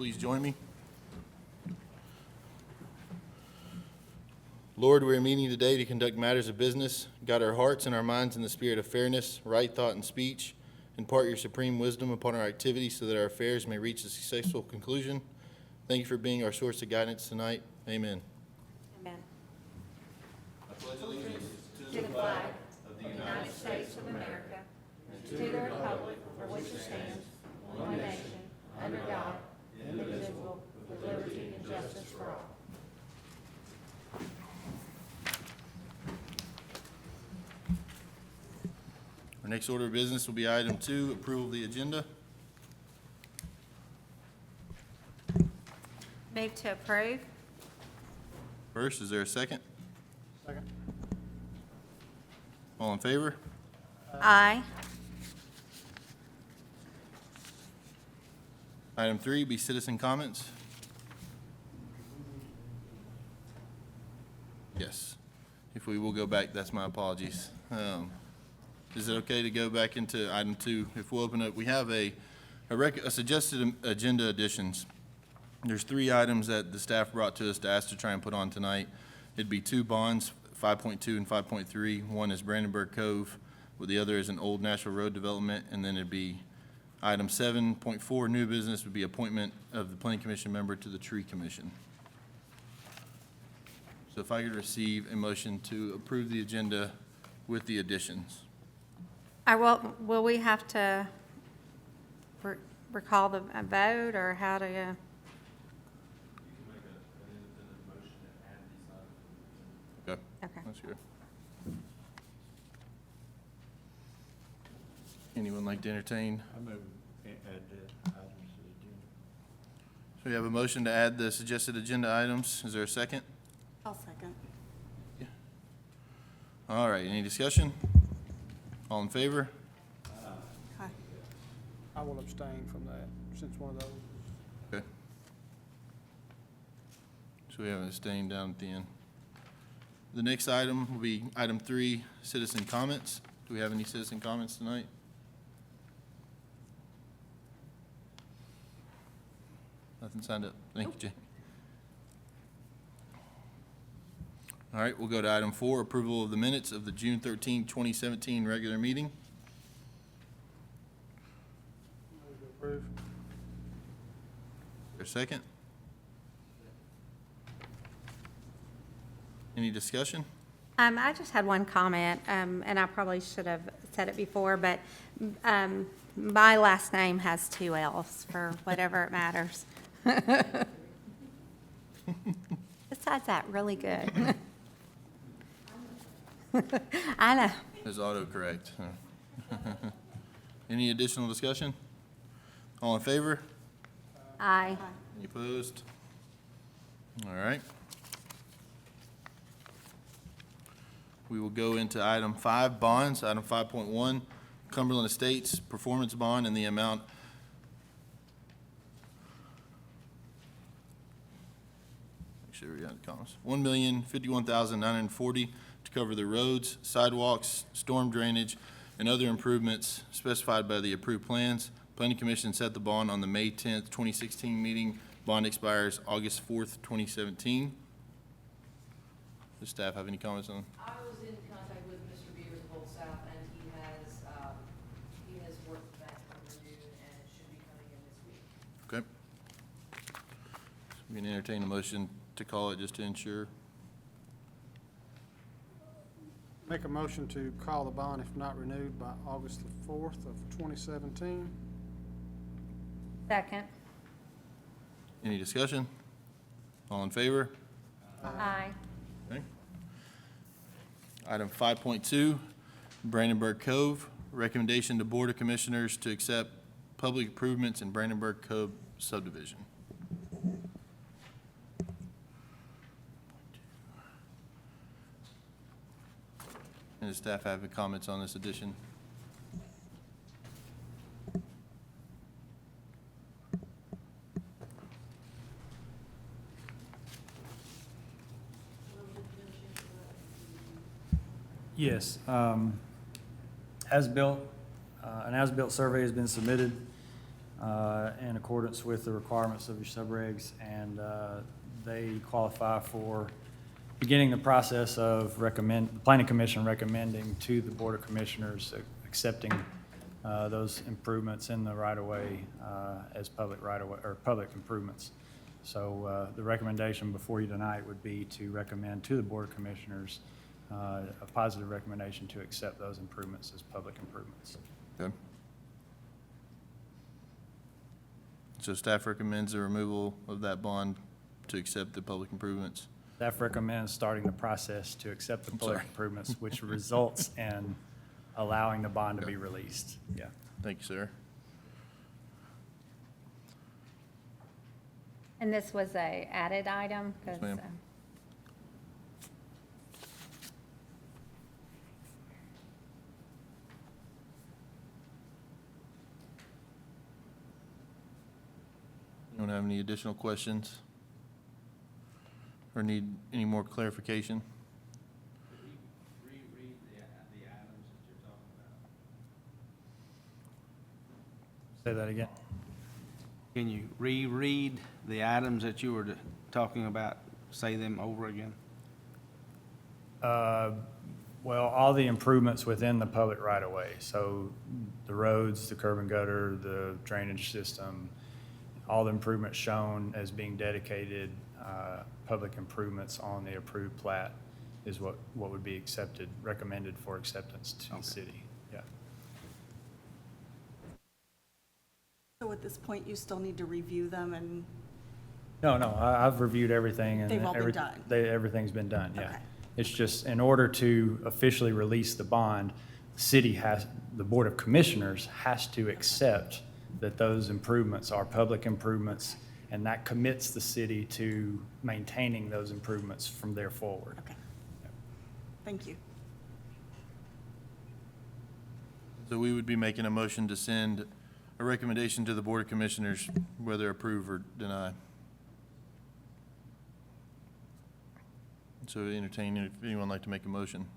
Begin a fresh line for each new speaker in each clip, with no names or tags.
Please join me. Lord, we are meeting today to conduct matters of business. Guide our hearts and our minds in the spirit of fairness, right thought, and speech. Impart your supreme wisdom upon our activities so that our affairs may reach a successful conclusion. Thank you for being our source of guidance tonight. Amen.
Amen.
I pledge allegiance
To the flag of the United States of America, and to the republic for which it stands, one nation, under God, indivisible, with liberty and justice for all.
Our next order of business will be item 2, approval of the agenda.
Move to approve.
First, is there a second?
Second.
All in favor?
Aye.
Item 3 be citizen comments. Yes. If we will go back, that's my apologies. Is it okay to go back into item 2? If we'll open up, we have a suggested agenda additions. There's 3 items that the staff brought to us to ask to try and put on tonight. It'd be 2 bonds, 5.2 and 5.3. One is Brandenburg Cove, with the other is an Old Nashville Road development, and then it'd be item 7.4, new business, would be appointment of the Planning Commission member to the Tree Commission. So if I could receive a motion to approve the agenda with the additions.
Will we have to recall the vote, or how do you?
You can make an independent motion to add these items.
Okay,
Okay.
that's good. Anyone like to entertain?
I move add the items to the agenda.
So we have a motion to add the suggested agenda items. Is there a second?
I'll second.
All right, any discussion? All in favor?
I will abstain from that, since one of those.
Okay. So we have a stain down at the end. The next item will be item 3, citizen comments. Do we have any citizen comments tonight? Nothing signed up. Thank you, Jay. All right, we'll go to item 4, approval of the minutes of the June 13, 2017 regular meeting.
Move to approve.
Is there a second? Any discussion?
I just had one comment, and I probably should have said it before, but my last name has 2 L's for whatever it matters. Besides that, really good. I know.
There's autocorrect. Any additional discussion? All in favor?
Aye.
Any opposed? All right. We will go into item 5, bonds. Item 5.1, Cumberland Estates performance bond in the amount make sure we got the commas. $1,051,940 to cover the roads, sidewalks, storm drainage, and other improvements specified by the approved plans. Planning Commission set the bond on the May 10th, 2016 meeting. Bond expires August 4th, 2017. Does staff have any comments on?
I was in contact with Mr. Beavers of Old South, and he has worked back from renewed, and it should be coming in this week.
Okay. We can entertain a motion to call it just to ensure.
Make a motion to call the bond if not renewed by August the 4th of 2017.
Second.
Any discussion? All in favor?
Aye.
Okay. Item 5.2, Brandenburg Cove, recommendation to Board of Commissioners to accept public improvements in Brandenburg Cove subdivision. And does staff have any comments on this addition?
Yes. As-built, an as-built survey has been submitted. in accordance with the requirements of your subregs, and they qualify for beginning the process of the Planning Commission recommending to the Board of Commissioners accepting those improvements in the right-of-way as public right-of-way, or public improvements. So the recommendation before you tonight would be to recommend to the Board of Commissioners a positive recommendation to accept those improvements as public improvements.
Okay. So staff recommends the removal of that bond to accept the public improvements.
Staff recommends starting the process to accept the public
sorry.
improvements, which results in allowing the bond to be released. Yeah.
Thank you, sir.
And this was a added item? 'Cause,
Yes, ma'am. You don't have any additional questions? Or need any more clarification?
Could we reread the items that you're talking about?
Say that again.
Can you reread the items that you were talking about, say them over again?
Well, all the improvements within the public right-of-way, so the roads, the curb and gutter, the drainage system, all the improvements shown as being dedicated public improvements on the approved plat is what would be accepted, recommended for acceptance to the
Okay.
city. Yeah.
So at this point, you still need to review them and,
No, I've reviewed everything. And
They've all been done?
Everything's been done, yeah.
Okay.
It's just, in order to officially release the bond, the Board of Commissioners has to accept that those improvements are public improvements, and that commits the city to maintaining those improvements from there forward.
okay. Thank you.
So we would be making a motion to send a recommendation to the Board of Commissioners, whether approve or deny. So entertain if anyone would like to make a motion.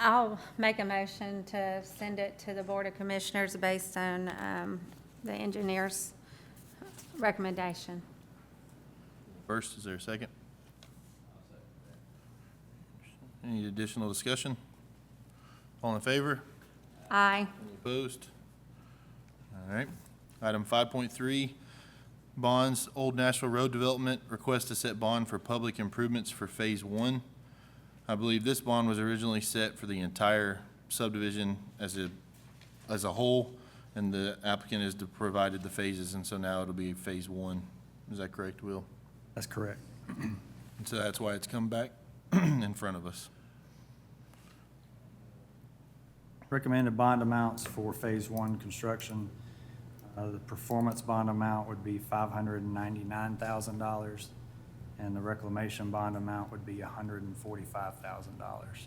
I'll make a motion to send it to the Board of Commissioners based on the engineer's recommendation.
First, is there a second? Any additional discussion? All in favor?
Aye.
Any opposed? All right. Item 5.3, bonds, Old Nashville Road Development, request to set bond for public improvements for Phase 1. I believe this bond was originally set for the entire subdivision as a whole, and the applicant has provided the phases, and so now it'll be Phase 1. Is that correct, Will?
That's correct.
And so that's why it's come back in front of us.
Recommended bond amounts for Phase 1 construction. The performance bond amount would be $599,000, and the reclamation bond amount would be $145,000.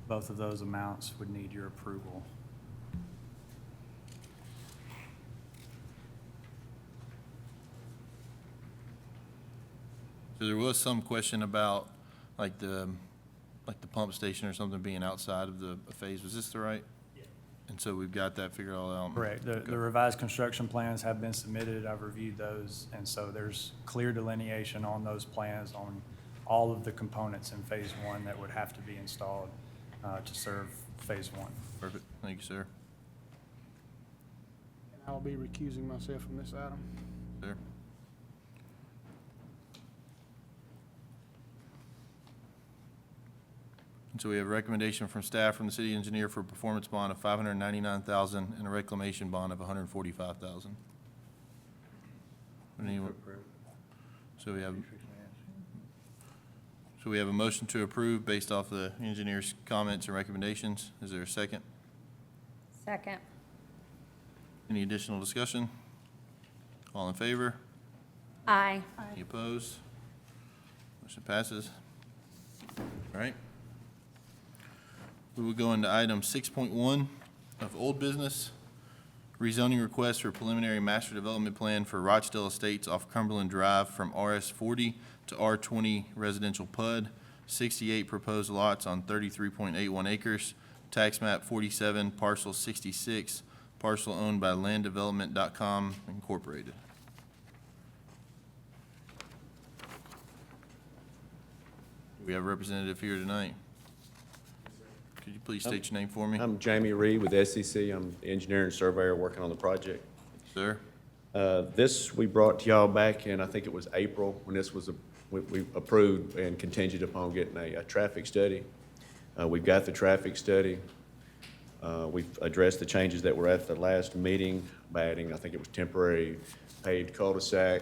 Both of those amounts would need your approval.
So there was some question about, like the pump station or something being outside of the phase. Was this the right? Yeah. And so we've got that figured all out?
Correct. The revised construction plans have been submitted. I've reviewed those, and so there's clear delineation on those plans on all of the components in Phase 1 that would have to be installed to serve Phase 1.
Perfect. Thank you, sir.
I'll be recusing myself from this item.
Sir. And so we have a recommendation from staff from the city engineer for a performance bond of $599,000 and a reclamation bond of $145,000. Anyone? So we have a motion to approve based off the engineer's comments and recommendations. Is there a second?
Second.
Any additional discussion? All in favor?
Aye.
Any opposed? Motion passes. All right. We will go into item 6.1 of old business, rezoning request for preliminary master development plan for Rochdale Estates off Cumberland Drive from RS 40 to R 20 residential PUD, 68 proposed lots on 33.81 acres, tax map 47, parcel 66, parcel owned by landdevelopment.com Incorporated. We have a representative here tonight. Could you please state your name for me?
I'm Jamie Reed with SEC. I'm the engineer and surveyor working on the project.
Sir?
This we brought to y'all back in, I think it was April, when this was, we approved and contingent upon getting a traffic study. We've got the traffic study. We've addressed the changes that were at the last meeting by adding, I think it was temporary paved cul-de-sac.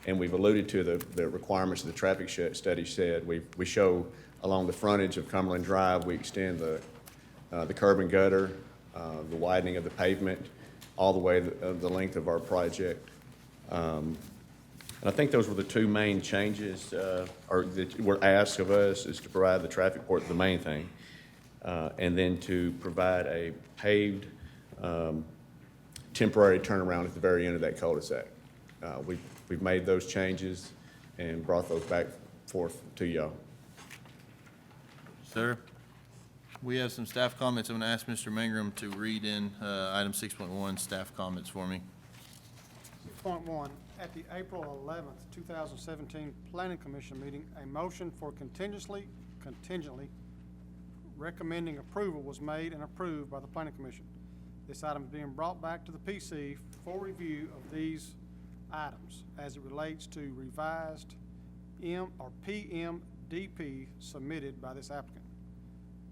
And we've alluded to the requirements of the traffic study said. We show along the frontage of Cumberland Drive, we extend the curb and gutter, the widening of the pavement, all the way the length of our project. And I think those were the two main changes, or that were asked of us, is to provide the traffic report, the main thing, and then to provide a paved temporary turnaround at the very end of that cul-de-sac. We've made those changes and brought those back forth to y'all.
Sir? We have some staff comments. I'm going to ask Mr. Mangrum to read in item 6.1, staff comments for me.
6.1, at the April 11th, 2017 Planning Commission meeting, a motion for contingently recommending approval was made and approved by the Planning Commission. This item is being brought back to the PC for review of these items as it relates to revised PMDP submitted by this applicant.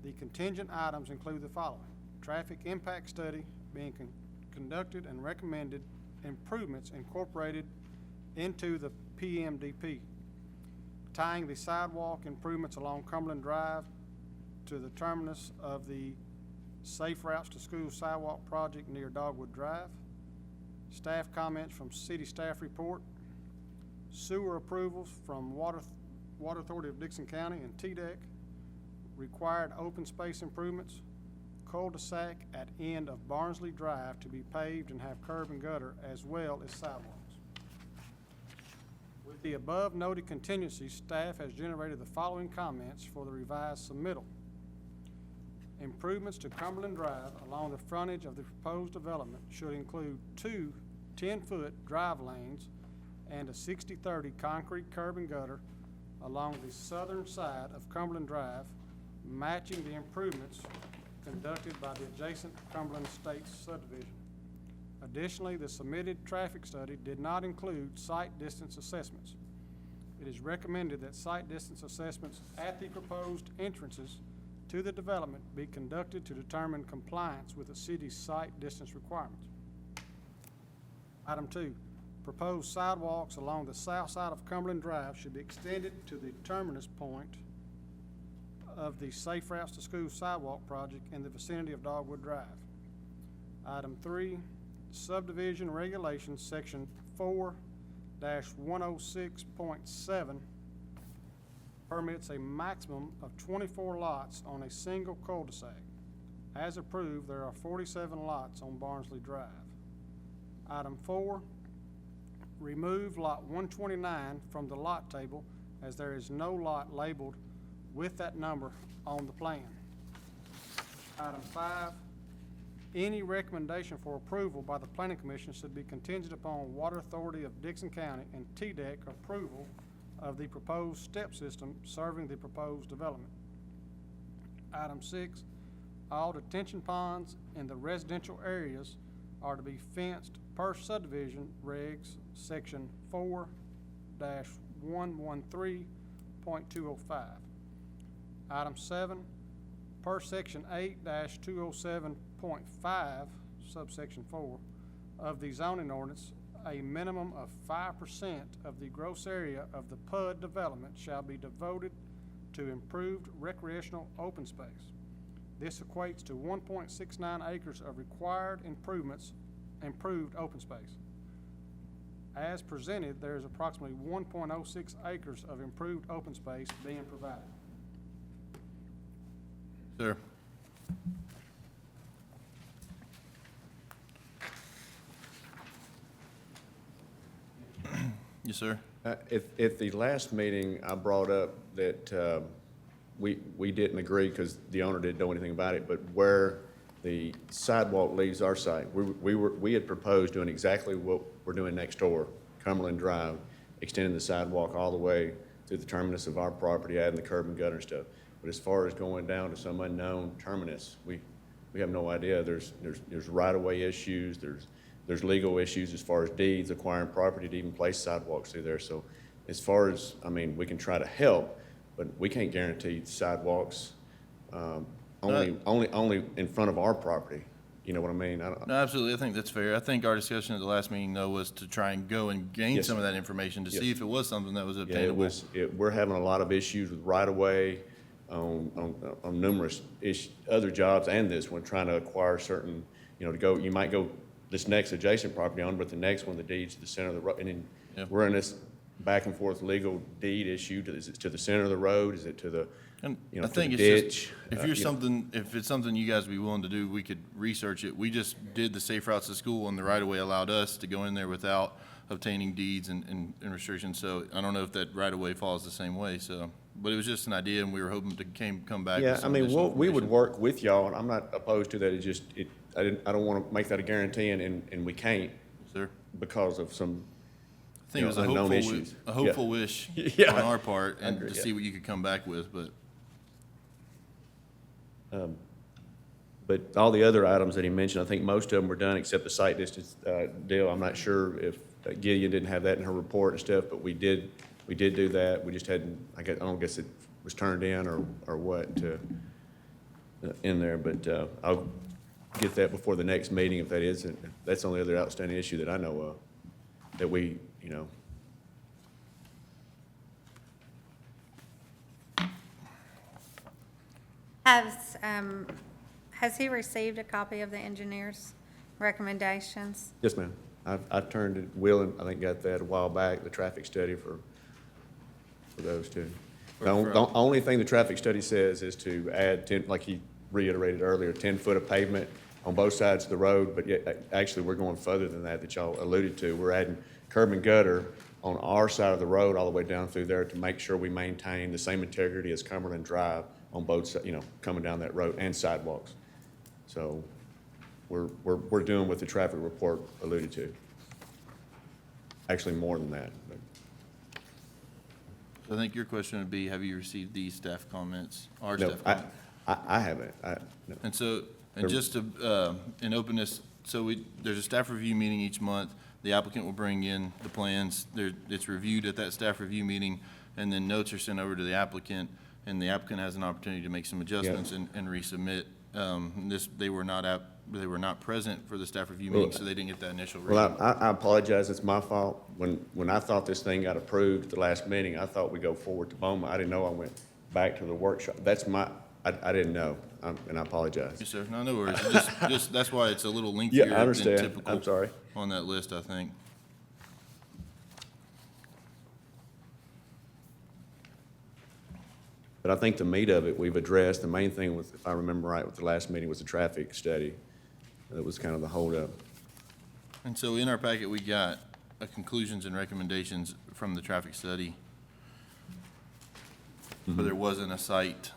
The contingent items include the following: traffic impact study being conducted and recommended improvements incorporated into the PMDP, tying the sidewalk improvements along Cumberland Drive to the terminus of the Safe Routes to School sidewalk project near Dogwood Drive, staff comments from city staff report, sewer approvals from Water Authority of Dixon County and TDEC, required open space improvements, cul-de-sac at end of Barnsley Drive to be paved and have curb and gutter as well as sidewalks. With the above noted contingencies, staff has generated the following comments for the revised submittal. Improvements to Cumberland Drive along the frontage of the proposed development should include 2 10-foot drive lanes and a 60-30 concrete curb and gutter along the southern side of Cumberland Drive, matching the improvements conducted by the adjacent Cumberland Estates subdivision. Additionally, the submitted traffic study did not include site distance assessments. It is recommended that site distance assessments at the proposed entrances to the development be conducted to determine compliance with the city's site distance requirements. Item 2, proposed sidewalks along the south side of Cumberland Drive should be extended to the terminus point of the Safe Routes to School sidewalk project in the vicinity of Dogwood Drive. Item 3, subdivision regulations, section 4-106.7 permits a maximum of 24 lots on a single cul-de-sac. As approved, there are 47 lots on Barnsley Drive. Item 4, remove lot 129 from the lot table as there is no lot labeled with that number on the plan. Item 5, any recommendation for approval by the Planning Commission should be contingent upon Water Authority of Dixon County and TDEC approval of the proposed step system serving the proposed development. Item 6, all detention ponds in the residential areas are to be fenced per subdivision regs, section 4-113.205. Item 7, per section 8-207.5, subsection 4, of the zoning ordinance, a minimum of 5% of the gross area of the PUD development shall be devoted to improved recreational open space. This equates to 1.69 acres of required improved open space. As presented, there is approximately 1.06 acres of improved open space being provided.
Sir? Yes, sir.
At the last meeting, I brought up that we didn't agree because the owner didn't know anything about it, but where the sidewalk leaves our site, we had proposed doing exactly what we're doing next door, Cumberland Drive, extending the sidewalk all the way to the terminus of our property, adding the curb and gutter and stuff. But as far as going down to some unknown terminus, we have no idea. There's right-of-way issues, there's legal issues as far as deeds, acquiring property to even place sidewalks through there. So as far as, I mean, we can try to help, but we can't guarantee sidewalks, only in front of our property. You know what I mean?
No, absolutely. I think that's fair. I think our discussion at the last meeting, though, was to try and go and gain
Yes,
some of that information to
Yes.
see if it was something that was
Yeah, it
obtainable.
was, we're having a lot of issues with right-of-way on numerous other jobs and this one, trying to acquire certain, you might go this next adjacent property owner, but the next one, the deed's to the center of the road. And then
Yeah.
we're in this back and forth legal deed issue. Is it to the center of the road? Is it to the,
And
you know,
I
to
think
the
it's
ditch?
just, if
You know.
if it's something you guys would be willing to do, we could research it. We just did the safe routes to school, and the right-of-way allowed us to go in there without obtaining deeds and restrictions. So I don't know if that right-of-way falls the same way, so, but it was just an idea, and we were hoping to come back with
Yeah, I
some
mean,
additional
we would
information.
work with y'all, and I'm not opposed to that. I don't want to make that a guarantee, and we can't
Sir,
because of some,
I think it was a
unknown
hopeful,
issues.
a hopeful wish
Yeah.
on our part,
I
and
agree,
to
yeah.
see what you could come back with, but.
But all the other items that he mentioned, I think most of them were done except the site distance deal. I'm not sure if Gillian didn't have that in her report and stuff, but we did do that. We just hadn't, I don't guess it was turned in or what to, in there, but I'll get that before the next meeting if that isn't. That's the only other outstanding issue that I know of, that we,
Has he received a copy of the engineer's recommendations?
Yes, ma'am. I've turned it, Will, and I think got that a while back, the traffic study for those two. The only thing the traffic study says is to add 10, like he reiterated earlier, 10 foot of pavement on both sides of the road, but yet, actually, we're going further than that y'all alluded to. We're adding curb and gutter on our side of the road all the way down through there to make sure we maintain the same integrity as Cumberland Drive on both sides, coming down that road, and sidewalks. So we're doing what the traffic report alluded to. Actually, more than that. But
I think your question would be, have you received these staff comments, our
no,
staff comments?
I haven't. No.
And so, and just to, in openness, so there's a staff review meeting each month. The applicant will bring in the plans. It's reviewed at that staff review meeting, and then notes are sent over to the applicant, and the applicant has an opportunity to make some adjustments and resubmit. They were not present for the staff review meeting, so they didn't get that initial reading.
Well, I apologize. It's my fault. When I thought this thing got approved at the last meeting, I thought we'd go forward to Boma. I didn't know I went back to the workshop. I didn't know, and I apologize.
Yes, sir. No worries. Just, that's why it's a little lengthier
Yeah, I
than
understand.
typical.
I'm sorry.
On that list, I think.
But I think the meat of it, we've addressed. The main thing was, if I remember right, with the last meeting was the traffic study. That was kind of the holdup.
And so in our packet, we got conclusions and recommendations from the traffic study. But there wasn't a site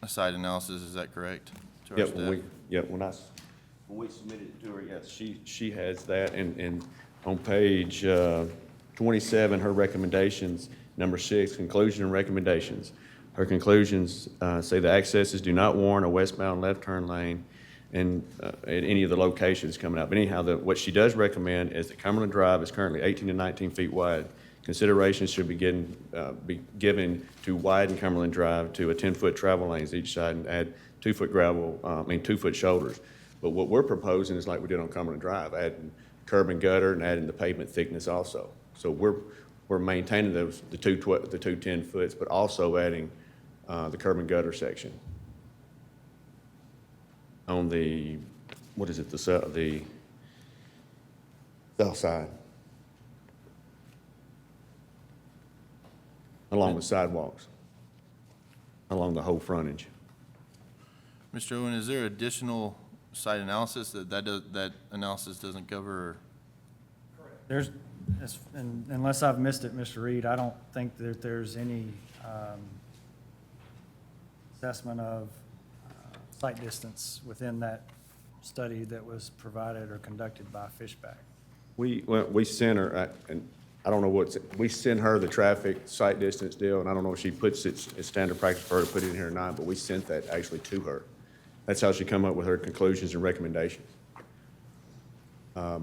analysis, is that correct? To our
Yeah,
staff?
when we submitted it to her, yes, she has that, and on page 27, her recommendations, number 6, conclusion and recommendations. Her conclusions say the accesses do not warrant a westbound left turn lane at any of the locations coming up. Anyhow, what she does recommend is that Cumberland Drive is currently 18 to 19 feet wide. Consideration should be given to widen Cumberland Drive to a 10-foot travel lanes each side and add 2-foot 2-foot shoulders. But what we're proposing is like we did on Cumberland Drive, adding curb and gutter and adding the pavement thickness also. So we're maintaining the two 10-foots, but also adding the curb and gutter section on the, the south side, along the sidewalks, along the whole frontage.
Mr. Owen, is there additional site analysis that analysis doesn't cover?
Unless I've missed it, Mr. Reed, I don't think that there's any assessment of site distance within that study that was provided or conducted by Fishback.
We sent her, and I don't know we sent her the traffic site distance deal, and I don't know if she puts it's standard practice for her to put it in here or not, but we sent that actually to her. That's how she come up with her conclusions and recommendations. I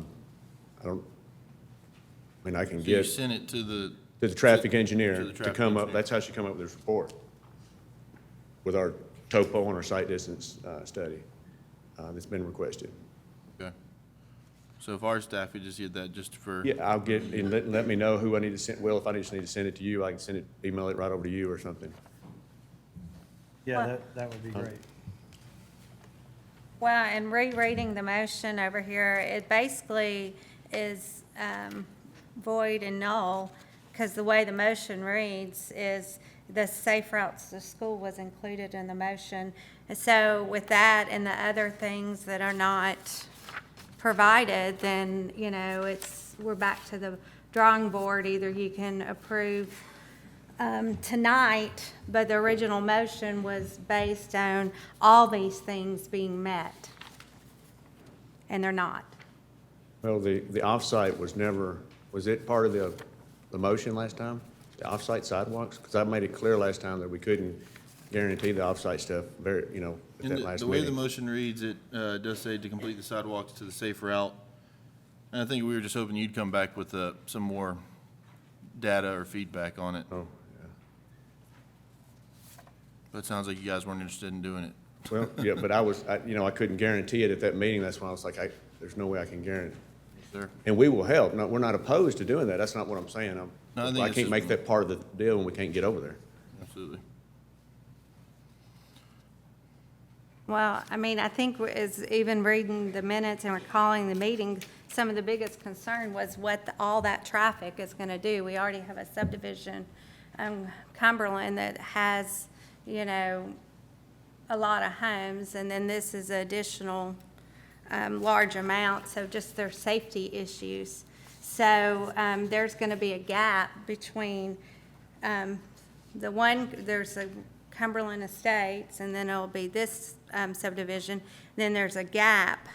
can
So you
get
sent it to the,
to the traffic
to
engineer
the
to
traffic
come up,
engineer.
that's how she come up with this report, with our topo and our site distance study that's been requested.
okay. So if our staff could just get that just for.
Yeah, I'll get, and let me know who I need to send, well, if I just need to send it to you, I can send it, email it right over to you or something.
Yeah,
Well-
that would be great.
Well, and rereading the motion over here, it basically is void and null, because the way the motion reads is the safe routes to school was included in the motion. And so with that and the other things that are not provided, then, you know, we're back to the drawing board. Either you can approve tonight, but the original motion was based on all these things being met, and they're not.
Well, the offsite was never, was it part of the motion last time? The offsite sidewalks? Because I made it clear last time that we couldn't guarantee the offsite stuff very, at
And
that last
the way the
meeting.
motion reads, it does say to complete the sidewalks to the safe route. And I think we were just hoping you'd come back with some more data or feedback on it.
Oh,
But it sounds like you guys weren't interested in doing it.
well, yeah, but I couldn't guarantee it at that meeting. That's why I was like, there's no way I can guarantee.
Sir?
And we will help. No, we're not opposed to doing that. That's not what I'm saying.
No, I think
I
it's
can't
just-
make that part of the deal when we can't get over there.
Absolutely.
Well, I mean, I think as even reading the minutes and recalling the meeting, some of the biggest concern was what all that traffic is going to do. We already have a subdivision, Cumberland, that has, you know, a lot of homes, and then this is additional large amount, so just their safety issues. So there's going to be a gap between there's a Cumberland Estates, and then it'll be this subdivision. Then there's a gap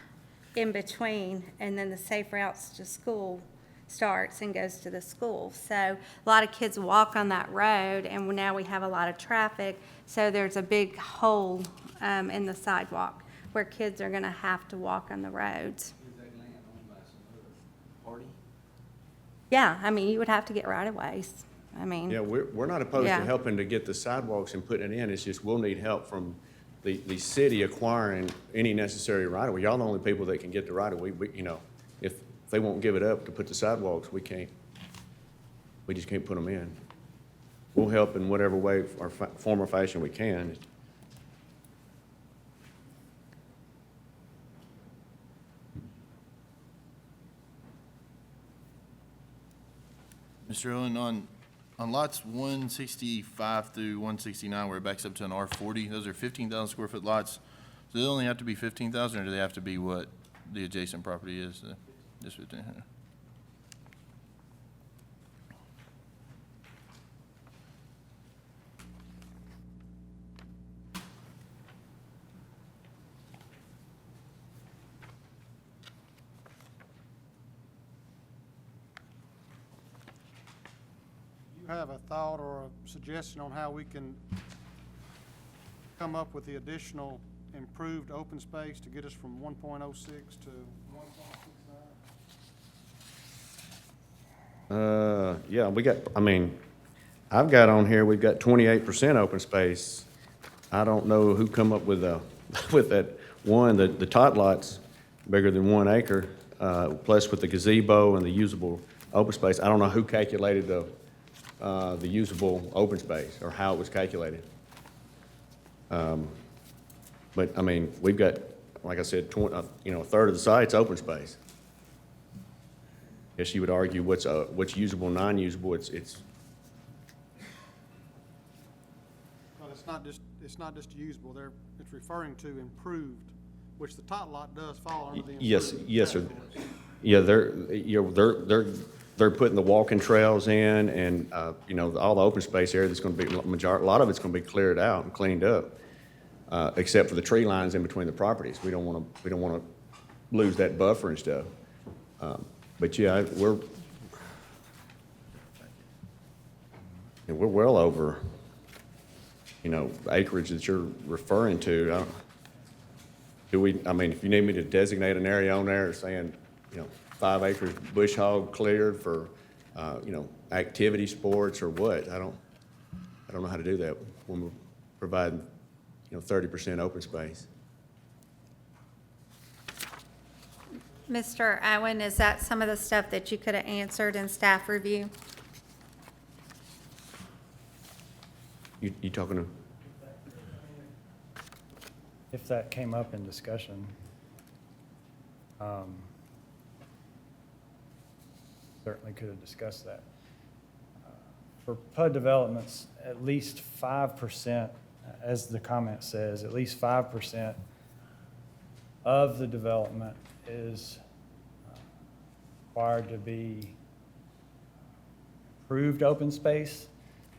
in between, and then the safe routes to school starts and goes to the school. So a lot of kids walk on that road, and now we have a lot of traffic, so there's a big hole in the sidewalk where kids are going to have to walk on the roads. Yeah, I mean, you would have to get right-of-ways. I mean.
Yeah, we're not opposed to
Yeah.
helping to get the sidewalks and putting it in. It's just we'll need help from the city acquiring any necessary right-of-way. Y'all the only people that can get the right-of-way. If they won't give it up to put the sidewalks, we just can't put them in. We'll help in whatever way or form or fashion we can.
Mr. Owen, on lots 165 through 169, where it backs up to an R40, those are 15,000 square foot lots. Do they only have to be 15,000, or do they have to be what the adjacent property is? Just 15.
You have a thought or a suggestion on how we can come up with the additional improved open space to get us from 1.06 to 1.69?
Yeah, I've got on here, we've got 28% open space. I don't know who come up with with that one, the tot lot's bigger than 1 acre, plus with the gazebo and the usable open space. I don't know who calculated the usable open space or how it was calculated. But, I mean, we've got, like I said, a third of the site's open space. Guess you would argue what's usable, non-usable, it's
Well, it's not just usable, it's referring to improved, which the tot lot does fall under the improved.
Yes, sir.
category.
Yeah, they're putting the walking trails in and, all the open space area that's gonna be, a lot of it's gonna be cleared out and cleaned up. except for the tree lines in between the properties. We don't want to lose that buffer and stuff. But yeah, we're well over, acreage that you're referring to. I mean, if you need me to designate an area on there saying, 5 acres bush hog cleared for, activity sports or what, I don't know how to do that when we're providing, 30% open space.
Mr. Owen, is that some of the stuff that you could have answered in staff review?
You talking to?
If that came up in discussion, certainly could have discussed that. For PUD developments, at least 5%, as the comment says, at least 5% of the development is required to be approved open space.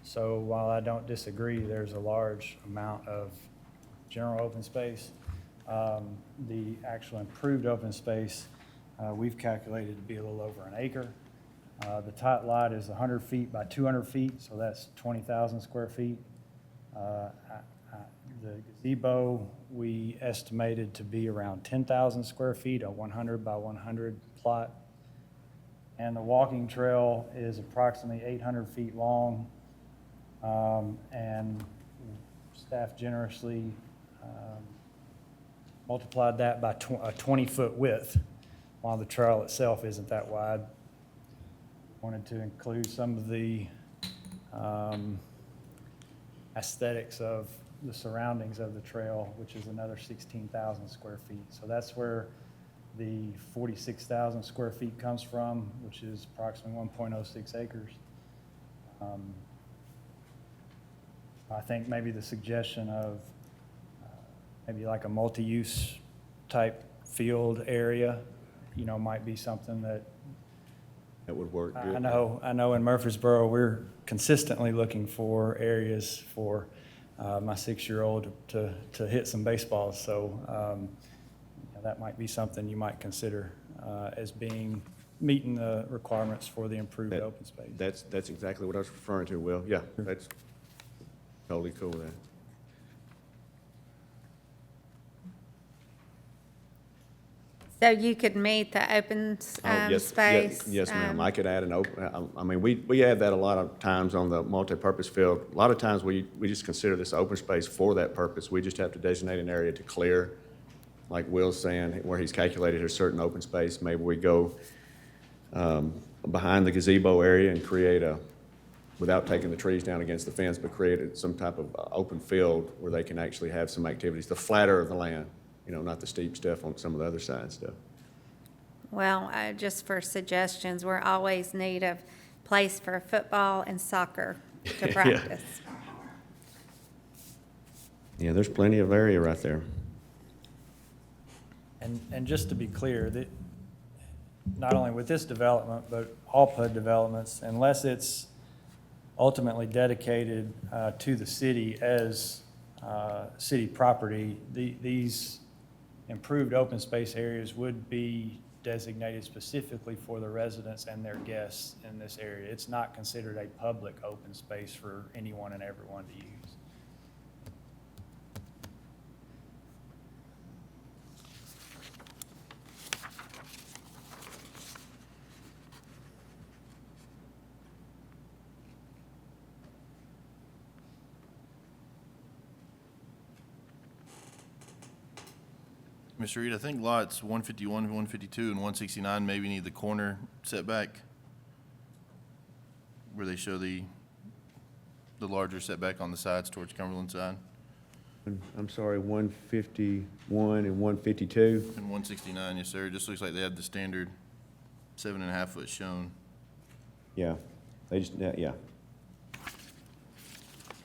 So while I don't disagree, there's a large amount of general open space. The actual improved open space, we've calculated to be a little over an acre. The tot lot is 100 feet by 200 feet, so that's 20,000 square feet. The gazebo, we estimated to be around 10,000 square feet, a 100 by 100 plot. And the walking trail is approximately 800 feet long. And staff generously multiplied that by a 20-foot width, while the trail itself isn't that wide. Wanted to include some of the aesthetics of the surroundings of the trail, which is another 16,000 square feet. So that's where the 46,000 square feet comes from, which is approximately 1.06 acres. I think maybe the suggestion of maybe like a multi-use type field area, might be something that
Would work good.
I know in Murfreesboro, we're consistently looking for areas for my 6-year-old to hit some baseballs. So that might be something you might consider as meeting the requirements for the improved open space.
That's exactly what I was referring to, Will. Yeah, that's totally cool with that.
So you could meet the open space?
Yes, ma'am. I could add an open, I mean, we add that a lot of times on the multipurpose field. A lot of times we just consider this open space for that purpose. We just have to designate an area to clear, like Will's saying, where he's calculated a certain open space. Maybe we go behind the gazebo area and create without taking the trees down against the fence, but create some type of open field where they can actually have some activities, the flatter of the land. Not the steep stuff on some of the other side stuff.
Well, just for suggestions, we're always in need of place for football and soccer to practice.
Yeah, there's plenty of area right there.
And just to be clear, that not only with this development, but all PUD developments, unless it's ultimately dedicated to the city as city property, these improved open space areas would be designated specifically for the residents and their guests in this area. It's not considered a public open space for anyone and everyone to use.
Mr. Reed, I think lots 151, 152, and 169 maybe need the corner setback, where they show the larger setback on the sides towards Cumberland side,
I'm sorry, 151 and 152?
and 169, yes, sir. It just looks like they have the standard 7.5 foot shown.
Yeah, they just, yeah.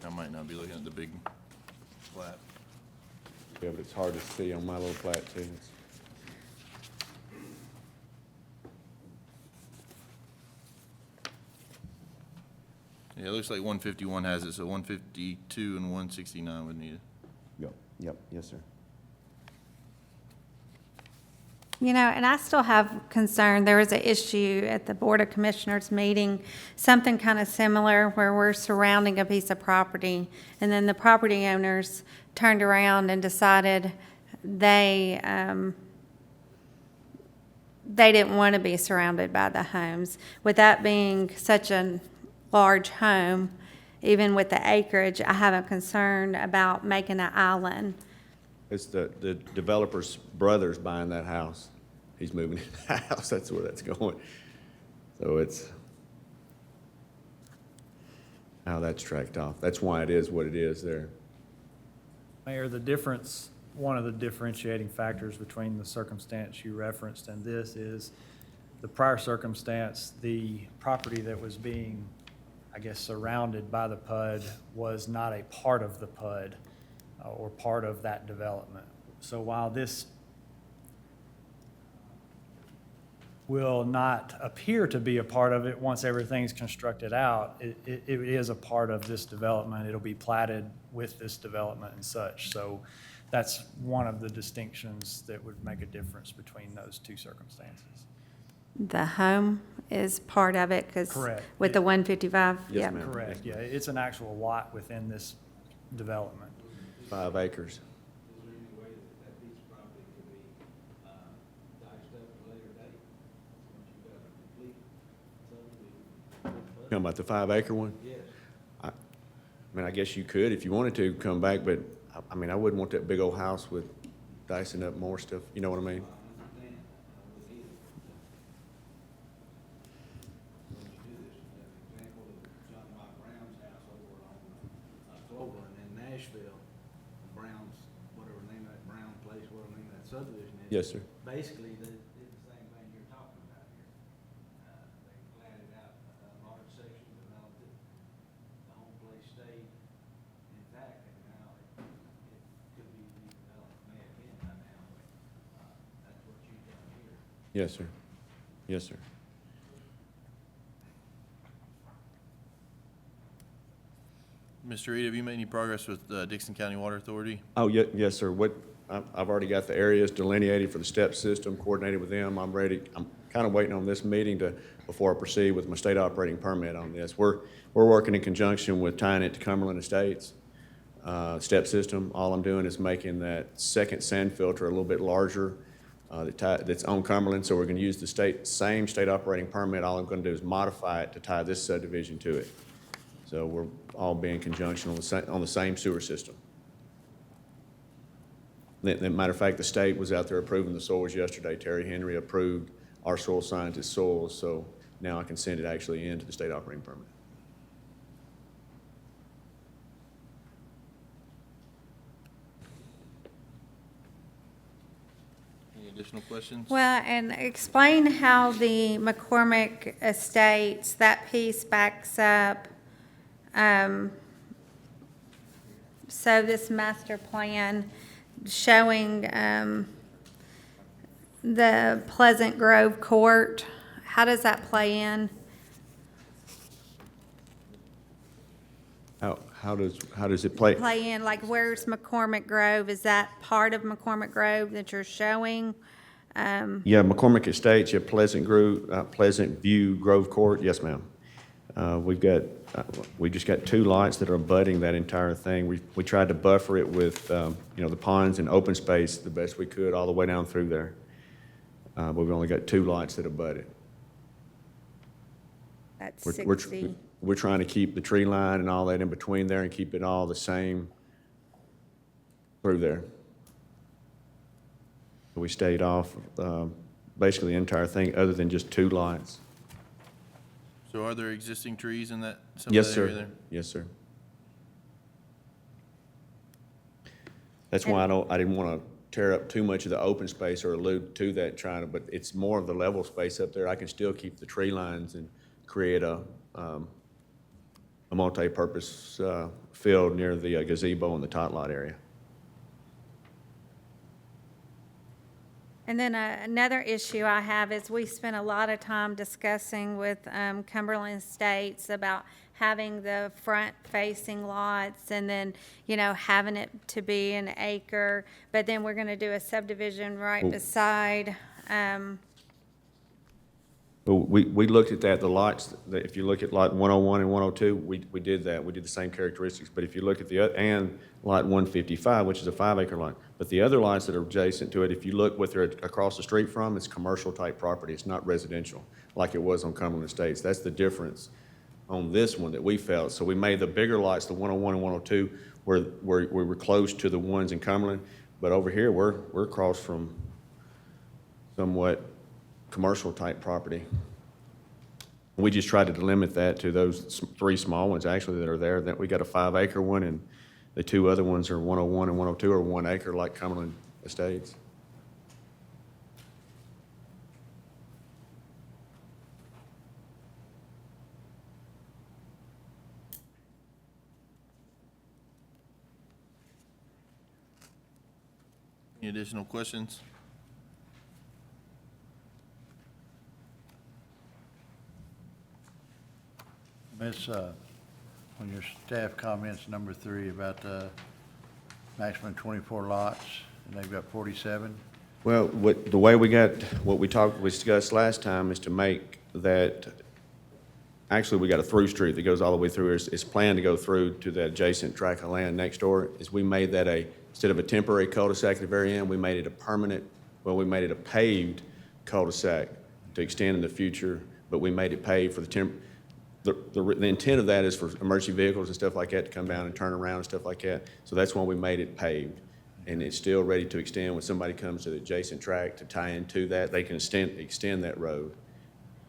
I might not be looking at the big plat.
Yeah, but it's hard to see on my little plat too.
Yeah, it looks like 151 has it, so 152 and 169 would need it.
Go. Yep, yes, sir.
You know, and I still have concern, there was an issue at the Board of Commissioners meeting, something kind of similar, where we're surrounding a piece of property, and then the property owners turned around and decided they didn't want to be surrounded by the homes. With that being such a large home, even with the acreage, I have a concern about making an island.
It's the developer's brother's buying that house. He's moving in the house, that's where that's going. So it's how that's tracked off. That's why it is what it is there.
Mayor, one of the differentiating factors between the circumstance you referenced and this is the prior circumstance, the property that was being, I guess, surrounded by the PUD was not a part of the PUD or part of that development. So while this will not appear to be a part of it once everything's constructed out, it is a part of this development. It'll be platted with this development and such. So that's one of the distinctions that would make a difference between those two circumstances.
The home is part of it, because
Correct.
with the 155?
Yes,
Yep.
ma'am.
Correct, yeah. It's an actual lot within this development.
5 acres.
Is there any way that that piece of property could be, diced up at a later date? Once you've got a complete subdivision?
Talking about the 5-acre one?
Yes.
I mean, I guess you could if you wanted to come back, but I mean, I wouldn't want that big old house with dicing up more stuff. You know what I mean?
I understand, with either. When you do this, you have an example of John White Brown's house over on, Clover in Nashville. Brown's, whatever the name of that Brown place, whatever the name of that subdivision is.
Yes, sir.
Basically, they did the same thing you're talking about here. They platted out a large section, developed it, the home place stayed intact, and now it could be redeveloped, may again by now, but, that's what you've done here.
Yes, sir. Yes, sir.
Mr. Reed, have you made any progress with Dixon County Water Authority?
Oh, yes, sir. I've already got the areas delineated for the STEP system, coordinated with them. I'm ready. I'm kind of waiting on this meeting before I proceed with my state operating permit on this. We're working in conjunction with tying it to Cumberland Estates, STEP system. All I'm doing is making that second sand filter a little bit larger, that's on Cumberland, so we're gonna use the same state operating permit. All I'm gonna do is modify it to tie this subdivision to it. So we're all being in conjunction on the same sewer system. Matter of fact, the state was out there approving the soils yesterday. Terry Henry approved our soil scientist soils, so now I can send it actually into the state operating permit.
Any additional questions?
Well, and explain how the McCormick Estates, that piece backs up. So this master plan showing the Pleasant Grove Court, how does that play in?
How does it play?
Play in, like where's McCormick Grove? Is that part of McCormick Grove that you're showing?
Yeah, McCormick Estates, yeah, Pleasant View Grove Court, yes, ma'am. We just got 2 lots that are abutting that entire thing. We tried to buffer it with, the ponds and open space the best we could all the way down through there. But we've only got 2 lots that abut it.
That's
We're
60.
We're trying to keep the tree line and all that in between there and keep it all the same through there. We stayed off, basically the entire thing, other than just 2 lots.
So are there existing trees in some
Yes,
of that area
sir.
there?
Yes, sir. That's why I didn't want to tear up too much of the open space or allude to that but it's more of the level space up there. I can still keep the tree lines and create a multi-purpose field near the gazebo in the tot lot area.
And then another issue I have is we spent a lot of time discussing with Cumberland Estates about having the front-facing lots and then, having it to be an acre. But then we're going to do a subdivision right
Well-
beside.
Well, we looked at that, the lots, if you look at lot 101 and 102, we did that. We did the same characteristics. But if you look at the, and lot 155, which is a 5-acre lot, but the other lots that are adjacent to it, if you look what they're across the street from, it's commercial-type property. It's not residential, like it was on Cumberland Estates. That's the difference on this one that we felt. So we made the bigger lots, the 101 and 102, where we were close to the ones in Cumberland. But over here, we're across from somewhat commercial-type property. We just tried to limit that to those 3 small ones, actually, that are there. Then we got a 5-acre one, and the 2 other ones are 101 and 102 are 1 acre, like Cumberland Estates.
Any additional questions?
Miss, on your staff comments, number 3, about maximum 24 lots, and they've got 47.
Well, the way we discussed last time is to make that, actually, we got a through street that goes all the way through. It's planned to go through to the adjacent tract of land next door, is we made that instead of a temporary cul-de-sac at the very end, we made it a permanent, we made it a paved cul-de-sac to extend in the future, but we made it paved for the intent of that is for emergency vehicles and stuff like that to come down and turn around and stuff like that. So that's why we made it paved. And it's still ready to extend. When somebody comes to the adjacent tract to tie into that, they can extend that road.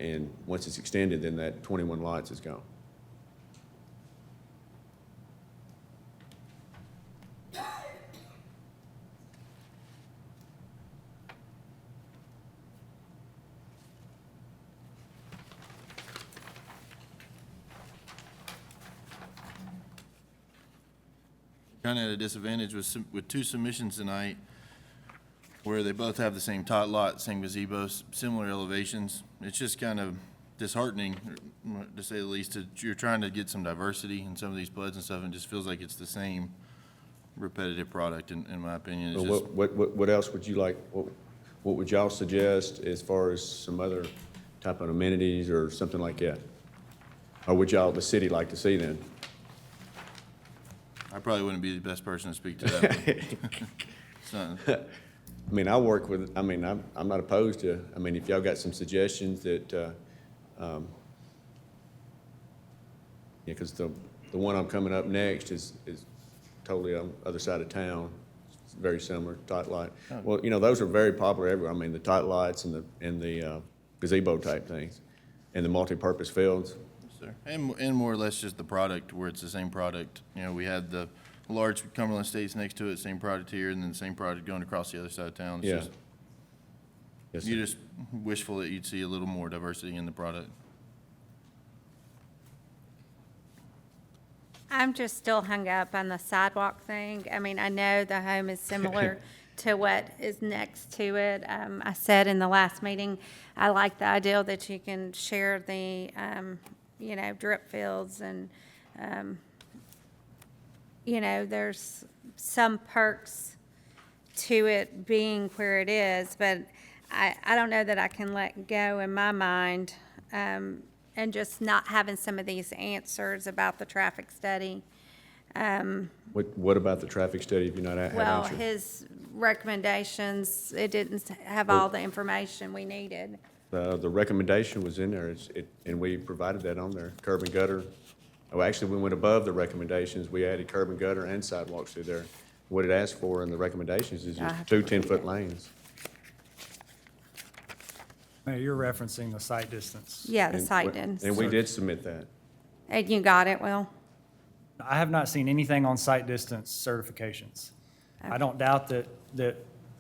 And once it's extended, then that 21 lots is gone.
Kind of at a disadvantage with 2 submissions tonight, where they both have the same tot lot, same gazebos, similar elevations. It's just kind of disheartening, to say the least, that you're trying to get some diversity in some of these PUDs and stuff, and it just feels like it's the same repetitive product, in my opinion. It's
So
just,
what else would you like, what would y'all suggest as far as some other type of amenities or something like that? Or would y'all, the city, like to see then?
I probably wouldn't be the best person to speak to that. So,
I mean, I'm not opposed to, if y'all got some suggestions that, because the one I'm coming up next is totally on the other side of town. It's very similar, tot lot. Well, those are very popular everywhere. The tot lots and the gazebo type things, and the multi-purpose fields.
sir. And more or less just the product, where it's the same product. We had the large Cumberland Estates next to it, same product here, and then the same product going across the other side of town. It's
Yeah.
just-
Yes,
You're
sir.
just wishful that you'd see a little more diversity in the product.
I'm just still hung up on the sidewalk thing. I know the home is similar to what is next to it. I said in the last meeting, I like the idea that you can share the, drip fields and, there's some perks to it being where it is, but I don't know that I can let go in my mind, and just not having some of these answers about the traffic study.
What about the traffic study if you're not had
Well,
answered?
his recommendations, it didn't have all the information we needed.
The recommendation was in there, and we provided that on there, curb and gutter. Oh, actually, we went above the recommendations. We added curb and gutter and sidewalks through there. What it asked for in the recommendations is
I
just
have to
2
look at
10-foot
it.
lanes.
Mayor, you're referencing the site distance.
Yeah, the
And
site
we-
didn't.
And we did submit that.
And you got it, Will?
I have not seen anything on site distance certifications. I don't doubt that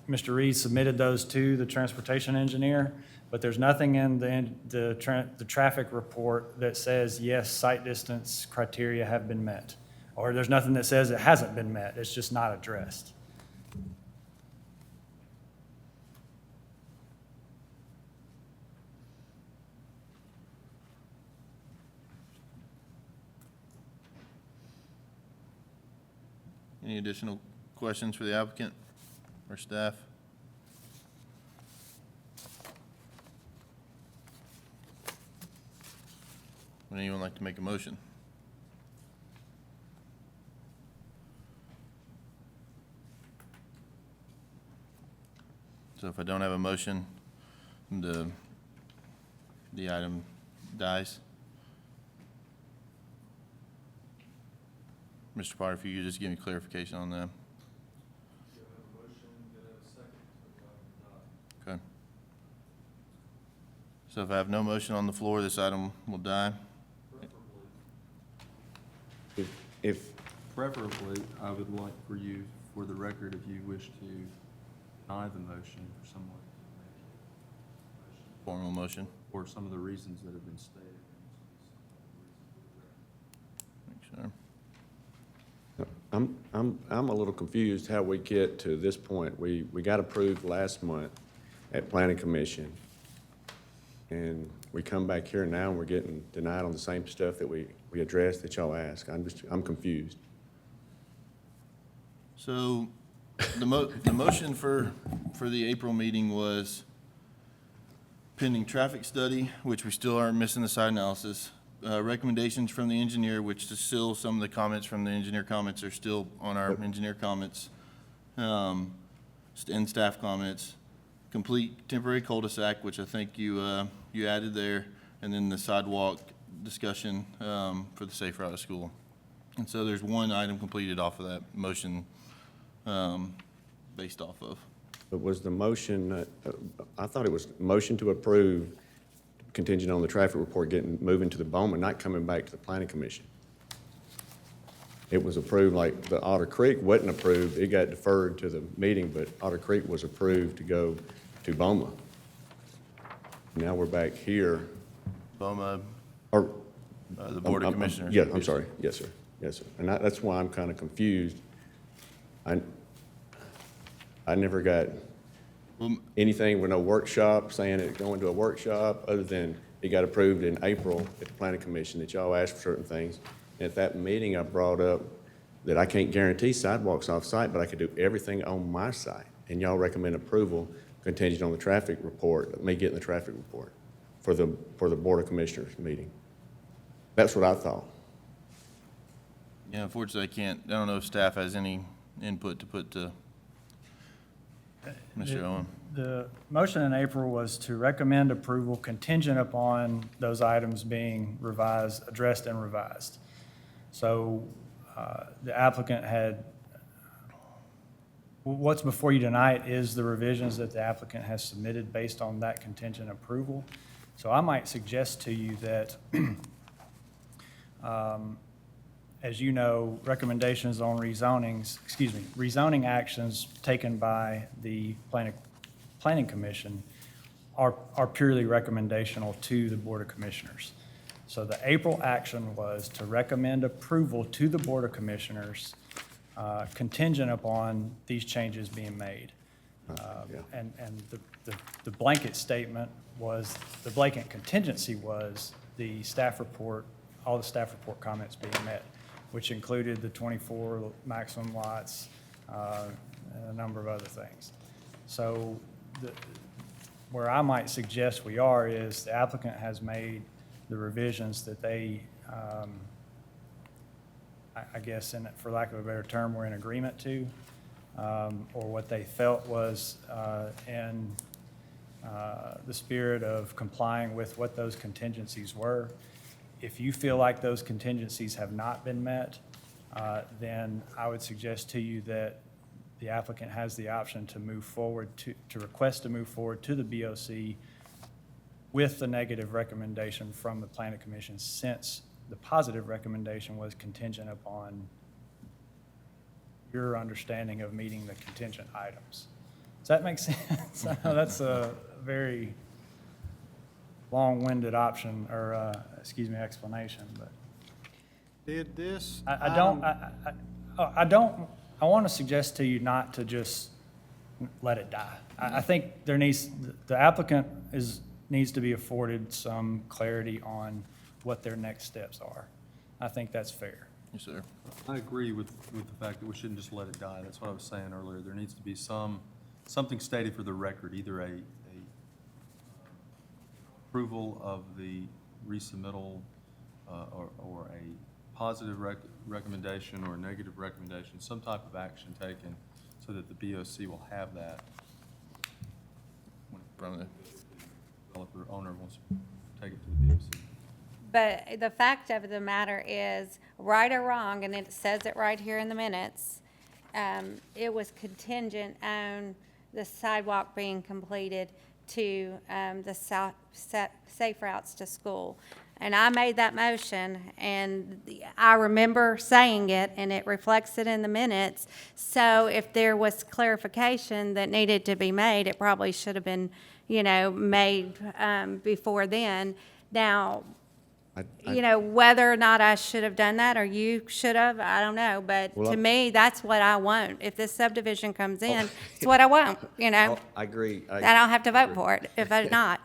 Mr. Reed submitted those to the transportation engineer, but there's nothing in the traffic report that says, yes, site distance criteria have been met. Or there's nothing that says it hasn't been met. It's just not addressed.
Any additional questions for the applicant or staff? Would anyone like to make a motion? So if I don't have a motion, the item dies. Mr. Potter, if you could just give me clarification on that. Okay. So if I have no motion on the floor, this item will die.
If,
Preferably, I would like for you, for the record, if you wish to deny the motion, for someone to make it,
Formal motion.
or some of the reasons that have been stated.
Make sure.
I'm a little confused how we get to this point. We got approved last month at Planning Commission, and we come back here now and we're getting denied on the same stuff that we addressed that y'all asked. I'm confused.
So the motion for the April meeting was pending traffic study, which we still are missing the site analysis. Recommendations from the engineer, which is still, some of the comments from the engineer comments are still on our engineer comments. And staff comments. Complete temporary cul-de-sac, which I think you added there, and then the sidewalk discussion for the safe route to school. And so there's one item completed off of that motion based off of.
But was the motion, I thought it was motion to approve contingent on the traffic report moving to the Bowman, not coming back to the Planning Commission. It was approved, like the Otter Creek wasn't approved, it got deferred to the meeting, but Otter Creek was approved to go to Boma. Now we're back here,
BOMA,
or.
the Board of Commissioners.
Yeah, I'm sorry, yes, sir, yes, sir. And that's why I'm kind of confused. I never got
Well,
anything with no workshop, saying it's going to a workshop, other than it got approved in April at the Planning Commission, that y'all asked for certain things. And at that meeting, I brought up that I can't guarantee sidewalks off-site, but I could do everything on my site. And y'all recommend approval contingent on the traffic report, me getting the traffic report for the Board of Commissioners meeting. That's what I thought.
Yeah, unfortunately, I don't know if staff has any input to put to Mr. Owen.
The motion in April was to recommend approval contingent upon those items being revised, addressed and revised. So the applicant had, what's before you tonight is the revisions that the applicant has submitted based on that contingent approval. So I might suggest to you that, as you know, recommendations on rezoning actions taken by the Planning Commission are purely recommendational to the Board of Commissioners. So the April action was to recommend approval to the Board of Commissioners contingent upon these changes being made. And the blanket statement was, the blanket contingency was the staff report, all the staff report comments being met, which included the 24 maximum lots, and a number of other things. So where I might suggest we are is the applicant has made the revisions that they, I guess, for lack of a better term, were in agreement to, or what they felt was in the spirit of complying with what those contingencies were. If you feel like those contingencies have not been met, then I would suggest to you that the applicant has the option to move forward, to request to move forward to the BOC with the negative recommendation from the Planning Commission, since the positive recommendation was contingent upon your understanding of meeting the contingent items. Does that make sense? That's a very long-winded option, or, explanation, but.
Did this?
I want to suggest to you not to just let it die. I think the applicant needs to be afforded some clarity on what their next steps are. I think that's fair.
Yes, sir.
I agree with the fact that we shouldn't just let it die. That's what I was saying earlier. There needs to be something stated for the record, either a approval of the resubmittal, or a positive recommendation or a negative recommendation, some type of action taken so that the BOC will have that when
From the,
the developer owner wants to take it to the BOC.
But the fact of the matter is, right or wrong, and it says it right here in the minutes, it was contingent on the sidewalk being completed to the safe routes to school. And I made that motion, and I remember saying it, and it reflects it in the minutes. So if there was clarification that needed to be made, it probably should have been, made before then. Now, whether or not I should have done that, or you should have, I don't know. But
Well,
to me, that's what I want. If this subdivision comes in, it's what I want,
I agree.
I don't have to vote for it if I'm not.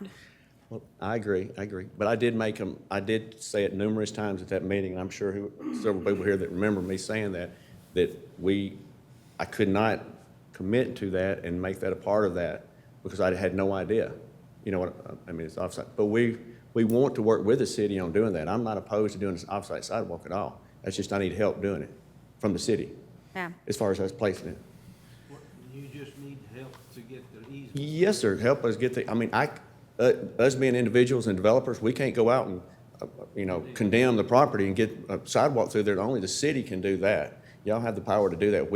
Well, I agree. But I did say it numerous times at that meeting, and I'm sure several people here that remember me saying that I could not commit to that and make that a part of that because I had no idea. You know what, I mean, it's offsite. But we want to work with the city on doing that. I'm not opposed to doing this offsite sidewalk at all. That's just I need help doing it from the city,
Yeah.
as far as us placing it.
You just need help to get the easement.
Yes, sir, help us get us being individuals and developers, we can't go out and, condemn the property and get a sidewalk through there. Only the city can do that. Y'all have the power to do that.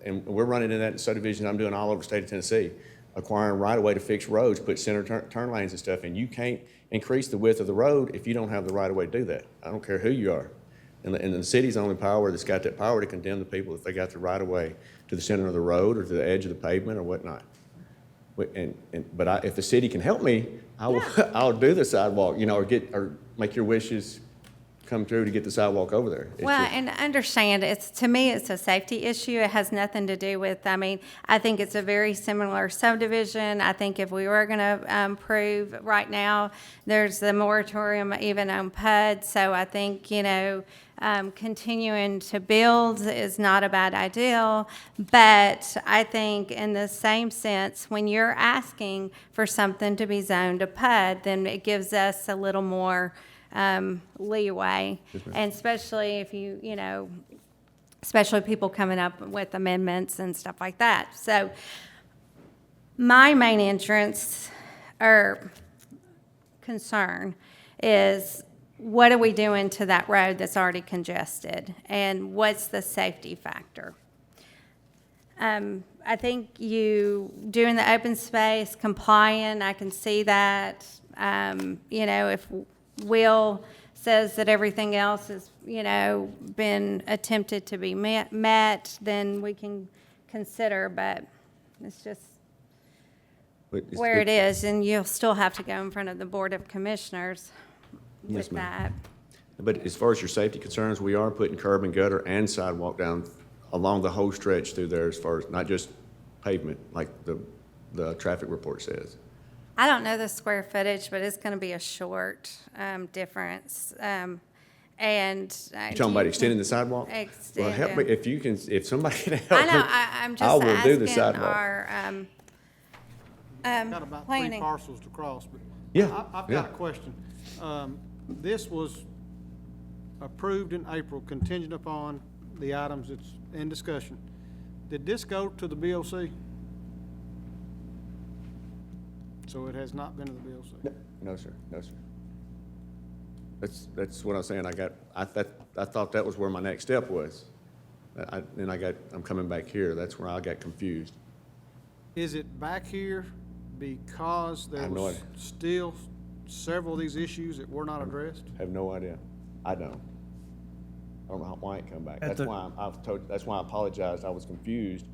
And we're running in that subdivision I'm doing all over the state of Tennessee, acquiring right-of-way to fix roads, put center turn lanes and stuff, and you can't increase the width of the road if you don't have the right-of-way to do that. I don't care who you are. And the city's the only power that's got that power to condemn the people if they got the right-of-way to the center of the road or to the edge of the pavement or whatnot. But if the city can help me, I'll do the sidewalk, or make your wishes come true to get the sidewalk over there.
And understand, to me, it's a safety issue. It has nothing to do with, I think it's a very similar subdivision. I think if we were gonna approve right now, there's the moratorium even on PUD. So I think, continuing to build is not a bad idea. But I think in the same sense, when you're asking for something to be zoned a PUD, then it gives us a little more leeway. And especially if especially people coming up with amendments and stuff like that. So my main interest or concern is, what are we doing to that road that's already congested? And what's the safety factor? I think you doing the open space, complying, I can see that. If Will says that everything else has, been attempted to be met, then we can consider, but it's just where it is, and you'll still have to go in front of the Board of Commissioners
Yes,
with
ma'am.
that.
But as far as your safety concerns, we are putting curb and gutter and sidewalk down along the whole stretch through there, as far as not just pavement, like the traffic report says.
I don't know the square footage, but it's gonna be a short difference. And
You talking about extending the sidewalk? Well, help me,
Extend
if somebody can help
I know,
me,
I'm
I
just
will do the
asking
sidewalk.
Got about three
planning.
parcels to cross, but.
Yeah,
I've
yeah.
got a question. This was approved in April contingent upon the items that's in discussion. Did this go to the BOC? So it has not been to the BOC?
No, sir, no, sir. That's what I'm saying. I thought that was where my next step was. I'm coming back here. That's where I got confused.
Is it back here because
I
there
have no
was
idea.
still several of these issues that were not addressed?
Have no idea. I don't know why it come back.
At
That's
the-
why that's why I apologized. I was confused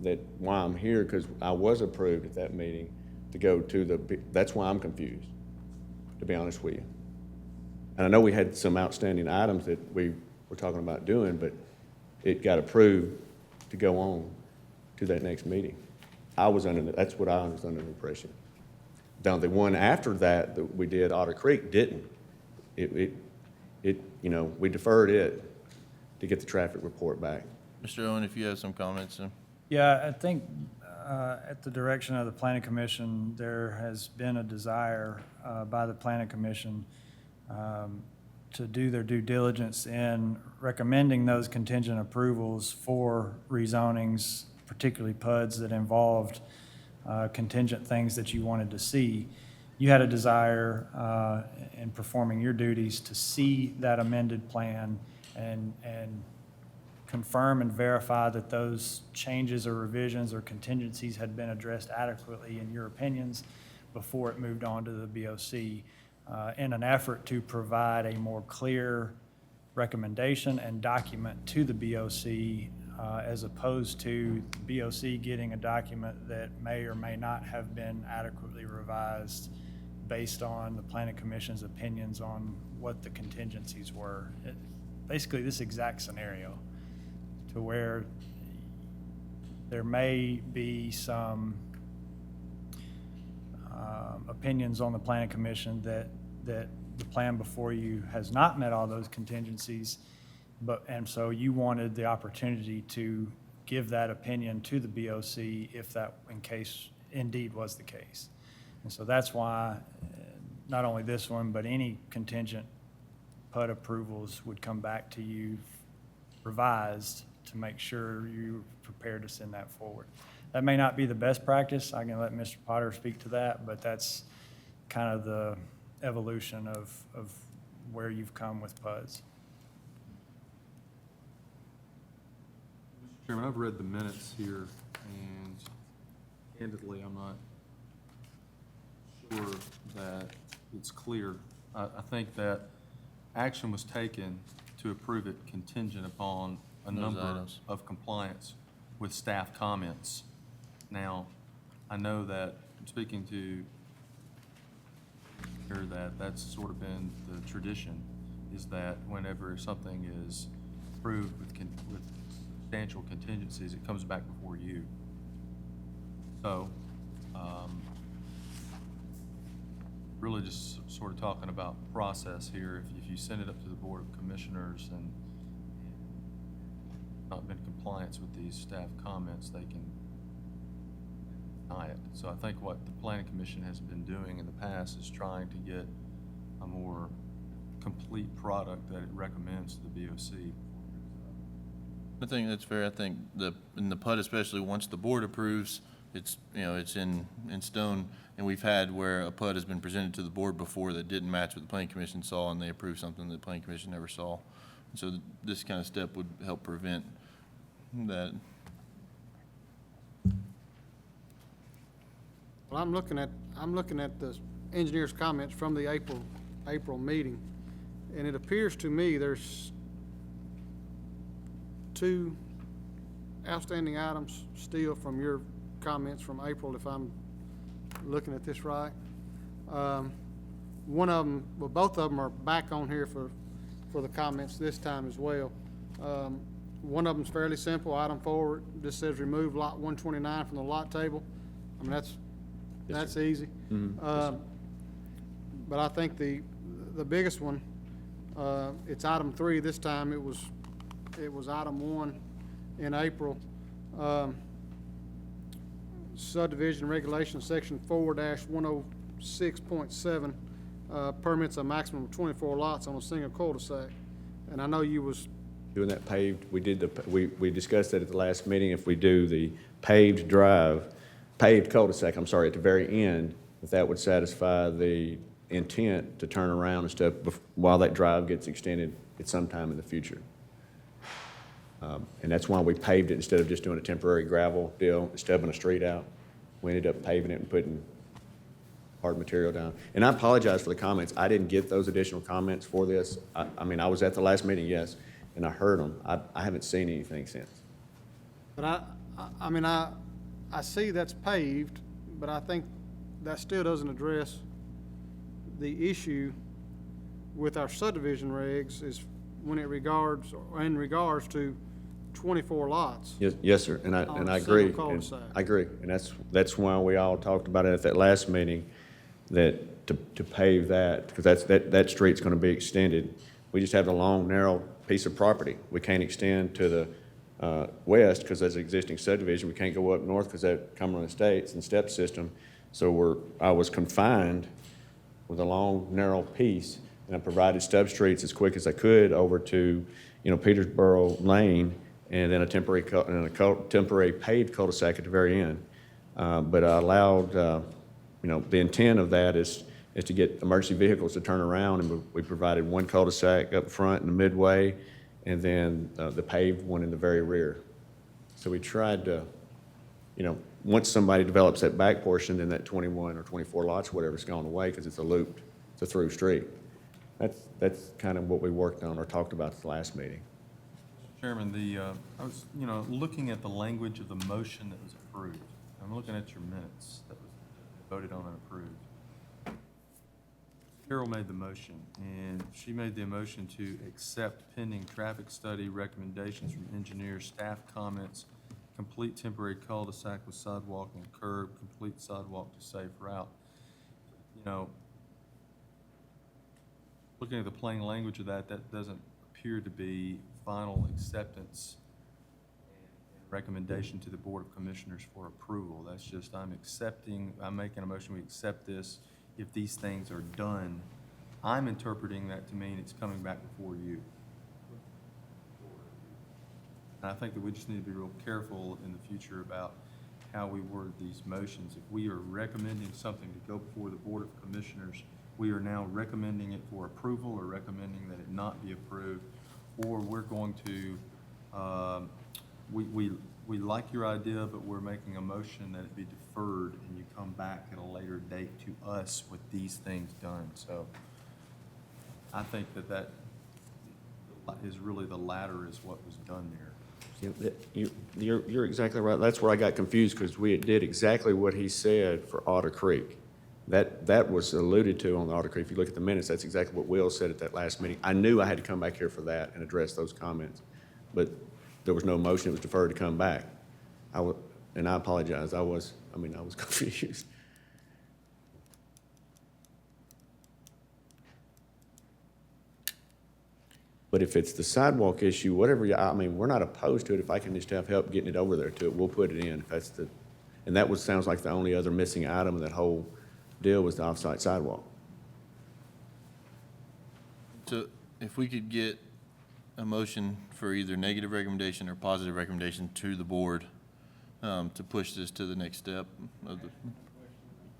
that why I'm here, because I was approved at that meeting to go to that's why I'm confused, to be honest with you. And I know we had some outstanding items that we were talking about doing, but it got approved to go on to that next meeting. That's what I was under the impression. Now, the one after that we did, Otter Creek, didn't. We deferred it. to get the traffic report back.
Mr. Owen, if you have some comments, sir.
Yeah, I think at the direction of the planning commission, there has been a desire by the planning commission to do their due diligence in recommending those contingent approvals for rezonings, particularly PUDs that involved contingent things that you wanted to see. You had a desire in performing your duties to see that amended plan and confirm and verify that those changes or revisions or contingencies had been addressed adequately in your opinions before it moved on to the BOC, in an effort to provide a more clear recommendation and document to the BOC, as opposed to the BOC getting a document that may or may not have been adequately revised based on the planning commission's opinions on what the contingencies were. Basically, this exact scenario, to where there may be some opinions on the planning commission that the plan before you has not met all those contingencies, and so you wanted the opportunity to give that opinion to the BOC if that, in case indeed was the case. And so that's why not only this one, but any contingent PUD approvals would come back to you revised to make sure you're prepared to send that forward. That may not be the best practice. I can let Mr. Potter speak to that, but that's kind of the evolution of where you've come with PUDs.
Mr. Chairman, I've read the minutes here, and candidly, I'm not sure that it's clear. I think that action was taken to approve it contingent upon a
Those
number
items.
of compliance with staff comments. Now, I know that, speaking to her, that's sort of been the tradition, is that whenever something is approved with substantial contingencies, it comes back before you. So, really just sort of talking about process here. If you send it up to the Board of Commissioners and not been in compliance with these staff comments, they can deny it. So I think what the Planning Commission has been doing in the past is trying to get a more complete product that it recommends to the BOC.
I think that's fair. I think in the PUD especially, once the board approves, it's, it's in stone. And we've had where a PUD has been presented to the board before that didn't match what the planning commission saw, and they approved something that the planning commission never saw. And so this kind of step would help prevent that.
Well, I'm looking at the engineer's comments from the April meeting, and it appears to me there's two outstanding items still from your comments from April, if I'm looking at this right. One of them, well, both of them are back on here for the comments this time as well. One of them's fairly simple, item 4, just says remove lot 129 from the lot table. I mean, that's easy. But I think the biggest one, it's item 3 this time. It was item 1 in April. Subdivision regulation section 4-106.7 permits a maximum of 24 lots on a single cul-de-sac. And I know you was
Doing that paved, we discussed that at the last meeting. If we do the paved cul-de-sac, at the very end, that would satisfy the intent to turn around and stuff while that drive gets extended at some time in the future. And that's why we paved it instead of just doing a temporary gravel deal, stubbing a street out. We ended up paving it and putting hard material down. And I apologize for the comments. I didn't get those additional comments for this. I mean, I was at the last meeting, yes, and I heard them. I haven't seen anything since.
But I see that's paved, but I think that still doesn't address the issue with our subdivision regs is in regards to 24 lots.
Yes, sir, and
On
I
a
agree.
single cul-de-sac.
I agree, and that's why we all talked about it at that last meeting, that to pave that, because that street's gonna be extended. We just have the long, narrow piece of property. We can't extend to the west because there's an existing subdivision. We can't go up north because that Cumberland Estates and step system. So I was confined with a long, narrow piece, and I provided stub streets as quick as I could over to, Petersboro Lane, and then a temporary paved cul-de-sac at the very end. But I allowed, the intent of that is to get emergency vehicles to turn around, and we provided one cul-de-sac up front and midway, and then the paved one in the very rear. So we tried to, once somebody develops that back portion, then that 21 or 24 lots, whatever's gone away because it's a looped, it's a through street. That's kind of what we worked on or talked about at the last meeting.
Chairman, I was, looking at the language of the motion that was approved. I'm looking at your minutes that was voted on and approved. Carol made the motion, and she made the motion to accept pending traffic study recommendations from engineers, staff comments, complete temporary cul-de-sac with sidewalk and curb, complete sidewalk to safe route. Looking at the plain language of that doesn't appear to be final acceptance and recommendation to the Board of Commissioners for approval. That's just, I'm making a motion, we accept this if these things are done. I'm interpreting that to mean it's coming back before you. And I think that we just need to be real careful in the future about how we word these motions. If we are recommending something to go before the Board of Commissioners, we are now recommending it for approval or recommending that it not be approved, or we're going to, we like your idea, but we're making a motion that it be deferred and you come back at a later date to us with these things done. So I think that is really the latter is what was done there.
You're exactly right. That's where I got confused because we did exactly what he said for Otter Creek. That was alluded to on the Otter Creek. If you look at the minutes, that's exactly what Will said at that last meeting. I knew I had to come back here for that and address those comments, but there was no motion. It was deferred to come back. And I apologize. I was confused. But if it's the sidewalk issue, whatever, we're not opposed to it. If I can just have help getting it over there to it, we'll put it in. And that sounds like the only other missing item in that whole deal was the off-site sidewalk.
So if we could get a motion for either negative recommendation or positive recommendation to the board to push this to the next step of the.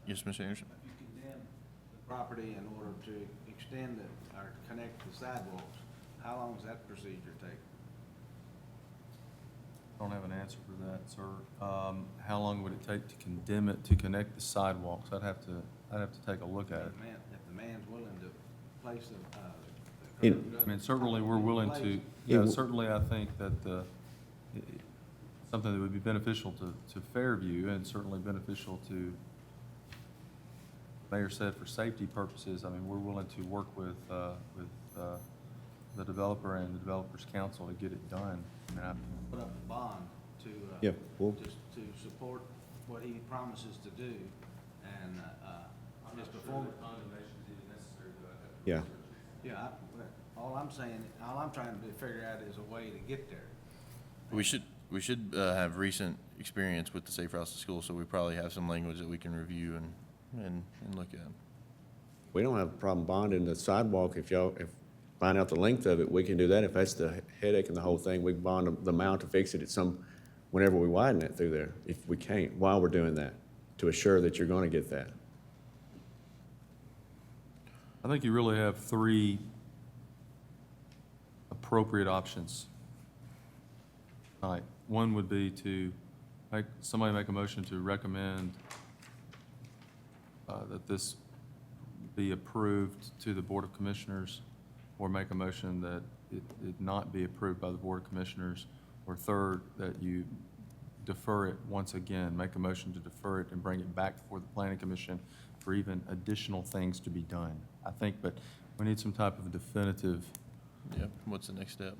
Yes, Mr. Anderson?
If you condemn the property in order to extend it or connect the sidewalks, how long does that procedure take?
I don't have an answer for that, sir. How long would it take to condemn it to connect the sidewalks? I'd have to take a look at it.
If the man's willing to place the
In-
I mean, certainly, we're willing to, certainly, I think that something that would be beneficial to Fairview and certainly beneficial to, Mayor said, for safety purposes. I mean, we're willing to work with the developer and the developer's council to get it done. I mean,
put up a bond to,
Yeah, well-
to support what he promises to do, and, just before.
Yeah.
Yeah, all I'm trying to figure out is a way to get there.
We should have recent experience with the Safe Routes to School, so we probably have some language that we can review and look at.
We don't have a problem bonding the sidewalk. If find out the length of it, we can do that. If that's the headache and the whole thing, we can bond the amount to fix it whenever we widen it through there. If we can't, while we're doing that, to assure that you're going to get that.
I think you really have three appropriate options. All right, one would be to somebody make a motion to recommend that this be approved to the Board of Commissioners, or make a motion that it not be approved by the Board of Commissioners, or third, that you defer it once again, make a motion to defer it and bring it back before the Planning Commission for even additional things to be done. I think, but we need some type of definitive.
Yep. What's the next step?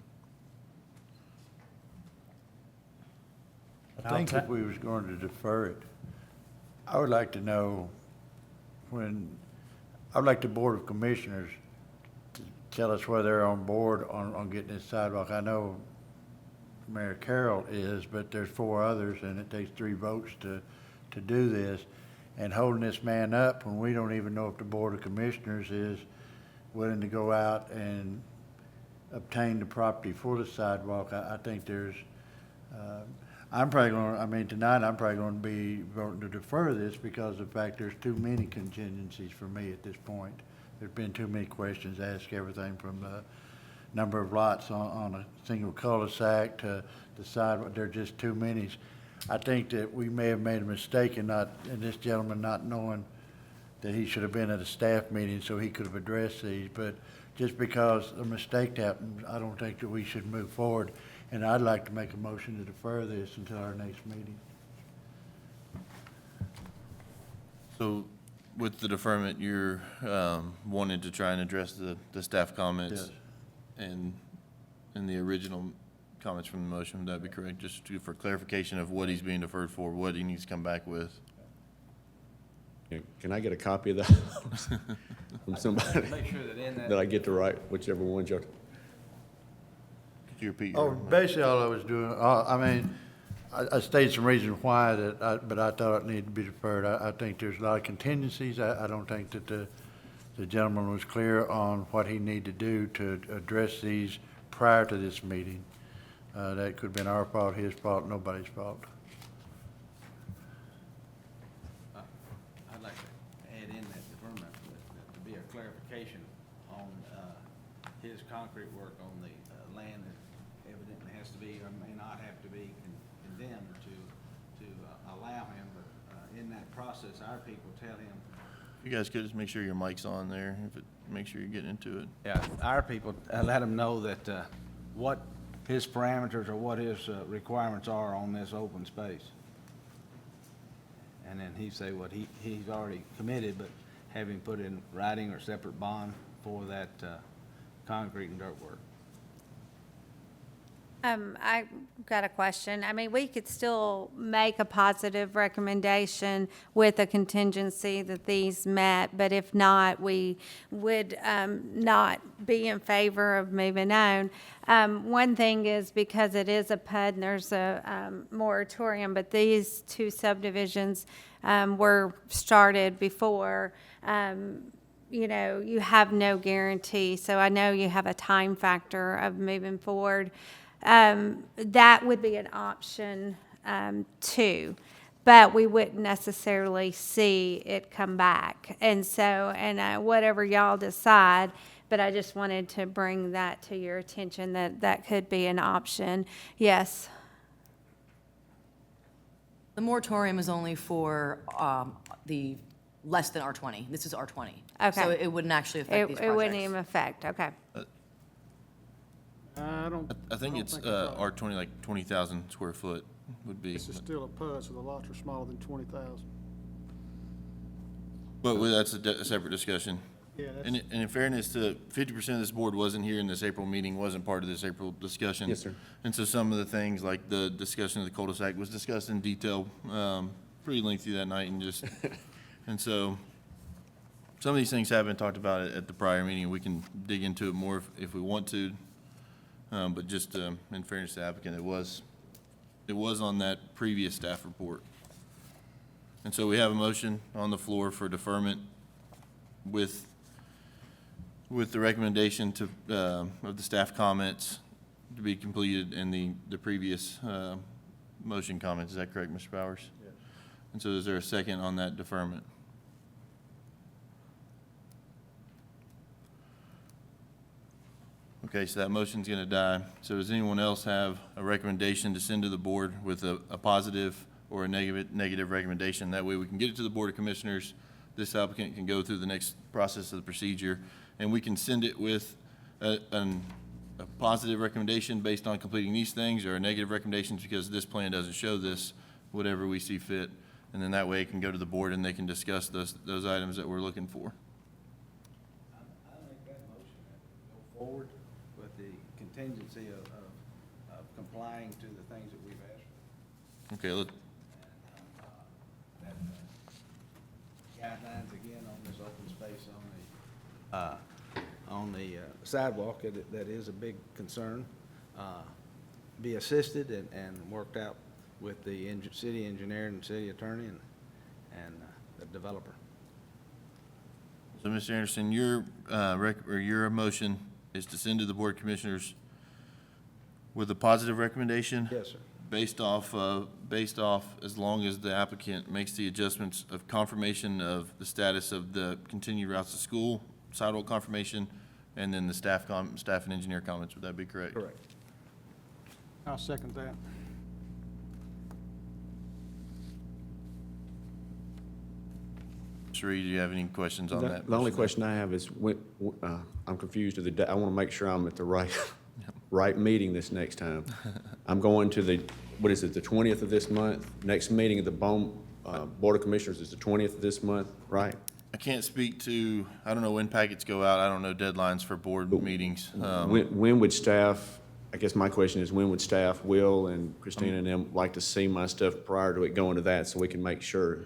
I think if we was going to defer it, I would like to know I'd like the Board of Commissioners tell us whether they're on board on getting this sidewalk. I know Mayor Carroll is, but there's 4 others, and it takes 3 votes to do this. And holding this man up when we don't even know if the Board of Commissioners is willing to go out and obtain the property for the sidewalk, I think there's, I'm probably gonna, I mean, tonight, I'm probably gonna be voting to defer this because of the fact there's too many contingencies for me at this point. There's been too many questions asked, everything from the number of lots on a single cul-de-sac to the sidewalk. There are just too many. I think that we may have made a mistake in this gentleman not knowing that he should have been at a staff meeting so he could have addressed these. But just because a mistake happened, I don't think that we should move forward. And I'd like to make a motion to defer this until our next meeting.
So with the deferment, you're wanting to try and address the staff comments?
Yes.
And the original comments from the motion, would that be correct? Just for clarification of what he's being deferred for, what he needs to come back with?
Can I get a copy of that from somebody
Make sure that in that.
that I get to write, whichever one you
Could you repeat?
Oh,
your-
basically all I was doing, I mean, I stated some reasons why but I thought it needed to be deferred. I think there's a lot of contingencies. I don't think that the gentleman was clear on what he needed to do to address these prior to this meeting. That could have been our fault, his fault, nobody's fault.
I'd like to add in that deferment, that to be a clarification on his concrete work on the land that evidently has to be, or may not have to be condemned to allow him. But in that process, our people tell him,
You guys could just make sure your mic's on there, make sure you're getting into it.
yeah, our people let him know that what his parameters or what his requirements are on this open space. And then he say what he's already committed, but have him put in writing or separate bond for that concrete and dirt work.
I got a question. I mean, we could still make a positive recommendation with a contingency that these met, but if not, we would not be in favor of moving on. One thing is because it is a PUD and there's a moratorium, but these 2 subdivisions were started before. You know, you have no guarantee, so I know you have a time factor of moving forward. That would be an option, too, but we wouldn't necessarily see it come back. And so, whatever y'all decide, but I just wanted to bring that to your attention, that could be an option. Yes,
The moratorium is only for the less than R20. This is R20.
Okay.
So it wouldn't actually affect these projects.
it wouldn't even affect, okay.
I think it's R20, like 20,000 square foot would be.
This is still a PUD, so the lots are smaller than 20,000.
But that's a separate discussion.
Yeah,
And in fairness to, 50% of this board wasn't here in this April meeting, wasn't part of this April discussion.
Yes, sir.
And so some of the things, like the discussion of the cul-de-sac was discussed in detail, pretty lengthy that night and just, and so some of these things have been talked about at the prior meeting. We can dig into it more if we want to. But just in fairness to the applicant, it was on that previous staff report. And so we have a motion on the floor for deferment with the recommendation to, of the staff comments to be completed in the previous motion comments. Is that correct, Mr. Bowers? Yes. And so is there a second on that deferment? Okay, so that motion's gonna die. So does anyone else have a recommendation to send to the board with a positive or a negative recommendation? That way we can get it to the Board of Commissioners. This applicant can go through the next process of the procedure, and we can send it with a positive recommendation based on completing these things, or a negative recommendations because this plan doesn't show this, whatever we see fit. And then that way it can go to the board and they can discuss those items that we're looking for.
I make that motion that we go forward with the contingency of complying to the things that we've asked for.
Okay,
That guidelines again on this open space on the sidewalk, that is a big concern, be assisted and worked out with the city engineer and city attorney and the developer.
So, Mr. Anderson, your motion is to send to the Board of Commissioners with a positive recommendation?
Yes, sir.
Based off, as long as the applicant makes the adjustments of confirmation of the status of the continued routes to school, sidewalk confirmation, and then the staff and engineer comments. Would that be correct?
Correct.
I'll second that.
Mr. Reed, do you have any questions on that?
The only question I have is, I'm confused of the day. I want to make sure I'm at the right meeting this next time. I'm going to the, what is it, the 20th of this month? Next meeting of the Board of Commissioners is the 20th of this month, right?
I can't speak to, I don't know when packets go out. I don't know deadlines for board meetings.
When would staff, I guess my question is, when would staff, Will and Christina and them, like to see my stuff prior to it going to that, so we can make sure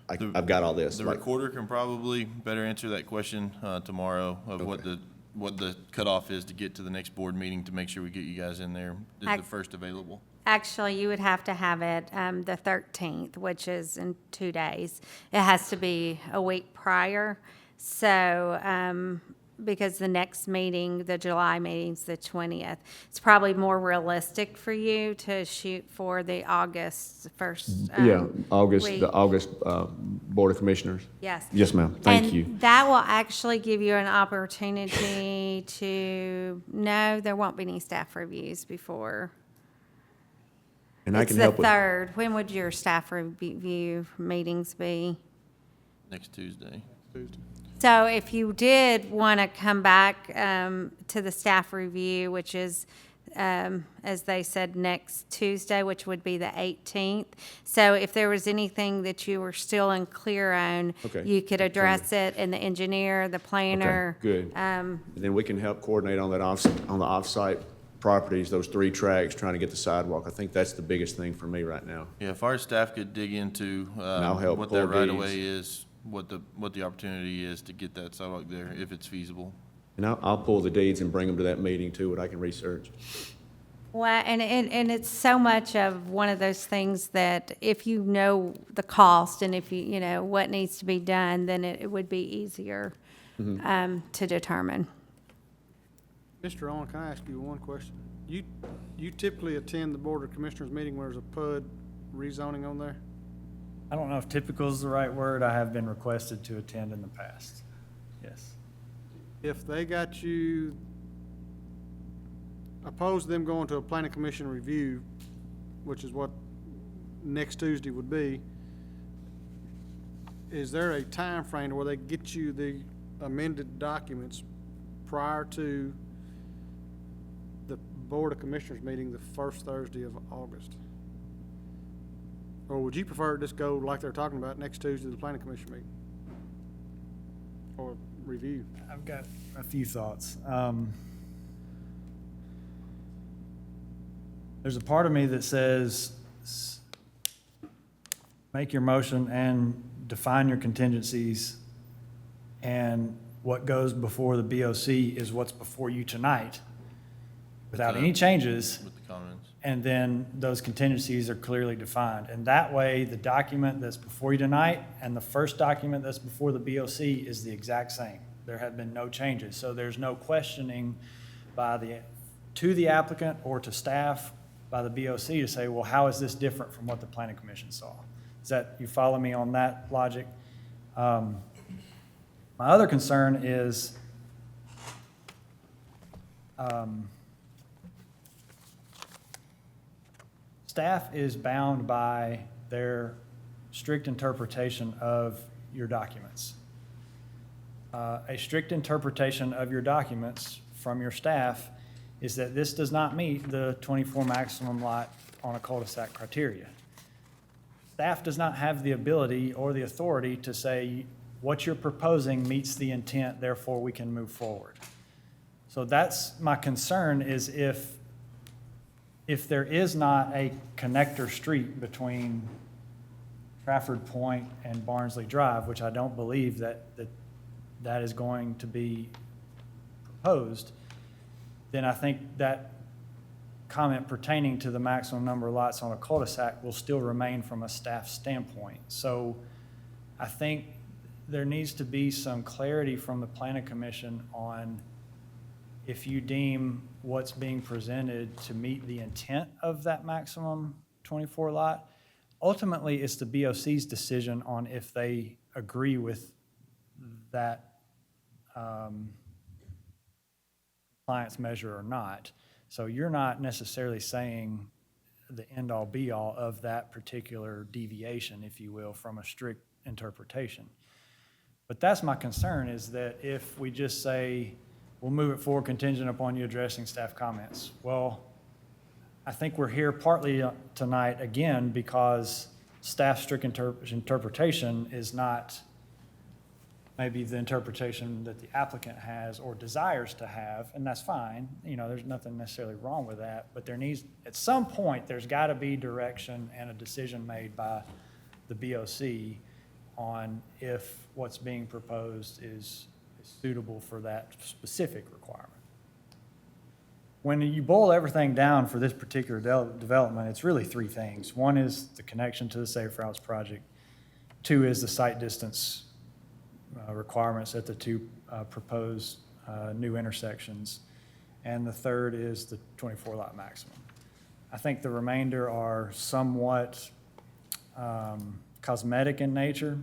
I've got all this?
The
like-
recorder can probably better answer that question tomorrow of what the cutoff is to get to the next board meeting to make sure we get you guys in there. Is the first available?
Actually, you would have to have it the 13th, which is in 2 days. It has to be a week prior. So, because the next meeting, the July meeting's the 20th, it's probably more realistic for you to shoot for the August first.
Yeah, August,
week.
the August Board of Commissioners.
Yes.
Yes, ma'am. Thank
And
you.
that will actually give you an opportunity no, there won't be any staff reviews before.
And I
It's
can
the
help with.
3rd. When would your staff review meetings be?
Next Tuesday.
So if you did want to come back to the staff review, which is, as they said, next Tuesday, which would be the 18th. So if there was anything that you were still unclear on,
Okay.
you could address it, and the engineer, the planner.
Okay, good. And then we can help coordinate on that on the off-site properties, those 3 tracks, trying to get the sidewalk. I think that's the biggest thing for me right now.
Yeah, if our staff could dig into
I'll help
what
pull
that right of
deeds.
way is, what the opportunity is to get that sidewalk there, if it's feasible.
And I'll pull the deeds and bring them to that meeting too, what I can research.
Well, and it's so much of one of those things that if you know the cost and if you know what needs to be done, then it would be easier to determine.
Mr. Owen, can I ask you one question? You typically attend the Board of Commissioners meeting where there's a PUD rezoning on there?
I don't know if typical is the right word. I have been requested to attend in the past. Yes.
If they got you, opposed to them going to a planning commission review, which is what next Tuesday would be, is there a time frame where they get you the amended documents prior to the Board of Commissioners meeting the first Thursday of August? Or would you prefer it just go like they're talking about next Tuesday, the planning commission meeting? Or review?
I've got a few thoughts. There's a part of me that says, make your motion and define your contingencies, and what goes before the BOC is what's before you tonight, without any changes.
With the comments.
And then those contingencies are clearly defined. And that way, the document that's before you tonight and the first document that's before the BOC is the exact same. There have been no changes. So there's no questioning to the applicant or to staff by the BOC to say, well, how is this different from what the planning commission saw? You follow me on that logic? My other concern is, staff is bound by their strict interpretation of your documents. A strict interpretation of your documents from your staff is that this does not meet the 24 maximum lot on a cul-de-sac criteria. Staff does not have the ability or the authority to say, what you're proposing meets the intent, therefore we can move forward. So that's my concern, is if there is not a connector street between Trafford Point and Barnsley Drive, which I don't believe that is going to be proposed, then I think that comment pertaining to the maximum number of lots on a cul-de-sac will still remain from a staff standpoint. So I think there needs to be some clarity from the planning commission on if you deem what's being presented to meet the intent of that maximum 24 lot. Ultimately, it's the BOC's decision on if they agree with that compliance measure or not. So you're not necessarily saying the end-all be-all of that particular deviation, if you will, from a strict interpretation. But that's my concern, is that if we just say, we'll move it forward contingent upon you addressing staff comments. Well, I think we're here partly tonight, again, because staff strict interpretation is not maybe the interpretation that the applicant has or desires to have, and that's fine. You know, there's nothing necessarily wrong with that, but there needs, at some point, there's got to be direction and a decision made by the BOC on if what's being proposed is suitable for that specific requirement. When you boil everything down for this particular development, it's really three things. One is the connection to the Safe Routes project. Two is the site distance requirements at the two proposed new intersections. And the third is the 24 lot maximum. I think the remainder are somewhat cosmetic in nature.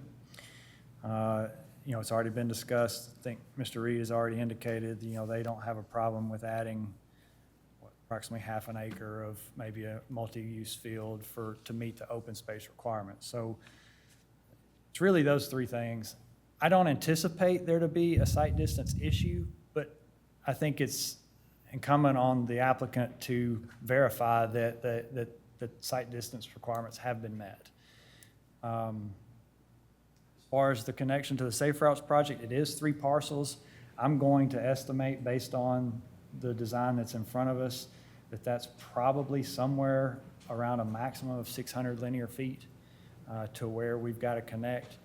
You know, it's already been discussed. I think Mr. Reed has already indicated, you know, they don't have a problem with adding approximately half an acre of maybe a multi-use field to meet the open space requirements. So it's really those three things. I don't anticipate there to be a site distance issue, but I think it's incumbent on the applicant to verify that the site distance requirements have been met. As far as the connection to the Safe Routes project, it is 3 parcels. I'm going to estimate, based on the design that's in front of us, that that's probably somewhere around a maximum of 600 linear feet to where we've got to connect.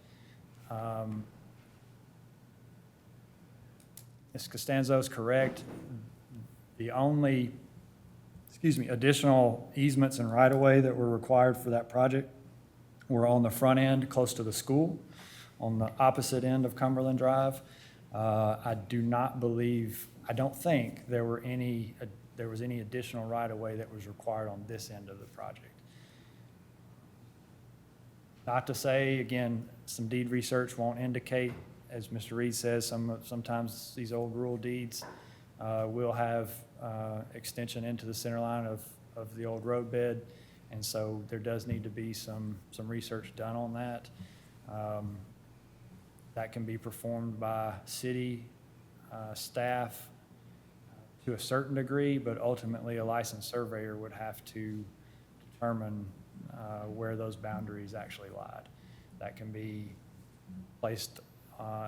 Ms. Costanzo is correct. The only, additional easements and right-of-way that were required for that project were on the front end, close to the school, on the opposite end of Cumberland Drive. I don't think there was any additional right-of-way that was required on this end of the project. Not to say, again, some deed research won't indicate, as Mr. Reed says, sometimes these old rural deeds will have extension into the center line of the old roadbed, and so there does need to be some research done on that. That can be performed by city staff to a certain degree, but ultimately a licensed surveyor would have to determine where those boundaries actually lied. That can be placed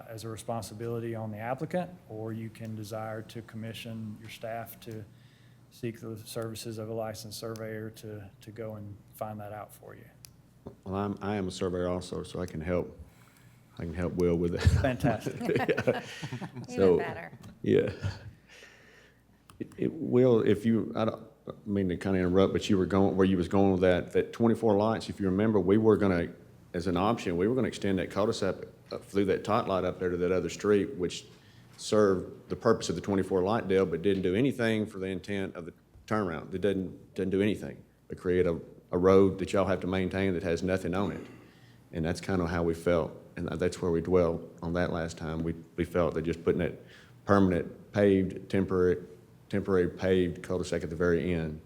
as a responsibility on the applicant, or you can desire to commission your staff to seek the services of a licensed surveyor to go and find that out for you.
Well, I am a surveyor also, so I can help Will with it.
Fantastic.
Even better.
Yeah. It will, if you, I don't mean to kind of interrupt, but you were going, where you was going with that 24 lots, if you remember, we were gonna, as an option, we were gonna extend that cul-de-sac up through that tot lot up there to that other street, which served the purpose of the 24 lot deal, but didn't do anything for the intent of the turnaround. It doesn't do anything but create a road that y'all have to maintain that has nothing on it. And that's kind of how we felt, and that's where we dwelled on that last time. We felt that just putting that permanent paved, temporary paved cul-de-sac at the very end,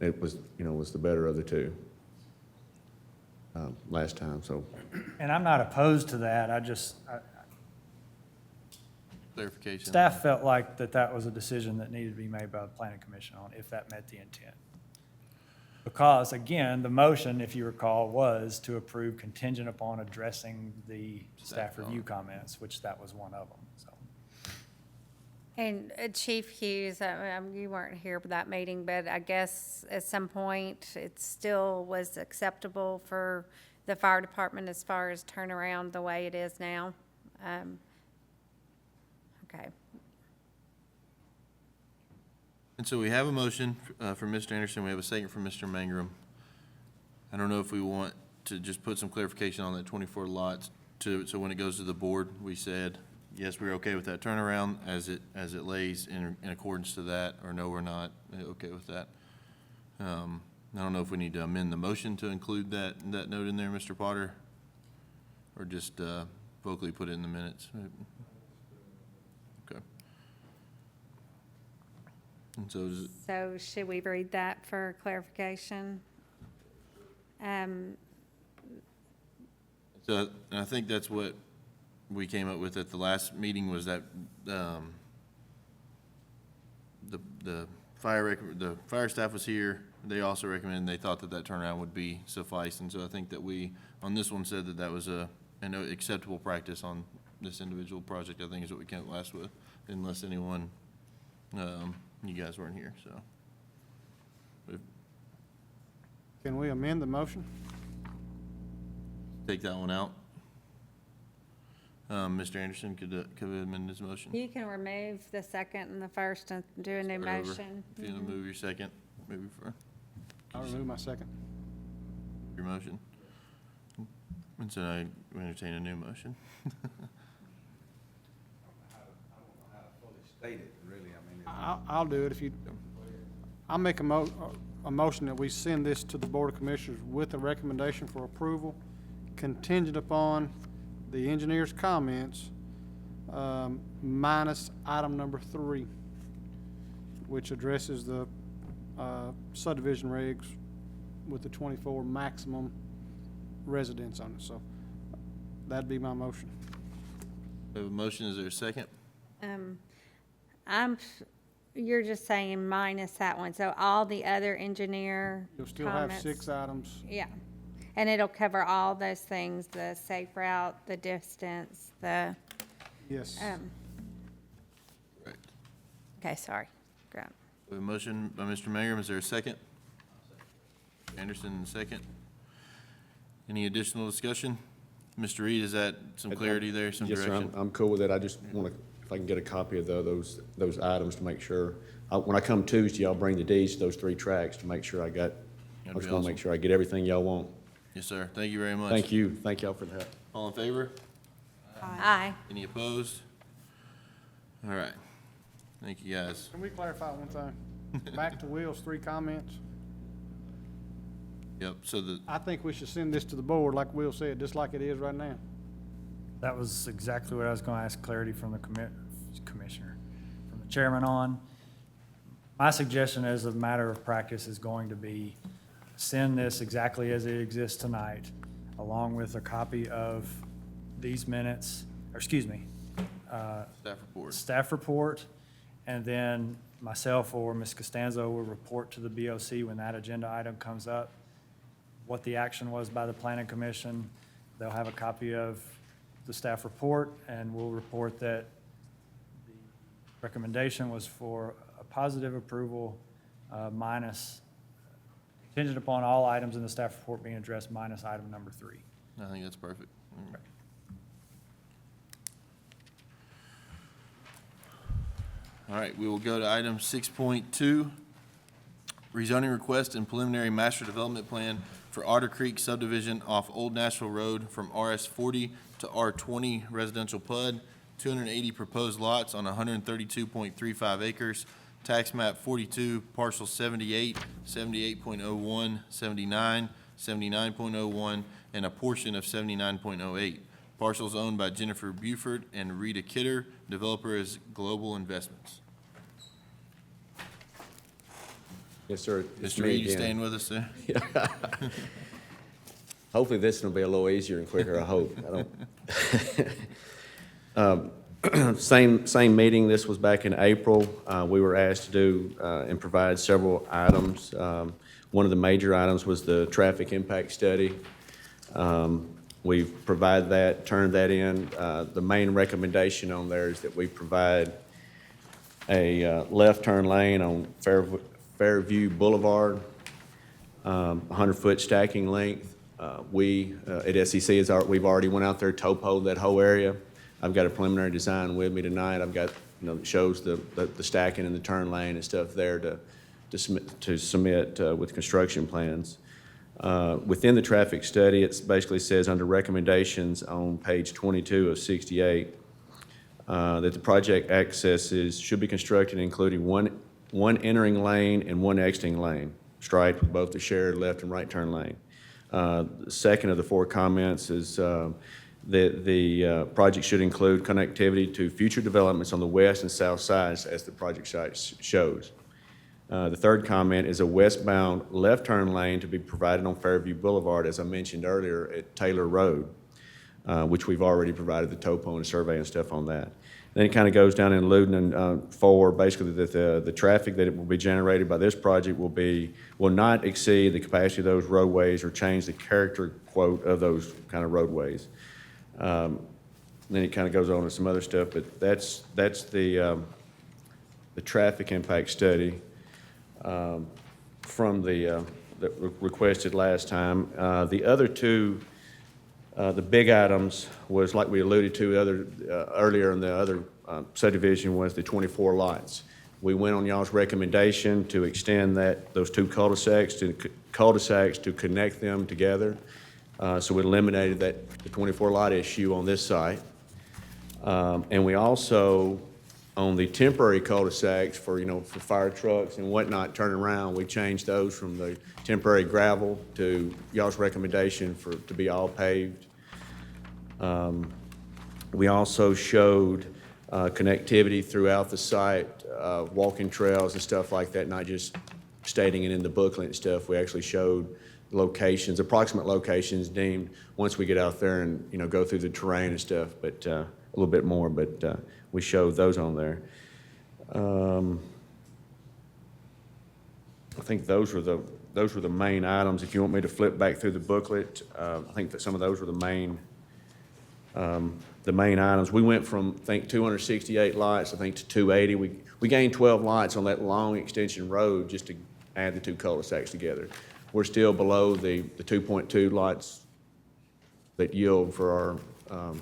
it was, was the better of the two last time, so.
And I'm not opposed to that.
Clarification.
Staff felt like that was a decision that needed to be made by the planning commission on if that met the intent. Because, again, the motion, if you recall, was to approve contingent upon addressing the staff review comments, which that was one of them, so.
And Chief Hughes, you weren't here for that meeting, but I guess at some point it still was acceptable for the fire department as far as turnaround the way it is now. Okay.
And so we have a motion from Mr. Anderson, we have a second from Mr. Mangrum. I don't know if we want to just put some clarification on that 24 lots so when it goes to the board, we said, yes, we're okay with that turnaround as it lays in accordance to that, or no, we're not okay with that. I don't know if we need to amend the motion to include that note in there, Mr. Potter, or just vocally put it in the minutes. Okay. And so is it,
So should we read that for clarification?
so and I think that's what we came up with at the last meeting, was that the fire staff was here. They also recommended, they thought that turnaround would be suffice, and so I think that we, on this one, said that was an acceptable practice on this individual project. I think is what we came up last with, unless anyone, you guys weren't here, so.
Can we amend the motion?
Take that one out. Mr. Anderson, could we amend his motion?
You can remove the second and the first and do a new
Start over.
motion.
If you want to move your second, maybe for
I'll remove my second.
your motion. And so I entertain a new motion.
I don't know how to fully state it, really, I mean.
I'll do it if you, I'll make a motion that we send this to the Board of Commissioners with a recommendation for approval contingent upon the engineer's comments, minus item number 3, which addresses the subdivision regs with the 24 maximum residents on it. So that'd be my motion.
We have a motion, is there a second?
You're just saying minus that one, so all the other engineer
You'll still have
comments-
6 items.
Yeah, and it'll cover all those things, the safe route, the distance, the,
Yes.
Right.
okay, sorry. Great.
We have a motion by Mr. Mangrum, is there a second? Anderson, second. Any additional discussion? Mr. Reed, is that some clarity there, some
Yes, sir,
direction?
I'm cool with it. I just want to, if I can get a copy of those items to make sure. When I come Tuesday, I'll bring the deeds to those 3 tracks to make sure I
That'd
just
be
want to
awesome.
make sure I get everything y'all want.
Yes, sir, thank you very much.
Thank you. Thank y'all for that.
All in favor?
Aye.
Any opposed? All right. Thank you, guys.
Can we clarify one thing? Back to Will's 3 comments.
Yep, so
I think we should send this to the board, like Will said, just like it is right now.
That was exactly what I was going to ask clarity from the commissioner, from the chairman on. My suggestion as a matter of practice is going to be send this exactly as it exists tonight, along with a copy of these minutes, or excuse me,
staff report.
staff report, and then myself or Ms. Costanzo will report to the BOC when that agenda item comes up, what the action was by the planning commission. They'll have a copy of the staff report, and we'll report that the recommendation was for a positive approval, minus, contingent upon all items in the staff report being addressed, minus item number 3.
I think that's perfect. All right, we will go to item 6.2, rezoning request and preliminary master development plan for Otter Creek subdivision off Old Nashville Road from RS 40 to R 20 residential PUD, 280 proposed lots on 132.35 acres, tax map 42, parcel 78, 78.01, 79, 79.01, and a portion of 79.08. Parcels owned by Jennifer Buford and Rita Kidder. Developer is Global Investments.
Yes, sir. It's
Mr.
me
Reed, you
again.
staying with us there?
Hopefully this will be a little easier and quicker, I hope. I don't. Same meeting. This was back in April. We were asked to do and provide several items. One of the major items was the traffic impact study. We've provided that, turned that in. The main recommendation on there is that we provide a left turn lane on Fairview Boulevard, 100-foot stacking length. We, at SEC, we've already went out there, topoed that whole area. I've got a preliminary design with me tonight. I've got that shows the stacking and the turn lane and stuff there to submit with construction plans. Within the traffic study, it basically says under recommendations on page 22 of 68, that the project accesses should be constructed including one entering lane and one exiting lane, striped with both the shared left and right turn lane. The second of the 4 comments is that the project should include connectivity to future developments on the west and south sides as the project site shows. The third comment is a westbound left turn lane to be provided on Fairview Boulevard, as I mentioned earlier, at Taylor Road, which we've already provided the topo and survey and stuff on that. Then it kind of goes down in alluding for basically that the traffic that will be generated by this project will not exceed the capacity of those roadways or change the character, quote, of those kind of roadways. Then it kind of goes on to some other stuff, but that's the traffic impact study from that requested last time. The other two, the big items was, like we alluded to earlier in the other subdivision, was the 24 lots. We went on y'all's recommendation to extend those 2 cul-de-sacs to connect them together. So we eliminated the 24 lot issue on this site. And we also, on the temporary cul-de-sacs for fire trucks and whatnot turning around, we changed those from the temporary gravel to y'all's recommendation to be all paved. We also showed connectivity throughout the site, walking trails and stuff like that, not just stating it in the booklet and stuff. We actually showed locations, approximate locations deemed once we get out there and go through the terrain and stuff, but a little bit more, but we showed those on there. I think those were the main items. If you want me to flip back through the booklet, I think that some of those were the main items. We went from, I think, 268 lots, I think, to 280. We gained 12 lots on that long extension road just to add the 2 cul-de-sacs together. We're still below the 2.2 lots that yield for our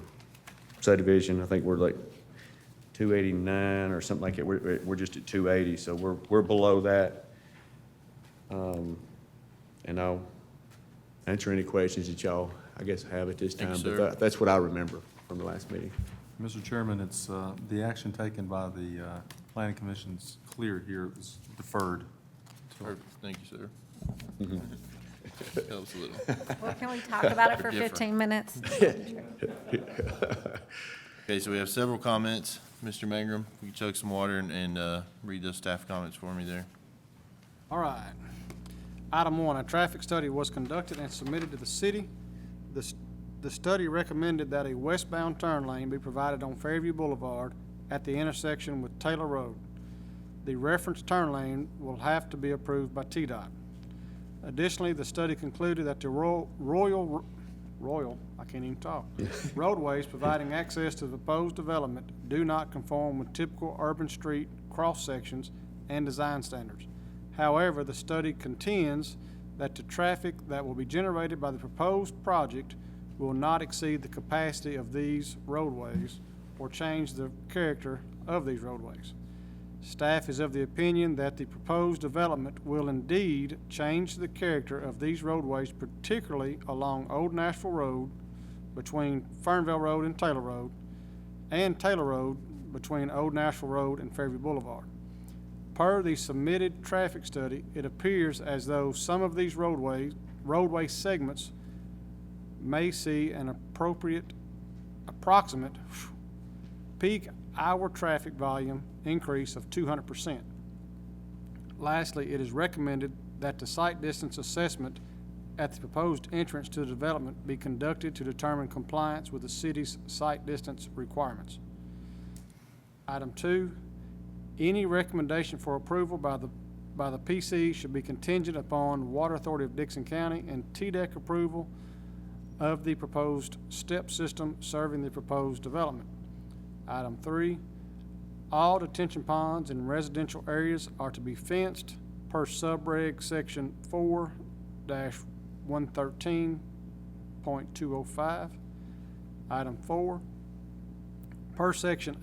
subdivision. I think we're like 289 or something like that. We're just at 280, so we're below that. And I'll answer any questions that y'all, I guess, have at this time.
Thank you,
But that's what I remember from the last meeting.
Mr. Chairman, it's, the action taken by the Planning Commission's clear here. It was deferred.
Perfect. Thank you, sir. Helps a little.
Well, can we talk about it for
Different.
15 minutes?
Okay, so we have several comments. Mr. Mangrum, you can chug some water and read those staff comments for me there.
All right. Item 1, a traffic study was conducted and submitted to the city. The study recommended that a westbound turn lane be provided on Fairview Boulevard at the intersection with Taylor Road. The reference turn lane will have to be approved by TDOT. Additionally, the study concluded that the roadways providing access to the proposed development do not conform with typical urban street cross-sections and design standards. However, the study contends that the traffic that will be generated by the proposed project will not exceed the capacity of these roadways or change the character of these roadways. Staff is of the opinion that the proposed development will indeed change the character of these roadways, particularly along Old Nashville Road between Fernvale Road and Taylor Road between Old Nashville Road and Fairview Boulevard. Per the submitted traffic study, it appears as though some of these roadway segments may see an approximate peak hour traffic volume increase of 200%. Lastly, it is recommended that the site distance assessment at the proposed entrance to the development be conducted to determine compliance with the city's site distance requirements. Item 2, any recommendation for approval by the PC should be contingent upon Water Authority of Dixon County and TDEC approval of the proposed step system serving the proposed development. Item 3, all detention ponds in residential areas are to be fenced per subreg section 4-113.205. Item 4, per section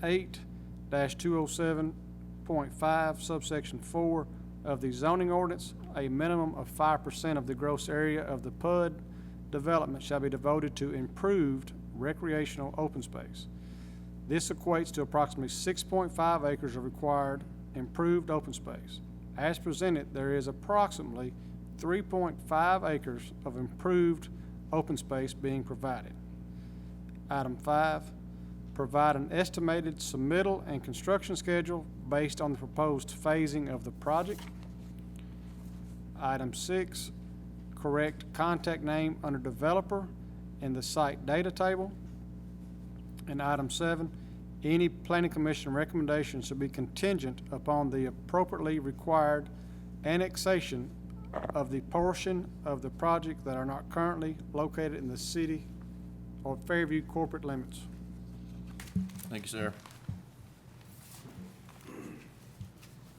207.5 subsection 4 of the zoning ordinance, a minimum of 5% of the gross area of the PUD development shall be devoted to improved recreational open space. This equates to approximately 6.5 acres of required improved open space. As presented, there is approximately 3.5 acres of improved open space being provided. Item 5, provide an estimated submittal and construction schedule based on the proposed phasing of the project. Item 6, correct contact name under developer in the site data table. And item 7, any planning commission recommendation should be contingent upon the appropriately required annexation of the portion of the project that are not currently located in the city or Fairview corporate limits.
Thank you, sir.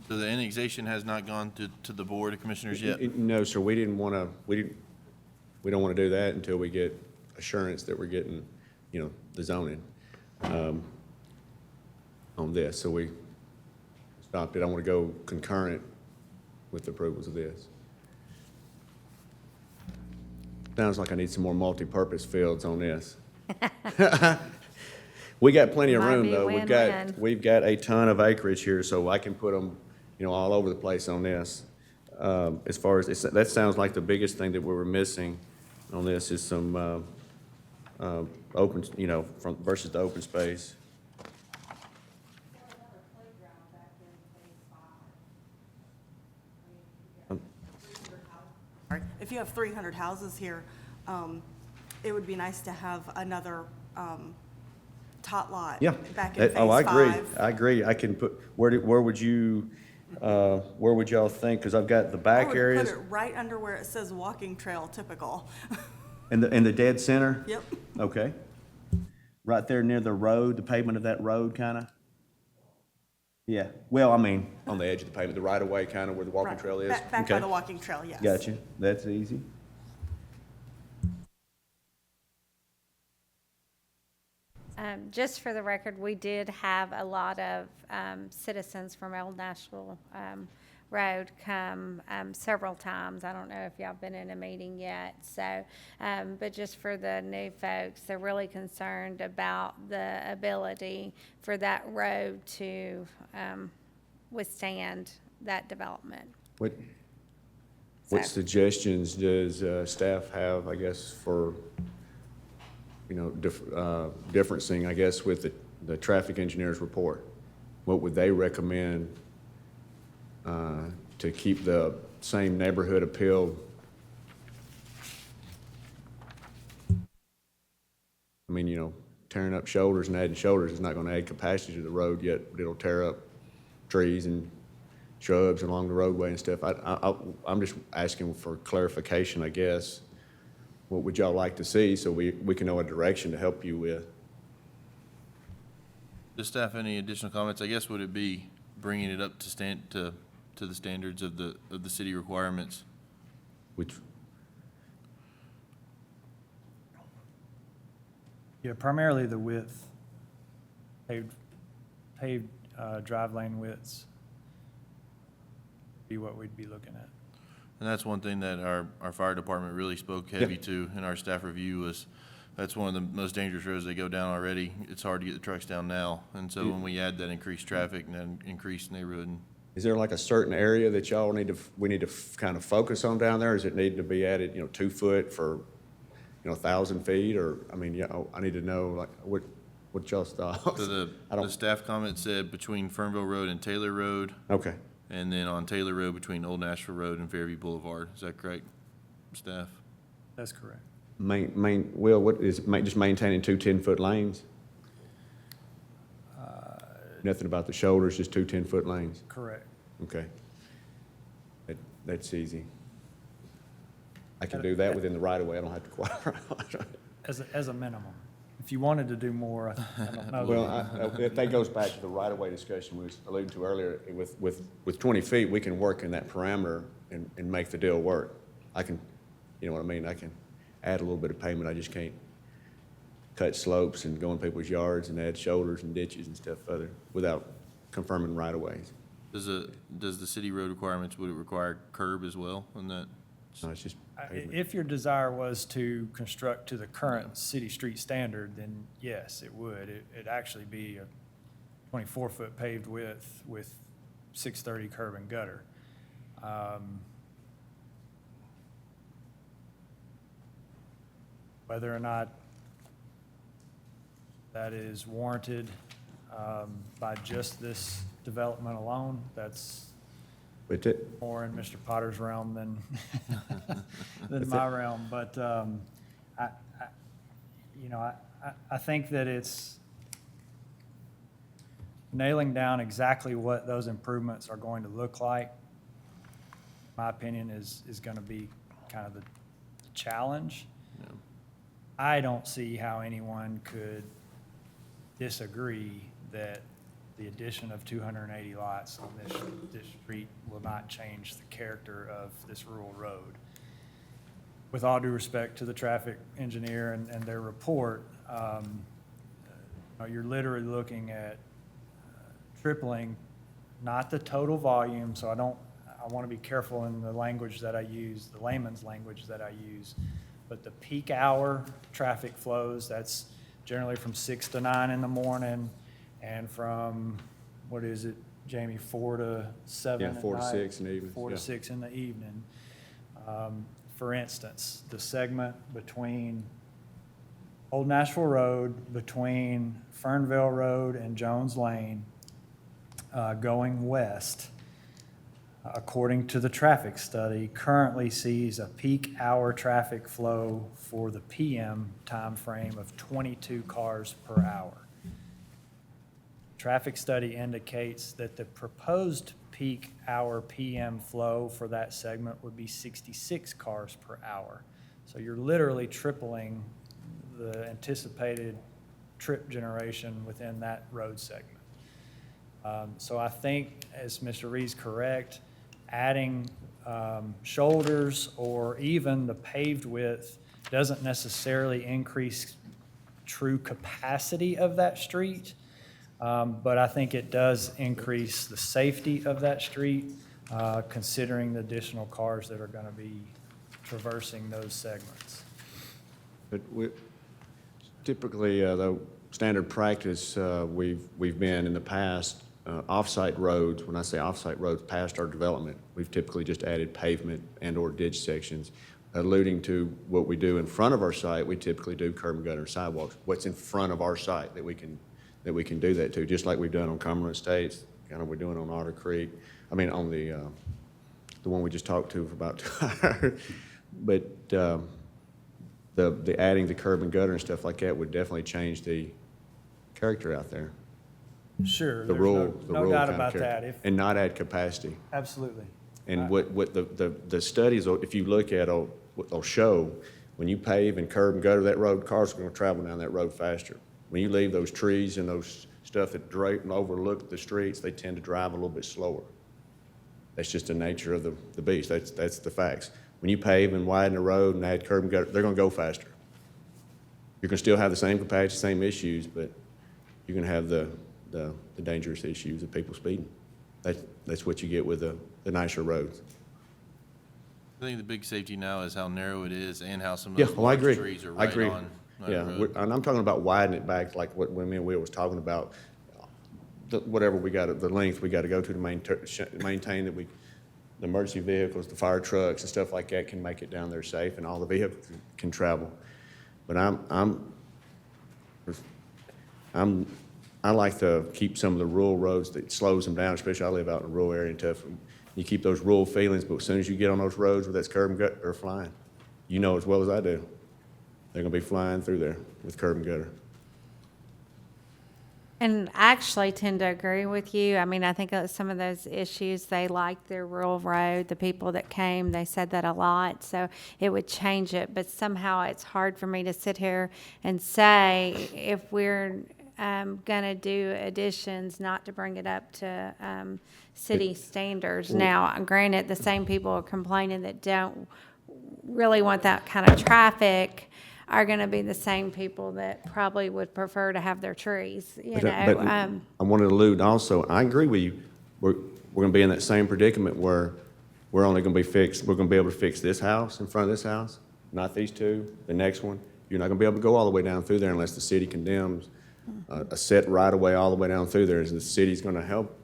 So the annexation has not gone to the Board of Commissioners yet?
No, sir, we don't want to do that until we get assurance that we're getting, the zoning on this. So we stopped it. I want to go concurrent with the approvals of this. Sounds like I need some more multi-purpose fields on this. We got plenty of
Might
room,
be a
though.
win-win.
We've got a ton of acreage here, so I can put them, all over the place on this. As far as, that sounds like the biggest thing that we were missing on this is some, open, from, versus the open space.
If you have 300 houses here, it would be nice to have another tot lot
Yeah.
back in phase
Oh, I agree.
5.
I agree. I can put, where would you, where would y'all think? Because I've got the
I
back
would
areas
put it right under where it says walking trail typical.
in the dead center?
Yep.
Okay. Right there near the road, the pavement of that road, kind of? Yeah. Well, I mean, on the edge of the pavement, the right-of-way, kind of where the walking
Right.
trail is?
Back by
Okay.
the walking trail, yes.
Gotcha. That's easy.
Just for the record, we did have a lot of citizens from Old Nashville Road come several times. I don't know if y'all been in a meeting yet, so, but just for the new folks, they're really concerned about the ability for that road to withstand that development.
What
So-
suggestions does staff have, I guess, for, differencing, I guess, with the traffic engineer's report? What would they recommend to keep the same neighborhood appeal? I mean, tearing up shoulders and adding shoulders is not going to add capacity to the road, yet it'll tear up trees and shrubs along the roadway and stuff. I'm just asking for clarification, I guess. What would y'all like to see so we can know a direction to help you with?
Does staff any additional comments? I guess would it be bringing it up to the standards of the city requirements?
Which,
Yeah, primarily the width, paved drive lane widths be what we'd be looking at.
And that's one thing that our fire department really spoke heavy to in our staff review was, that's one of the most dangerous roads they go down already. It's hard to get the trucks down now. And so when we add that increased traffic and then increased neighborhood,
is there like a certain area that y'all we need to kind of focus on down there? Does it need to be added, 2 foot for, 1,000 feet? Or, I mean, I need to know, like, what y'all's thoughts?
so the staff comment said between Fernville Road and Taylor Road,
Okay.
and then on Taylor Road between Old Nashville Road and Fairview Boulevard. Is that correct, staff?
That's correct.
Will, what is, just maintaining 2 10-foot lanes? Nothing about the shoulders, just 2 10-foot lanes?
Correct.
Okay. That's easy. I can do that within the right-of-way. I don't have to quite.
As a minimum. If you wanted to do more, I don't know.
Well, that goes back to the right-of-way discussion we was alluding to earlier. With 20 feet, we can work in that parameter and make the deal work. I can, you know what I mean? I can add a little bit of pavement. I just can't cut slopes and go in people's yards and add shoulders and ditches and stuff further without confirming right-of-ways.
Does the city road requirements, would it require curb as well on that?
So it's just pavement.
If your desire was to construct to the current city street standard, then yes, it would. It'd actually be a 24-foot paved width with 630 curb and gutter. Whether or not that is warranted by just this development alone, that's
But it,
more in Mr. Potter's realm than, than
That's
my
it.
realm. But, I think that it's nailing down exactly what those improvements are going to look like, in my opinion, is going to be kind of the challenge.
Yeah.
I don't see how anyone could disagree that the addition of 280 lots on this street will not change the character of this rural road. With all due respect to the traffic engineer and their report, you're literally looking at tripling, not the total volume, so I want to be careful in the language that I use, the layman's language that I use, but the peak hour traffic flows, that's generally from 6 to 9 in the morning, and from, what is it, Jamie, 4 to 7
Yeah,
at
4 to
night?
6 in the evening,
4 to
yeah.
6 in the evening. For instance, the segment between Old Nashville Road, between Fernville Road and Jones Lane, going west, according to the traffic study, currently sees a peak hour traffic flow for the PM timeframe of 22 cars per hour. Traffic study indicates that the proposed peak hour PM flow for that segment would be 66 cars per hour. So you're literally tripling the anticipated trip generation within that road segment. So I think, as Mr. Reed's correct, adding shoulders or even the paved width doesn't necessarily increase true capacity of that street, but I think it does increase the safety of that street, considering the additional cars that are going to be traversing those segments.
But typically, the standard practice, we've been in the past, off-site roads, when I say off-site roads, past our development, we've typically just added pavement and/or ditch sections. Alluding to what we do in front of our site, we typically do curb and gutter and sidewalks. What's in front of our site that we can do that to, just like we've done on Cumberland Estates, kind of we're doing on Otter Creek. I mean, on the one we just talked to for about 2 hours. But the adding the curb and gutter and stuff like that would definitely change the character out there.
Sure,
The
there's
rural
no doubt
kind of
about
character.
that.
And not add capacity.
Absolutely.
And what the studies, if you look at, will show, when you pave and curb and gutter that road, cars are gonna travel down that road faster. When you leave those trees and those stuff that drape and overlook the streets, they tend to drive a little bit slower. That's just the nature of the beast. That's the facts. When you pave and widen the road and add curb and gutter, they're gonna go faster. You're gonna still have the same capacity, same issues, but you're gonna have the dangerous issues of people speeding. That's what you get with the nicer roads.
I think the big safety now is how narrow it is and how some of
Yeah,
those
well, I
large
agree.
trees are
I
right
agree.
on the
Yeah,
road.
and I'm talking about widening it back, like what me and Will was talking about. Whatever we got, the length we got to go to maintain that the emergency vehicles, the fire trucks and stuff like that can make it down there safe and all the vehicles can travel. But I like to keep some of the rural roads that slows them down, especially I live out in a rural area and tough. You keep those rural feelings, but as soon as you get on those roads where that's curb and gutter, they're flying. You know as well as I do. They're gonna be flying through there with curb and gutter.
And I actually tend to agree with you. I mean, I think some of those issues, they like their rural road. The people that came, they said that a lot, so it would change it. But somehow it's hard for me to sit here and say if we're gonna do additions, not to bring it up to city standards. Now, granted, the same people are complaining that don't really want that kind of traffic. are gonna be the same people that probably would prefer to have their trees, you
But
know?
I wanted to allude also, I agree with you, we're gonna be in that same predicament where we're only gonna be we're gonna be able to fix this house in front of this house, not these two, the next one. You're not gonna be able to go all the way down through there unless the city condemns a set right-of-way all the way down through there, and the city's gonna help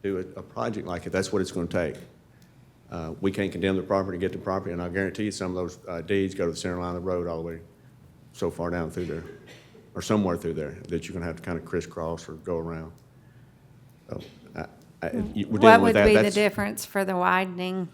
do a project like it. That's what it's gonna take. We can't condemn the property, get the property, and I guarantee you some of those deeds go to the center line of the road all the way so far down through there, or somewhere through there, that you're gonna have to kind of crisscross or go around. So, we're dealing
What
with
would
that.
be the
That's-
difference for the widening?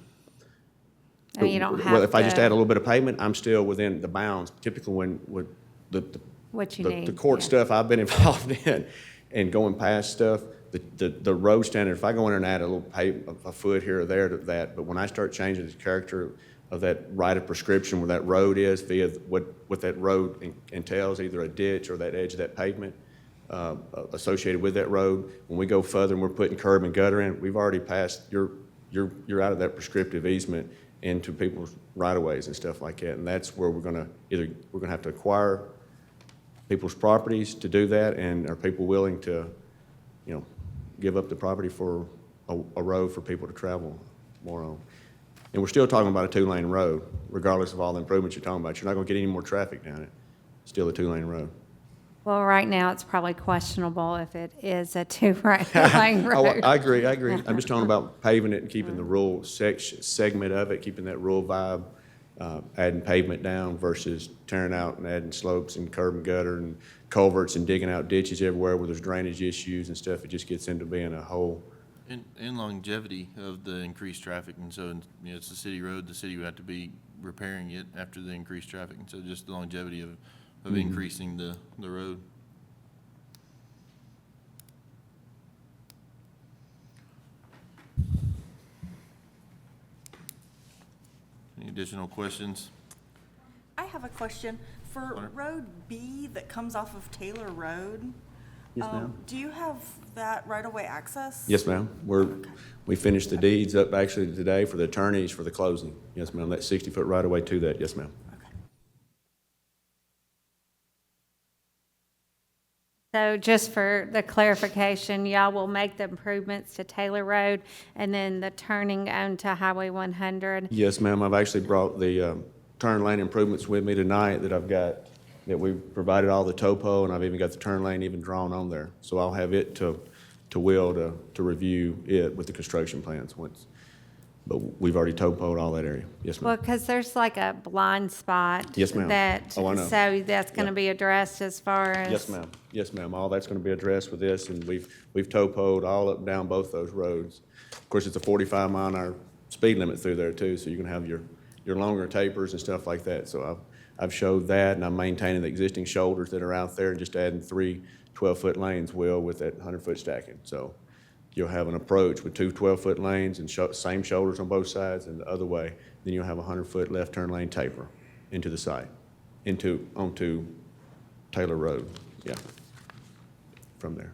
I mean, you don't have
Well, if I just
to-
add a little bit of pavement, I'm still within the bounds. Typically, when, with the
What you
the
need.
court
yeah.
stuff I've been involved in, and going past stuff, the road standard, if I go in there and add a little a foot here or there to that, but when I start changing the character of that right of prescription where that road is via what that road entails, either a ditch or that edge of that pavement, associated with that road, when we go further and we're putting curb and gutter in, we've already passed, you're out of that prescriptive easement into people's right-of-ways and stuff like that, and that's where we're gonna have to acquire people's properties to do that, and are people willing to, you know, give up the property for a road for people to travel more on? And we're still talking about a two-lane road, regardless of all the improvements you're talking about. You're not gonna get any more traffic down it. Still a two-lane road.
Well, right now, it's probably questionable if it is a two-lane
Oh,
road.
I agree. I'm just talking about paving it and keeping the rural segment of it, keeping that rural vibe, adding pavement down versus tearing out and adding slopes and curb and gutter and culverts and digging out ditches everywhere where there's drainage issues and stuff. It just gets into being a whole.
In longevity of the increased traffic, and so, you know, it's a city road, the city would have to be repairing it after the increased traffic, and so just the longevity of increasing the road. Any additional questions?
I have a question. For
Sure.
Road B that comes off of Taylor Road,
Yes, ma'am.
do you have that right-of-way access?
Yes, ma'am. We finished the deeds up actually today for the attorneys for the closing. Yes, ma'am. That 60-foot right-of-way to that. Yes, ma'am.
Okay.
So just for the clarification, y'all will make the improvements to Taylor Road and then the turning onto Highway 100?
Yes, ma'am. I've actually brought the turn lane improvements with me tonight that we've provided all the topo, and I've even got the turn lane even drawn on there. So I'll have it to Will to review it with the construction plans once. But we've already topoed all that area. Yes,
Well,
ma'am.
because there's like a blind spot.
Yes, ma'am.
That,
Oh, I know.
so that's going to
Yeah.
be addressed as far as?
Yes, ma'am. Yes, ma'am. All that's going to be addressed with this, and we've topoed all up and down both those roads. Of course, it's a 45-mile-an-hour speed limit through there too, so you can have your longer tapers and stuff like that. So I've showed that, and I'm maintaining the existing shoulders that are out there and just adding 3 12-foot lanes, Will, with that 100-foot stacking. So you'll have an approach with 2 12-foot lanes and same shoulders on both sides, and the other way, then you'll have a 100-foot left turn lane taper into the site, onto Taylor Road, yeah, from there.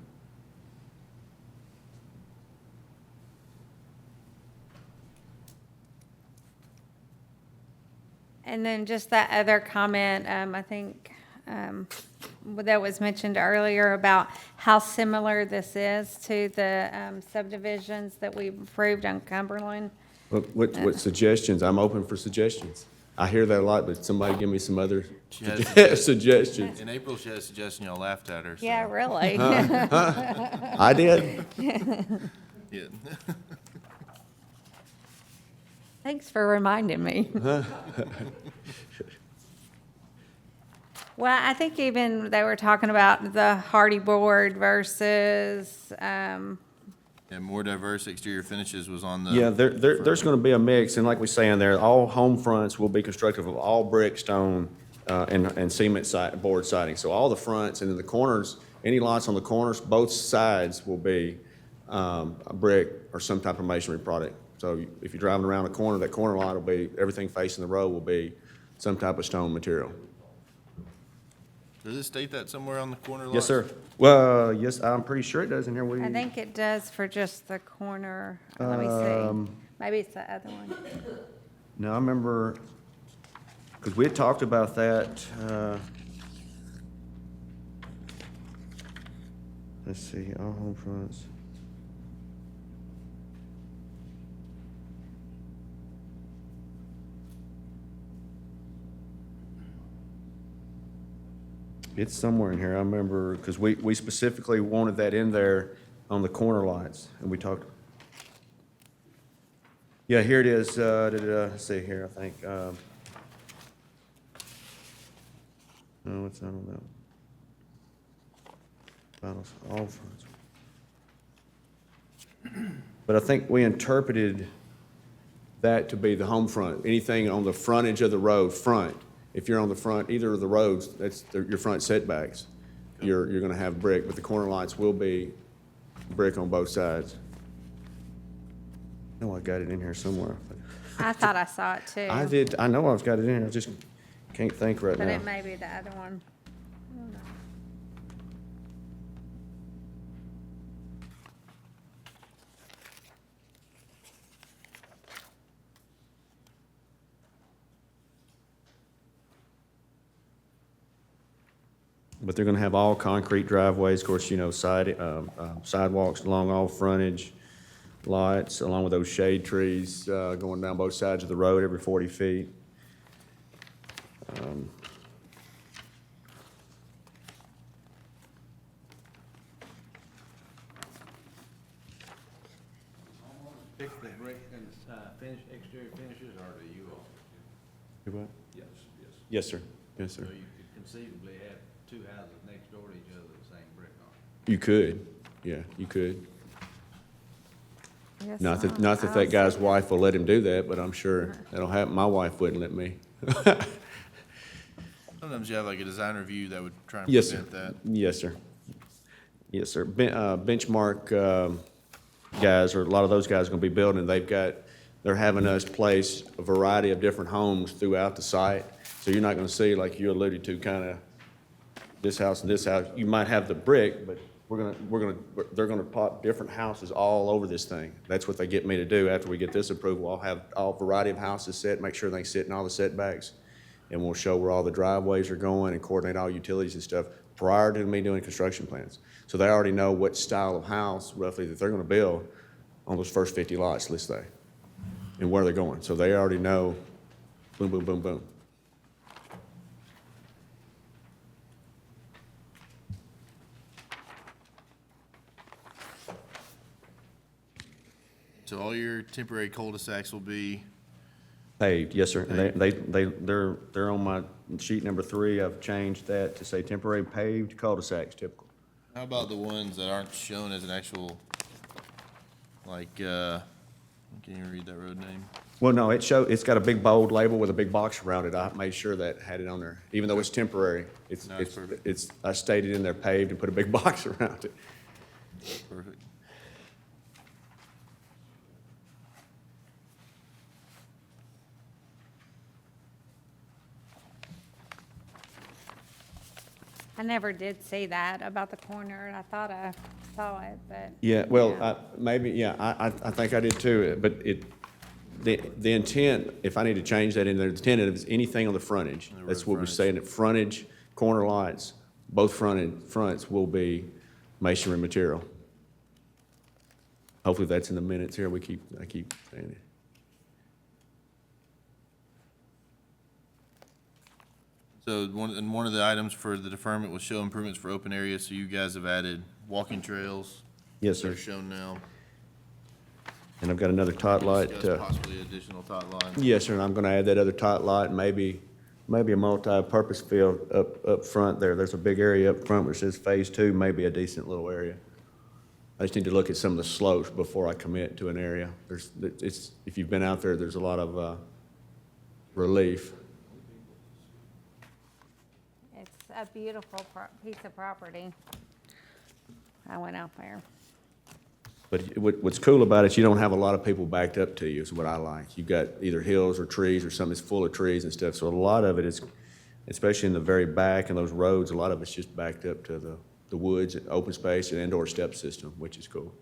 And then just that other comment, I think, that was mentioned earlier about how similar this is to the subdivisions that we approved on Cumberland.
What suggestions? I'm open for suggestions. I hear that a lot, but somebody give me some other
She has
suggestions.
In April, she had a suggestion, y'all laughed at her, so.
Yeah, really.
I did.
Yeah.
Thanks for reminding me. Well, I think even they were talking about the hardy board versus,
And more diverse exterior finishes was on the.
Yeah, there's gonna be a mix, and like we say in there, all home fronts will be constructed of all brick, stone, and cement board siding. So all the fronts, and then the corners, any lots on the corners, both sides will be a brick or some type of masonry product. So if you're driving around a corner, that corner lot will be, everything facing the road will be some type of stone material.
Does it state that somewhere on the corner lot?
Yes, sir. Well, yes, I'm pretty sure it does in here.
I think it does for just the corner. Let me see. Maybe it's the other one.
No, I remember, Because we had talked about that, let's see, all home fronts. It's somewhere in here, I remember, because we specifically wanted that in there on the corner lots, and we talked. Yeah, here it is, let's see here, I think, no, it's not on that. Finals, all fronts. But I think we interpreted that to be the home front, anything on the frontage of the road, front. If you're on the front, either of the roads, that's your front setbacks. You're gonna have brick, but the corner lots will be brick on both sides. I know I got it in here somewhere.
I thought I saw it too.
I did, I know I've got it in here, I just can't think right
But
now.
it may be the other one. I don't know.
But they're gonna have all concrete driveways, of course, you know, sidewalks along all frontage, lights, along with those shade trees, going down both sides of the road every 40 feet.
Pick the brick and, exterior finishes, or do you all?
You what?
Yes, yes.
Yes, sir. Yes,
So
sir.
you could conceivably have two houses next door to each other with the same brick on it.
You could, yeah, you could.
Yes,
Not that
I'll
that guy's
see.
wife will let him do that, but I'm sure that'll happen. My wife wouldn't let me.
Sometimes you have like a design review that would try and
Yes, sir.
prevent that.
Yes, sir. Yes, sir. Benchmark guys, or a lot of those guys are gonna be building, they're having us place a variety of different homes throughout the site. So you're not gonna see, like you alluded to, kinda this house and this house. You might have the brick, but they're gonna pop different houses all over this thing. That's what they get me to do. After we get this approval, I'll have all variety of houses set, make sure they sit in all the setbacks. And we'll show where all the driveways are going and coordinate all utilities and stuff prior to me doing construction plans. So they already know what style of house roughly that they're gonna build on those first 50 lots, let's say, and where they're going. So they already know, boom, boom, boom, boom.
So all your temporary cul-de-sacs will be,
Paved, yes, sir. And they're on my sheet number 3. I've changed that to say temporary paved cul-de-sacs typical.
how about the ones that aren't shown as an actual, like, I can't even read that road name.
Well, no, it's got a big bold label with a big box around it. I made sure that had it on there, even though it's temporary.
No, it's perfect.
I stated in there paved and put a big box around it.
Perfect.
I never did see that about the corner, and I thought I saw it, but.
Yeah, well,
Yeah.
maybe, yeah, I think I did too, but the intent, if I need to change that in there, the intent is anything on the frontage.
On the
That's
road
what we're
frontage.
saying, that frontage, corner lots, both fronts will be masonry material. Hopefully that's in the minutes here, I keep saying it.
So one of the items for the deferment was show improvements for open areas, so you guys have added walking trails.
Yes,
They're
sir.
shown now.
And I've got another tot lot.
Discuss possibly additional tot line.
Yes, sir, and I'm gonna add that other tot lot, and maybe a multi-purpose field up front there. There's a big area up front where it says Phase 2, maybe a decent little area. I just need to look at some of the slopes before I commit to an area. If you've been out there, there's a lot of relief.
It's a beautiful piece of property. I went out there.
But what's cool about it, you don't have a lot of people backed up to you, is what I like. You've got either hills or trees or something that's full of trees and stuff. So a lot of it is, especially in the very back and those roads, a lot of it's just backed up to the woods, and open space, and indoor step system, which is cool.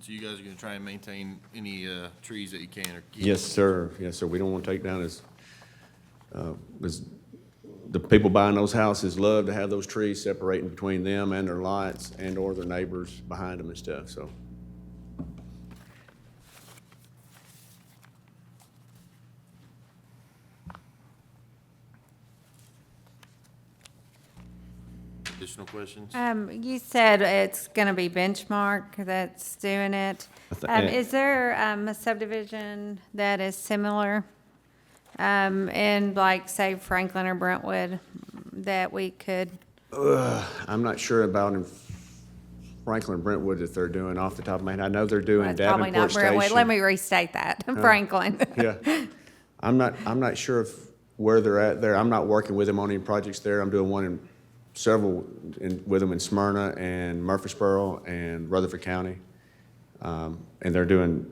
So you guys are gonna try and maintain any, trees that you can or keep?
Yes, sir. Yes, sir. We don't want to take down as the people buying those houses love to have those trees separating between them and their lots and/or their neighbors behind them and stuff, so.
Additional questions?
You said it's gonna be Benchmark that's doing it. Is there, a subdivision that is similar, in like, say Franklin or Brentwood that we could?
I'm not sure about in Franklin Brentwood that they're doing off the top of my head. I know they're doing
It's probably not
Davenport
Brentwood.
Station.
Let me restate that, Franklin.
Yeah. I'm not sure if where they're at there. I'm not working with them on any projects there. I'm doing with them in Smyrna and Murfreesboro and Rutherford County. And they're doing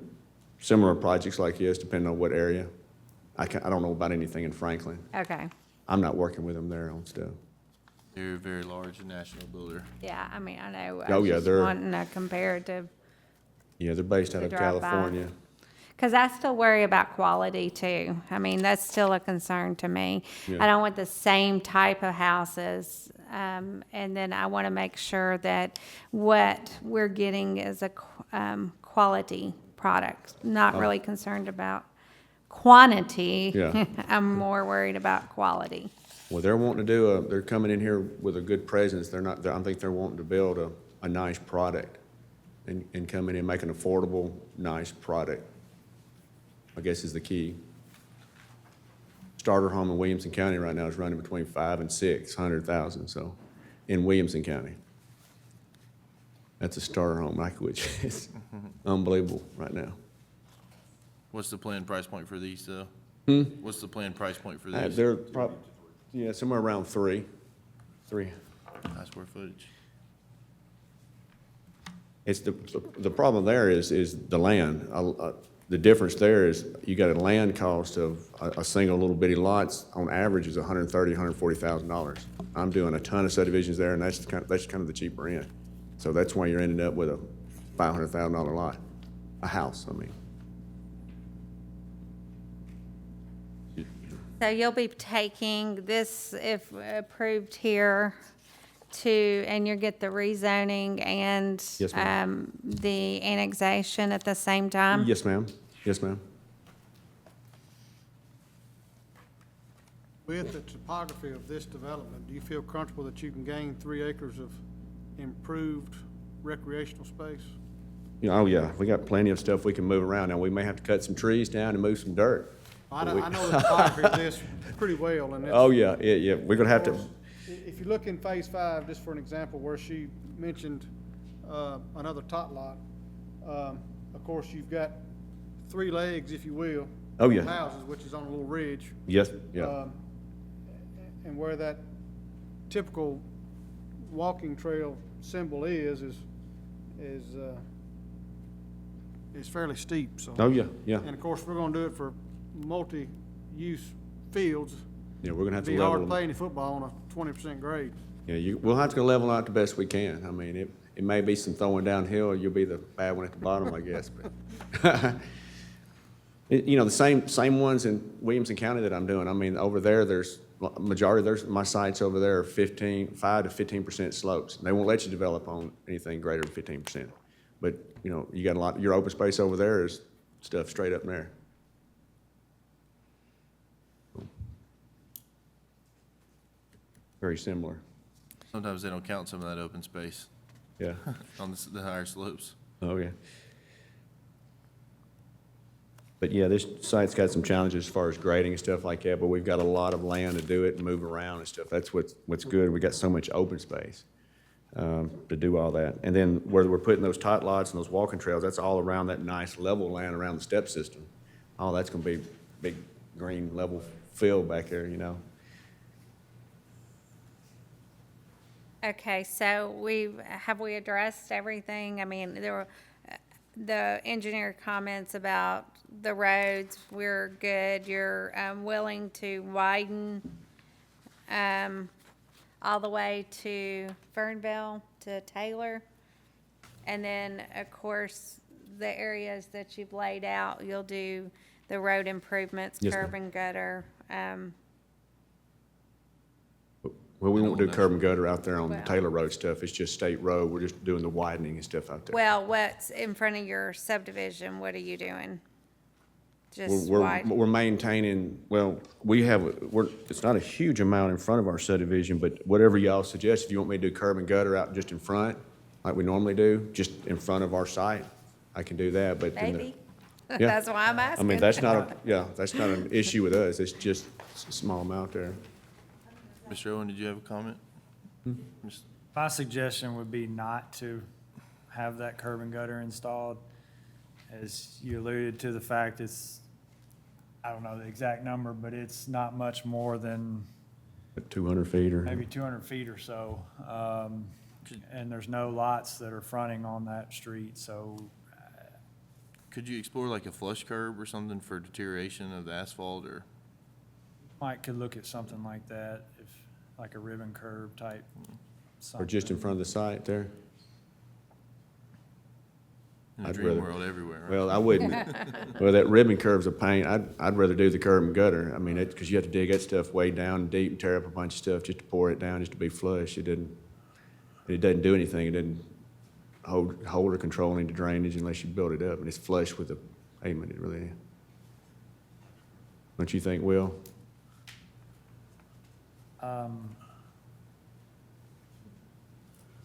similar projects like this, depending on what area. I don't know about anything in Franklin.
Okay,
I'm not working with them there on stuff.
They're a very large national builder.
yeah, I mean, I know, I
Oh,
was
yeah,
just
they're-
wanting a comparative.
Yeah, they're based out
To
of
drive by.
California.
Because I still worry about quality too. I mean, that's still a concern to me.
Yeah.
I don't want the same type of houses. And then I want to make sure that what we're getting is a quality product. Not really concerned about quantity.
Yeah.
I'm more worried about quality.
Well, they're wanting to do they're coming in here with a good presence. They're not, I think they're wanting to build a nice product and come in and make an affordable, nice product, I guess is the key. Starter home in Williamson County right now is running between 500,000 and 600,000, so, in Williamson County. That's a starter home, like, which is unbelievable right now.
What's the planned price point for these, though? What's the planned price point for these?
They're yeah, somewhere around three.
High square footage.
It's the problem there is the land. The difference there is you got a land cost of a single little bitty lots on average is $130,000, $140,000. I'm doing a ton of subdivisions there, and that's kind of the cheaper end. So that's why you're ending up with a $500,000 lot, a house, I mean.
So you'll be taking this, if approved here, and you'll get the rezoning and
Yes, ma'am.
the annexation at the same time?
Yes, ma'am. Yes, ma'am.
With the topography of this development, do you feel comfortable that you can gain 3 acres of improved recreational space?
Yeah, oh, yeah, we got plenty of stuff we can move around. Now, we may have to cut some trees down and move some dirt.
I know the topography of this pretty well, and it's.
Oh, yeah, we're gonna have to,
If you look in Phase 5, just for an example, where she mentioned another tot lot, of course, you've got 3 legs, if you will.
Oh, yeah.
of houses, which is on a little ridge.
yes, yeah.
And where that typical walking trail symbol is fairly steep, so.
Oh, yeah, yeah.
And of course, we're gonna do it for multi-use fields.
Yeah, we're gonna have
It'd
to
be
level
hard
them.
playing football on a 20% grade.
Yeah, we'll have to level out the best we can. I mean, it may be some throwing downhill, you'll be the bad one at the bottom, I guess, but. The same ones in Williamson County that I'm doing. I mean, over there, my sites over there are 5 to 15% slopes. They won't let you develop on anything greater than 15%. But, you got a lot, your open space over there is stuff straight up there. Very similar,
Sometimes they don't count some of that open space
yeah.
on the higher slopes.
Oh, yeah. But yeah, this site's got some challenges as far as grading and stuff like that, but we've got a lot of land to do it and move around and stuff. That's what's good. We got so much open space to do all that. And then where we're putting those tot lots and those walking trails, that's all around that nice level land around the step system. All that's gonna be big green level field back there,
Okay, so have we addressed everything? I mean, there were the engineer comments about the roads, we're good. You're willing to widen all the way to Fernville, to Taylor. And then, of course, the areas that you've laid out, you'll do the road improvements,
Yes,
curb
ma'am.
and gutter.
Well, we won't do curb and gutter out there on the
Well-
Taylor Road stuff. It's just state road. We're just doing the widening and stuff out there.
Well, what's in front of your subdivision, what are you doing? Just
We're
wide?
maintaining, well, it's not a huge amount in front of our subdivision, but whatever y'all suggest, if you want me to do curb and gutter out just in front, like we normally do, just in front of our site, I can do that, but. in the-
Maybe.
Yeah.
That's why I'm
I
asking.
mean, that's not an issue with us. It's just a small amount there.
Mr. Owen, did you have a comment? Ms.
My suggestion would be not to have that curb and gutter installed. As you alluded to the fact it's, I don't know the exact number, but it's not much more than
200 feet or.
maybe 200 feet or so. And there's no lots that are fronting on that street, so
Could you explore like a flush curb or something for deterioration of the asphalt, or?
Mike could look at something like that, if, like a ribbon curb type.
Or just in
something.
front of the site there?
In the
I'd
dream
rather-
world everywhere, right?
Well, I wouldn't. Well, that ribbon curve's a pain. I'd rather do the curb and gutter. I mean, because you have to dig that stuff way down deep and tear up a bunch of stuff just to pour it down, just to be flush. It doesn't do anything. It doesn't hold or control any drainage unless you build it up, and it's flush with the pavement, it really is. Don't you think, Will?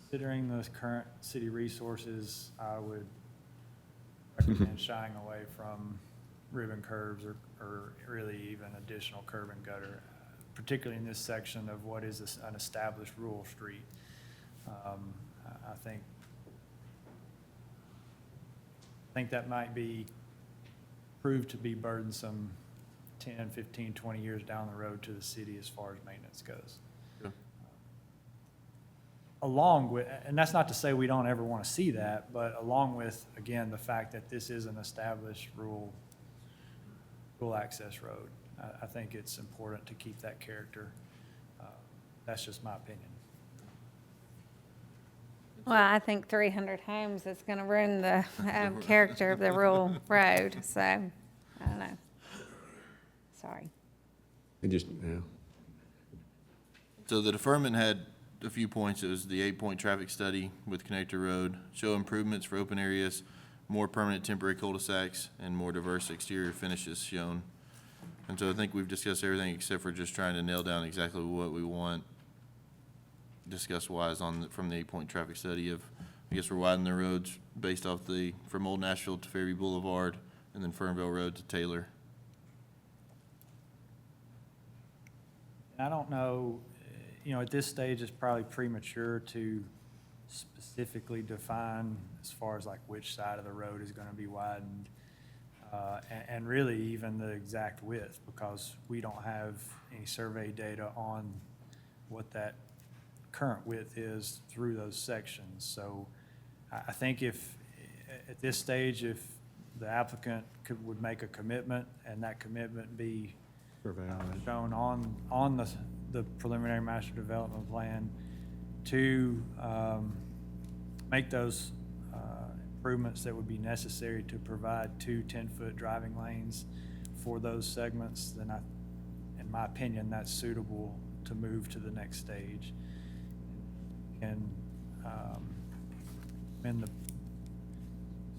Considering the current city resources, I would recommend shying away from ribbon curbs or really even additional curb and gutter, particularly in this section of what is an established rural street. I think that might be proved to be burdensome 10, 15, 20 years down the road to the city as far as maintenance goes.
Yeah.
Along with, and that's not to say we don't ever want to see that, but along with, again, the fact that this is an established rural access road, I think it's important to keep that character. That's just my opinion.
Well, I think 300 homes is going to ruin the character of the rural road, so, I don't know. Sorry.
It just, yeah.
So the deferment had a few points. It was the 8-point traffic study with Connector Road, show improvements for open areas, more permanent temporary cul-de-sacs, and more diverse exterior finishes shown. And so I think we've discussed everything except for just trying to nail down exactly what we want discuss-wise from the 8-point traffic study of, I guess we're widening the roads based off from Old Nashville to Fairview Boulevard, and then Fernville Road to Taylor.
I don't know, at this stage, it's probably premature to specifically define as far as like which side of the road is going to be widened, and really even the exact width, because we don't have any survey data on what that current width is through those sections. So I think at this stage, if the applicant would make a commitment and that commitment be shown on the preliminary master development plan to make those improvements that would be necessary to provide 2 10-foot driving lanes for those segments, then in my opinion, that's suitable to move to the next stage. And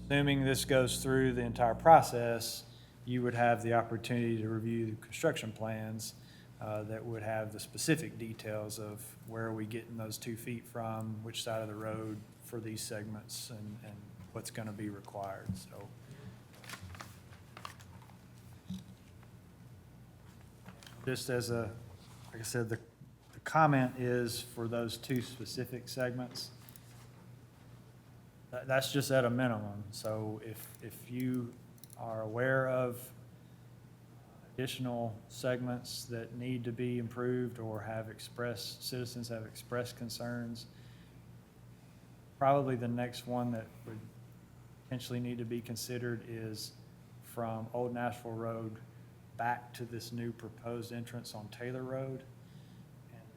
assuming this goes through the entire process, you would have the opportunity to review the construction plans that would have the specific details of where are we getting those 2 feet from, which side of the road for these segments, and what's going to be required. So just as like I said, the comment is for those 2 specific segments. That's just at a minimum. So if you are aware of additional segments that need to be improved or citizens have expressed concerns, probably the next one that would potentially need to be considered is from Old Nashville Road back to this new proposed entrance on Taylor Road.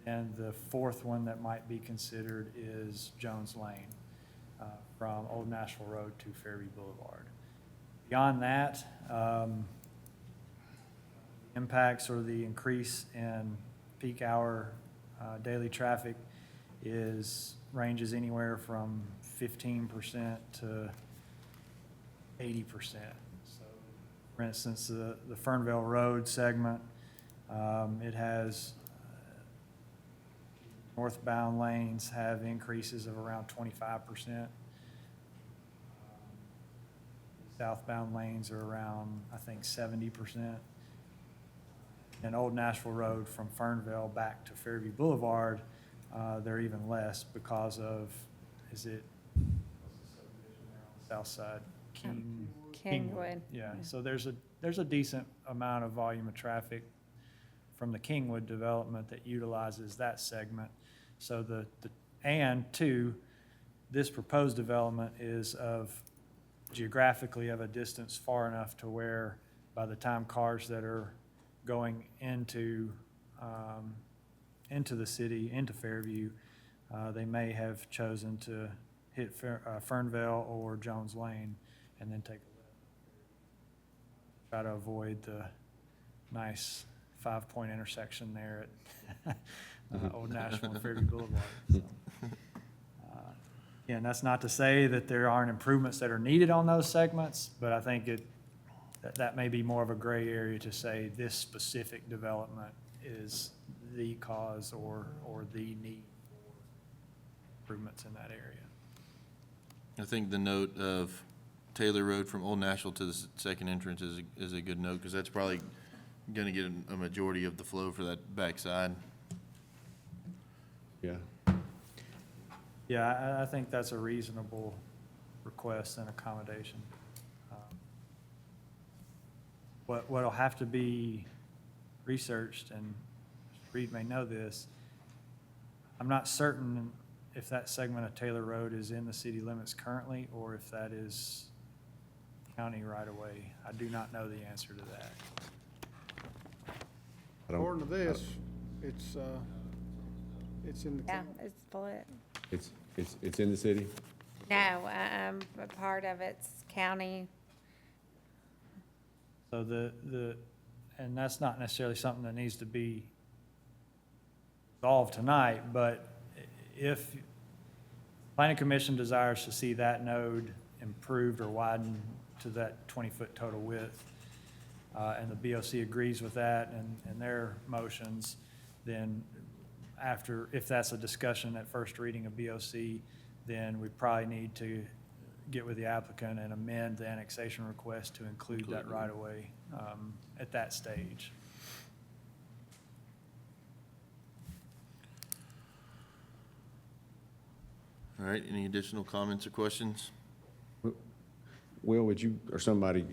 And the 4th one that might be considered is Jones Lane. from Old Nashville Road to Fairview Boulevard. Beyond that, impacts or the increase in peak hour daily traffic ranges anywhere from 15% to 80%. So, for instance, the Fernvale Road segment, it has northbound lanes have increases of around 25%. Southbound lanes are around, I think, 70%. And Old Nashville Road from Fernvale back to Fairview Boulevard, they're even less because of, is it, south side?
Kingwood.
Yeah, so there's a decent amount of volume of traffic from the Kingwood development that utilizes that segment. So and two, this proposed development is geographically of a distance far enough to where by the time cars that are going into the city, into Fairview, they may have chosen to hit Fernvale or Jones Lane and then take a left. Try to avoid the nice 5-point intersection there at Old Nashville and Fairview Boulevard. So, again, that's not to say that there aren't improvements that are needed on those segments, but I think that may be more of a gray area to say this specific development is the cause or the need for improvements in that area.
I think the note of Taylor Road from Old Nashville to the second entrance is a good note, because that's probably going to get a majority of the flow for that backside.
Yeah.
Yeah, I think that's a reasonable request and accommodation. What'll have to be researched, and Mr. Reed may know this, I'm not certain if that segment of Taylor Road is in the city limits currently, or if that is county right away. I do not know the answer to that.
According to this, it's in the.
Yeah, it's split.
It's in the city?
No, a part of it's county.
So and that's not necessarily something that needs to be resolved tonight, but if Planning Commission desires to see that node improved or widened to that 20-foot total width, and the BOC agrees with that and their motions, then if that's a discussion at first reading of BOC, then we probably need to get with the applicant and amend the annexation request to include that right-of-way at that stage.
All right, any additional comments or questions?
Will, would you, or somebody,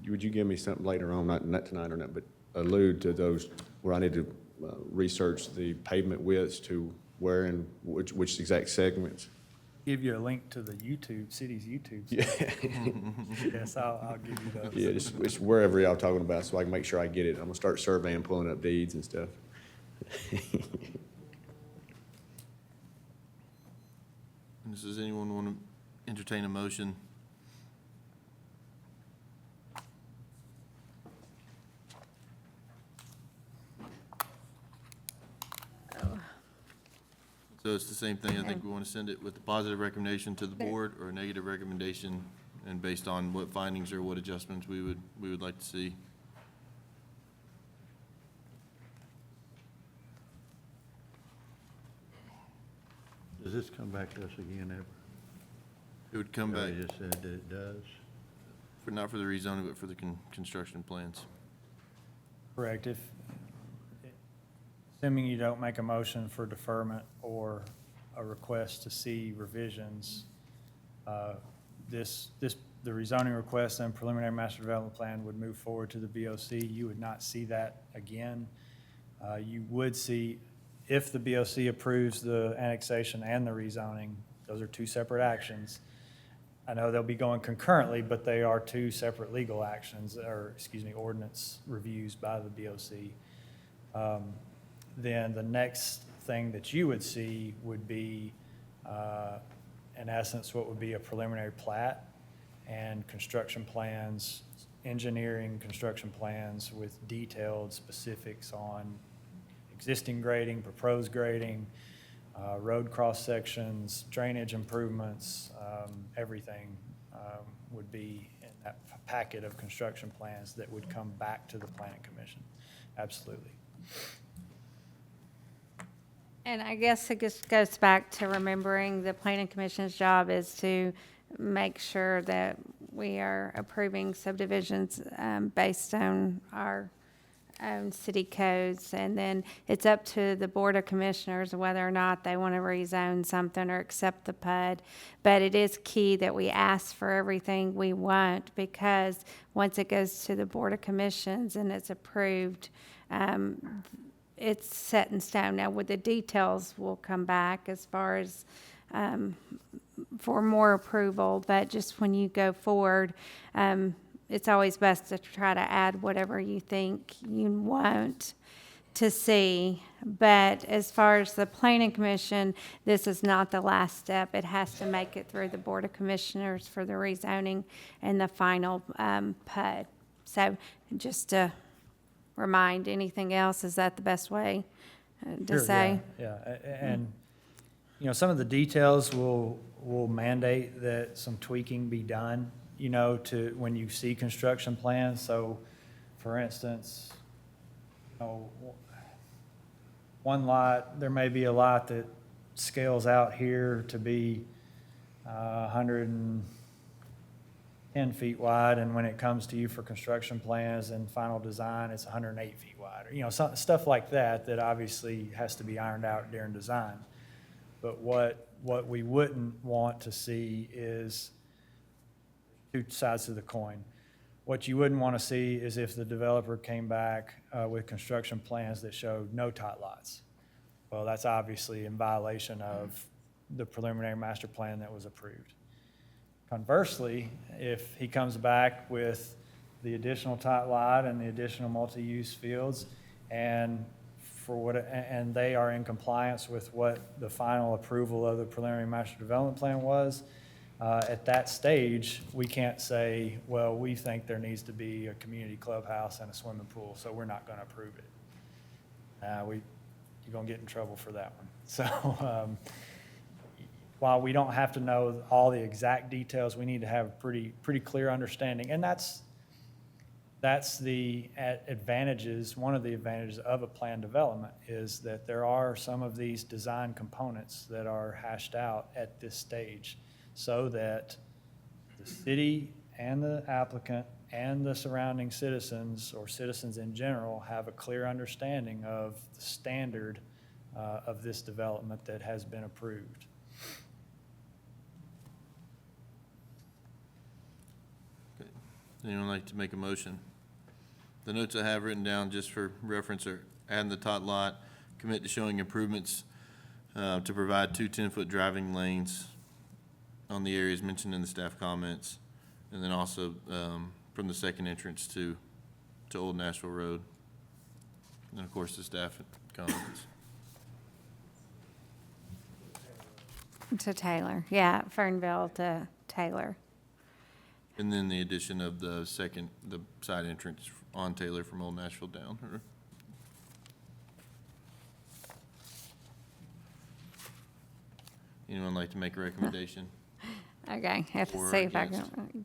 would you give me something later on, not tonight or not, but allude to those where I need to research the pavement widths to where and which exact segments?
Give you a link to the city's YouTube.
Yeah.
Yes, I'll give you those.
Yeah, just wherever y'all talking about, so I can make sure I get it. I'm gonna start surveying, pulling up deeds and stuff.
Does anyone want to entertain a motion? So it's the same thing. I think we want to send it with a positive recommendation to the board or a negative recommendation, and based on what findings or what adjustments we would like to see.
Does this come back to us again ever?
It would come back,
You just said that it does.
not for the rezoning, but for the construction plans.
Correct. Assuming you don't make a motion for deferment or a request to see revisions, the rezoning request and preliminary master development plan would move forward to the BOC. You would not see that again. You would see, if the BOC approves the annexation and the rezoning, those are two separate actions. I know they'll be going concurrently, but they are two separate legal actions, or, ordinance reviews by the BOC. Then the next thing that you would see would be in essence, what would be a preliminary plat and construction plans, engineering construction plans with detailed specifics on existing grading, proposed grading, road cross-sections, drainage improvements, everything would be in that packet of construction plans that would come back to the planning commission. Absolutely.
And I guess it just goes back to remembering the planning commission's job is to make sure that we are approving subdivisions based on our own city codes. And then it's up to the Board of Commissioners whether or not they want to rezone something or accept the PUD. But it is key that we ask for everything we want, because once it goes to the Board of Commissions and it's approved, it's set in stone. Now, with the details will come back as far as for more approval, but just when you go forward, it's always best to try to add whatever you think you want to see. But as far as the planning commission, this is not the last step. It has to make it through the Board of Commissioners for the rezoning and the final PUD. So just to remind, anything else, is that the best way to
Sure,
say?
Yeah, and, you know, some of the details will mandate that some tweaking be done, you know, to, when you see construction plans. So, for instance, you know, one lot, there may be a lot that scales out here to be 110 feet wide, and when it comes to you for construction plans and final design, it's 108 feet wide. You know, stuff like that, that obviously has to be ironed out during design. But what we wouldn't want to see is two sides of the coin. What you wouldn't want to see is if the developer came back with construction plans that showed no tot lots. Well, that's obviously in violation of the preliminary master plan that was approved. Conversely, if he comes back with the additional tot lot and the additional multi-use fields, and and they are in compliance with what the final approval of the preliminary master development plan was, at that stage, we can't say, well, we think there needs to be a community clubhouse and a swimming pool, so we're not going to approve it. You're going to get in trouble for that one. So while we don't have to know all the exact details, we need to have a pretty clear understanding. And that's the advantages, one of the advantages of a planned development is that there are some of these design components that are hashed out at this stage so that the city and the applicant and the surrounding citizens or citizens in general have a clear understanding of the standard of this development that has been approved.
Okay. Anyone like to make a motion? The notes I have written down just for reference are adding the tot lot, commit to showing improvements to provide 2 10-foot driving lanes on the areas mentioned in the staff comments, and then also from the second entrance to Old Nashville Road. And of course, the staff comments.
To Taylor, yeah, Fernville to Taylor.
And then the addition of the side entrance on Taylor from Old Nashville down. Anyone like to make a recommendation?
Okay, I have to
For or
see if I
against?
can.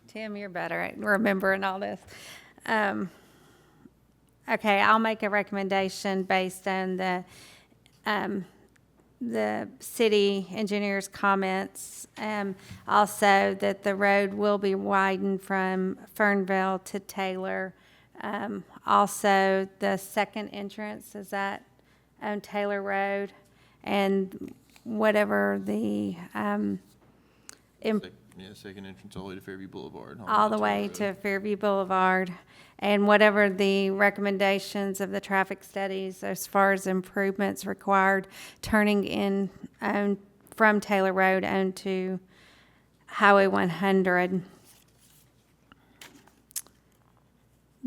Tim, you're better at remembering all this. Okay, I'll make a recommendation based on the city engineer's comments. Also, that the road will be widened from Fernville to Taylor. Also, the second entrance, is that on Taylor Road? And whatever the,
Second entrance all the way to Fairview Boulevard.
all the
Taylor
way
Road.
to Fairview Boulevard, and whatever the recommendations of the traffic studies as far as improvements required, turning in from Taylor Road onto Highway 100,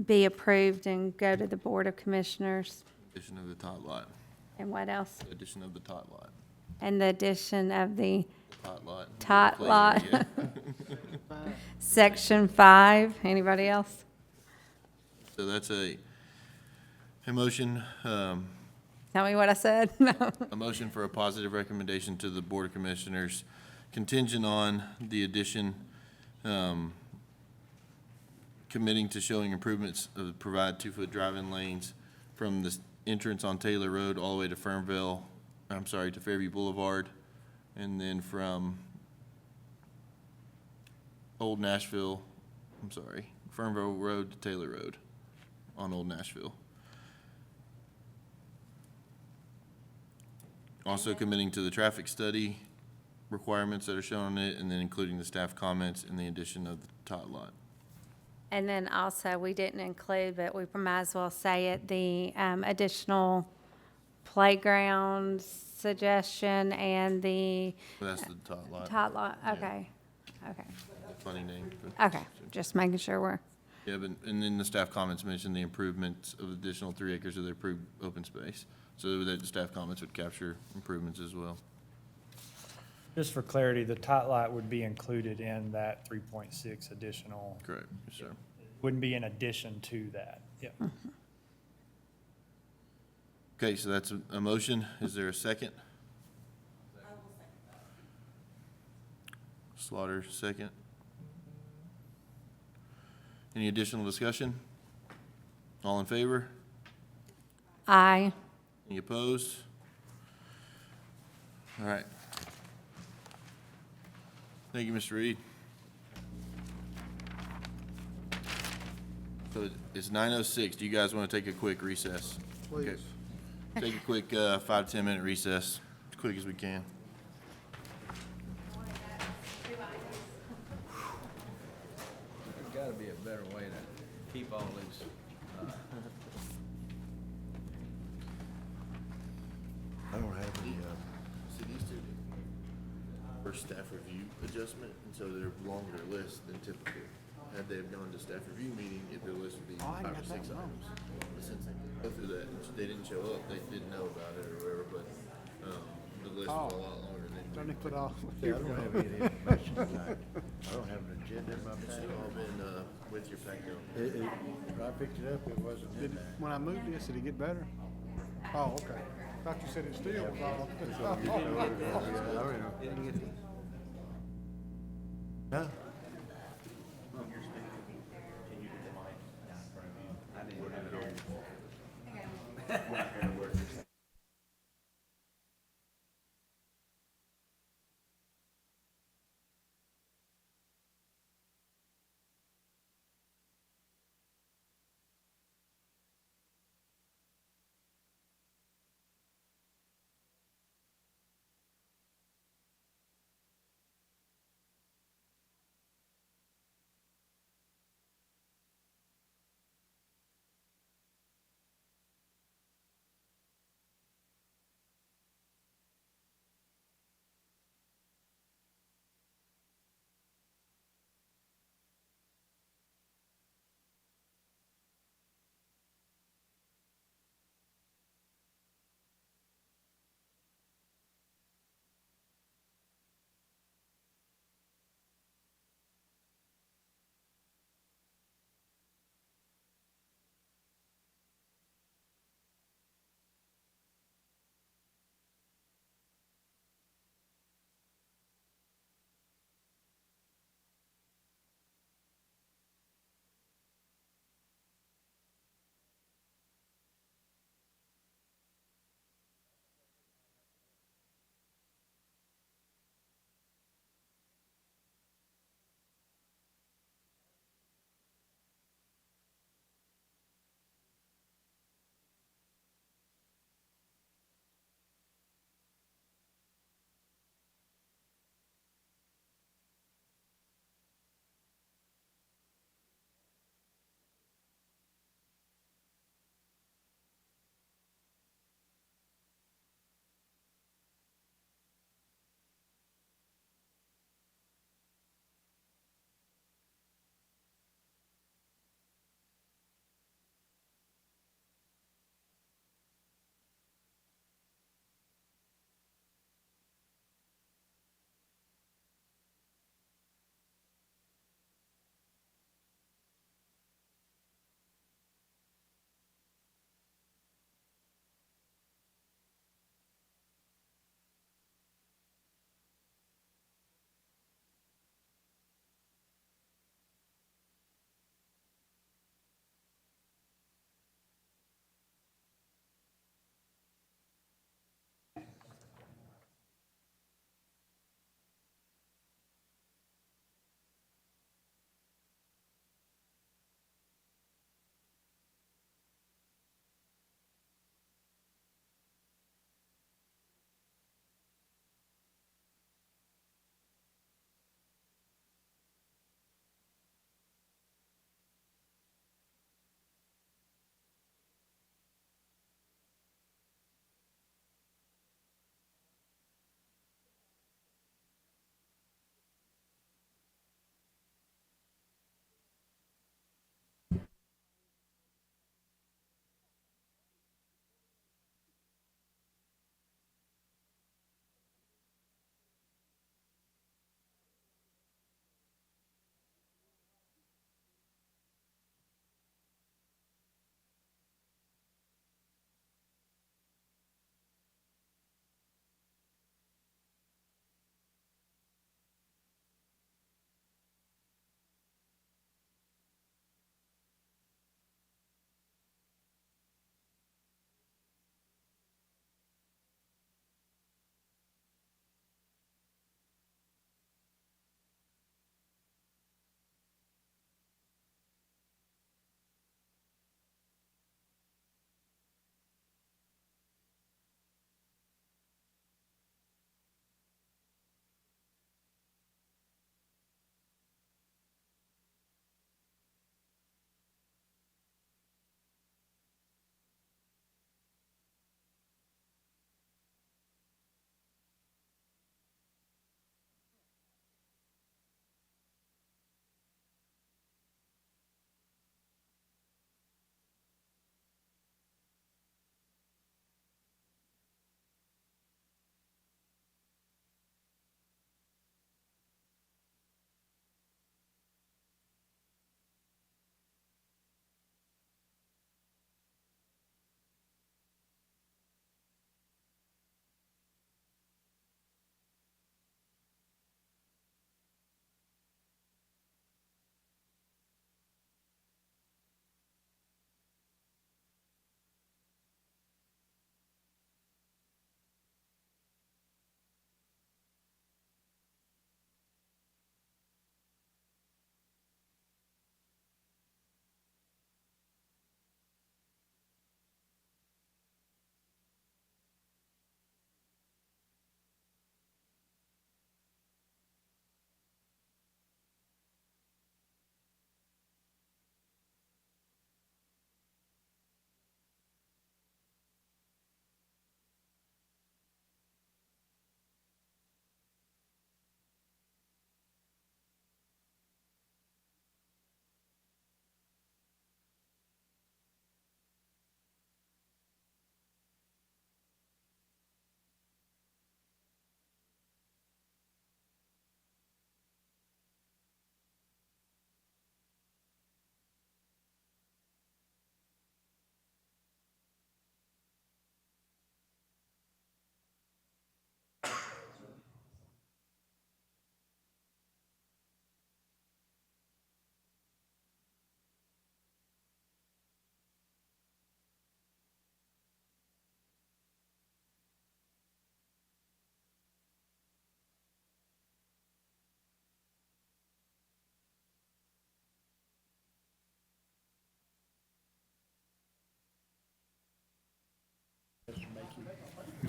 be approved and go to the Board of Commissioners.
Addition of the tot lot.
And what else?
Addition of the tot lot.
and the addition of the
Tot lot.
tot
Play
lot.
area.
Section 5. Anybody else?
So that's a motion,
Tell me what I said. No.
a motion for a positive recommendation to the Board of Commissioners contingent on the addition, committing to showing improvements of provide 2-foot drive-in lanes from the entrance on Taylor Road all the way to to Fairview Boulevard, and then from Fernville Road to Taylor Road on Old Nashville. Also committing to the traffic study requirements that are shown on it, and then including the staff comments and the addition of the tot lot.
And then also, we didn't include, but we might as well say it, the additional playground suggestion and the
So that's the tot lot.
tot lot. Okay, okay,
Funny name.
okay. Just making sure we're,
Yeah, but, and then the staff comments mentioned the improvements of additional 3 acres of the approved open space. So that the staff comments would capture improvements as well.
Just for clarity, the tot lot would be included in that 3.6 additional,
Correct, yes, sir.
wouldn't be in addition to that. Yeah.
Okay, so that's a motion. Is there a second? Slaughter, second. Any additional discussion? All in favor?
aye.
Any opposed? All right. Thank you, Mr. Reed. So it's 9:06. Do you guys want to take a quick recess? Please. Take a quick 5 to 10 minute recess, as quick as we can.
There's gotta be a better way to keep all these,
I don't have any,
See, these two for staff review adjustment, and so they're longer lists than typical. Had they have gone to staff review meeting, their list would be 5 or 6 items. But since they go through that, and they didn't show up, they didn't know about it or whatever, but, the list was a lot longer than.
Don't they put off?
See, I don't have any information tonight. I don't have an agenda in my
It should
packet.
have all been, with your packet.
When I picked it up, it wasn't in there.
When I moved this, did it get better? Oh, okay. Thought you said it still was all.
No,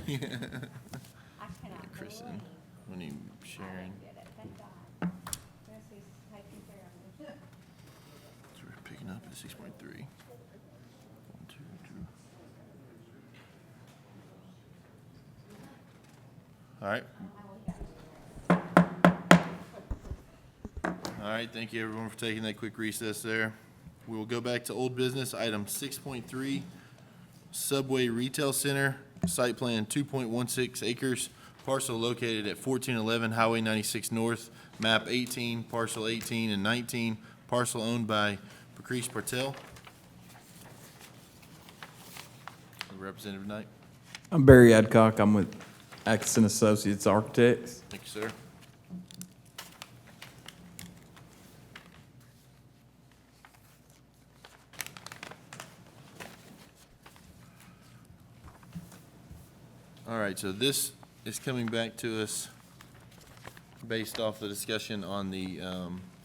I cannot
Kristen,
believe
when you
I
sharing,
didn't get it. Thank God. Chrissy's taking care of me.
so we're picking up at 6.3. 1, 2, 3. All right. All right, thank you everyone for taking that quick recess there. We will go back to old business, item 6.3, Subway Retail Center, site plan 2.16 acres, parcel located at 1411 Highway 96 North, map 18, parcel 18 and 19, parcel owned by Pakrish Patel. Representative Knight.
I'm Barry Adcock. I'm with Atkinson Associates Architects.
Thank you, sir. All right, so this is coming back to us based off the discussion on the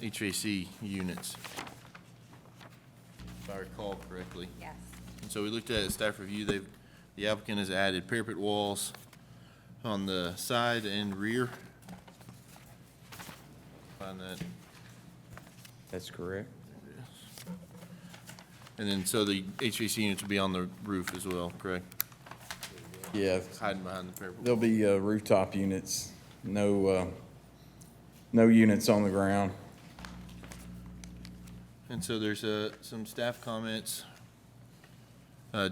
HVAC units, if I recall correctly.
Yes.
And so we looked at it, staff review, the applicant has added parapet walls on the side and rear. Find that.
That's correct.
There it is. And then, so the HVAC units will be on the roof as well, correct?
Yeah,
Hiding behind the parapet.
there'll be rooftop units, no units on the ground.
And so there's some staff comments,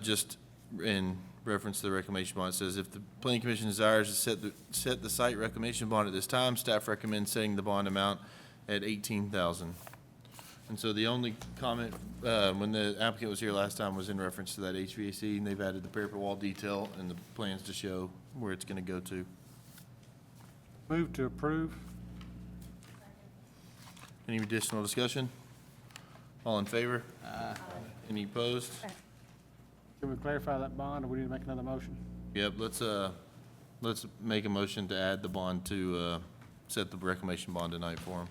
just in reference to the reclamation bond. It says, if the planning commission desires to set the site reclamation bond at this time, staff recommends setting the bond amount at $18,000. And so the only comment, when the applicant was here last time, was in reference to that HVAC, and they've added the parapet wall detail and the plans to show where it's gonna go to.
Move to approve.
Any additional discussion? All in favor? Any opposed?
Can we clarify that bond, or we need to make another motion?
Yep, let's make a motion to add the bond to, set the reclamation bond tonight for him.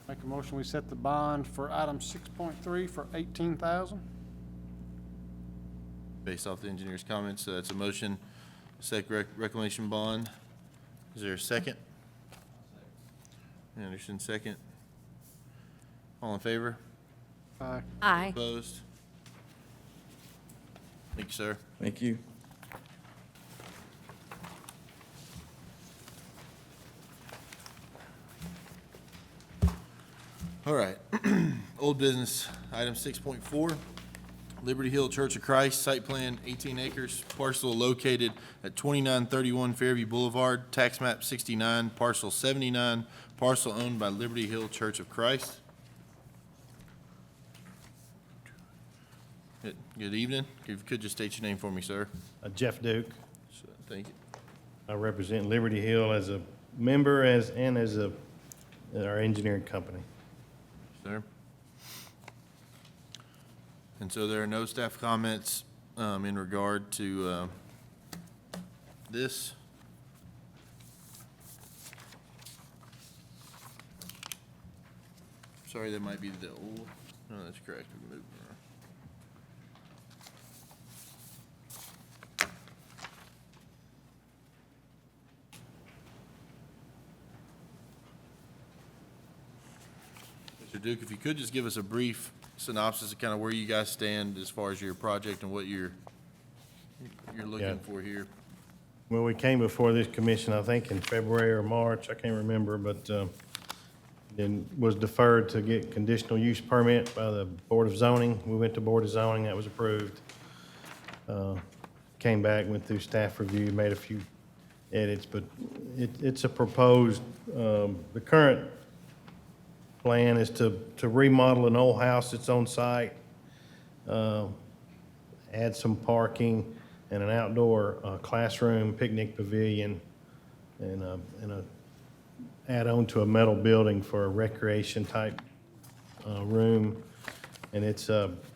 Make a motion, we set the bond for item 6.3 for $18,000.
Based off the engineer's comments, so that's a motion, set reclamation bond. Is there a second? Anderson, second. All in favor?
Aye.
Aye.
Opposed? Thank you, sir.
Thank you.
All right, old business, item 6.4, Liberty Hill Church of Christ, site plan 18 acres, parcel located at 2931 Fairview Boulevard, tax map 69, parcel 79, parcel owned by Liberty Hill Church of Christ. Good evening. If you could just state your name for me, sir.
Jeff Duke.
Thank you.
I represent Liberty Hill as a member and as our engineering company.
Sir. And so there are no staff comments in regard to this. Sorry, that might be the old, no, that's correct. We can move around. Mr. Duke, if you could just give us a brief synopsis of kind of where you guys stand as far as your project and what you're looking
Yeah.
for here.
Well, we came before this commission, I think, in February or March, I can't remember, but then was deferred to get conditional use permit by the Board of Zoning. We went to Board of Zoning, that was approved. Came back, went through staff review, made a few edits, but it's a proposed, the current plan is to remodel an old house that's on site, add some parking and an outdoor classroom, picnic pavilion, and a add on to a metal building for a recreation type room. And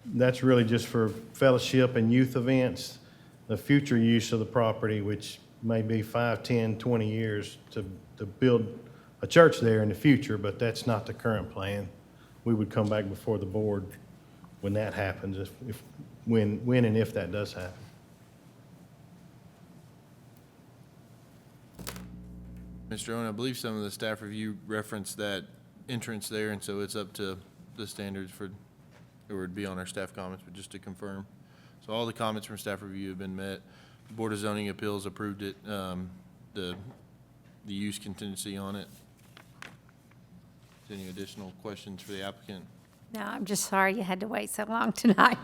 that's really just for fellowship and youth events. The future use of the property, which may be 5, 10, 20 years to build a church there in the future, but that's not the current plan. We would come back before the board when that happens, when and if that does happen.
Mr. Owen, I believe some of the staff review referenced that entrance there, and so it's up to the standards for, it would be on our staff comments, but just to confirm. So all the comments from staff review have been met. The Board of Zoning Appeals approved it, the use contingency on it. Any additional questions for the applicant?
No, I'm just sorry you had to wait so long tonight.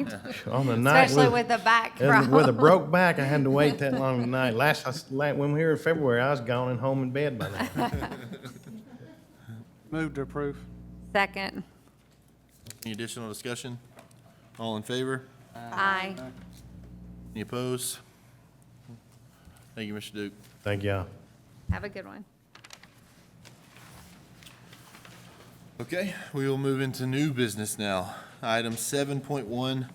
On the night
Especially with the back
and
problem.
with a broke back, I had to wait that long tonight. When we were here in February, I was gone and home in bed by now.
Move to approve.
Second.
Any additional discussion? All in favor?
Aye.
Any opposed? Thank you, Mr. Duke.
Thank y'all.
Have a good one.
Okay, we will move into new business now. Item 7.1,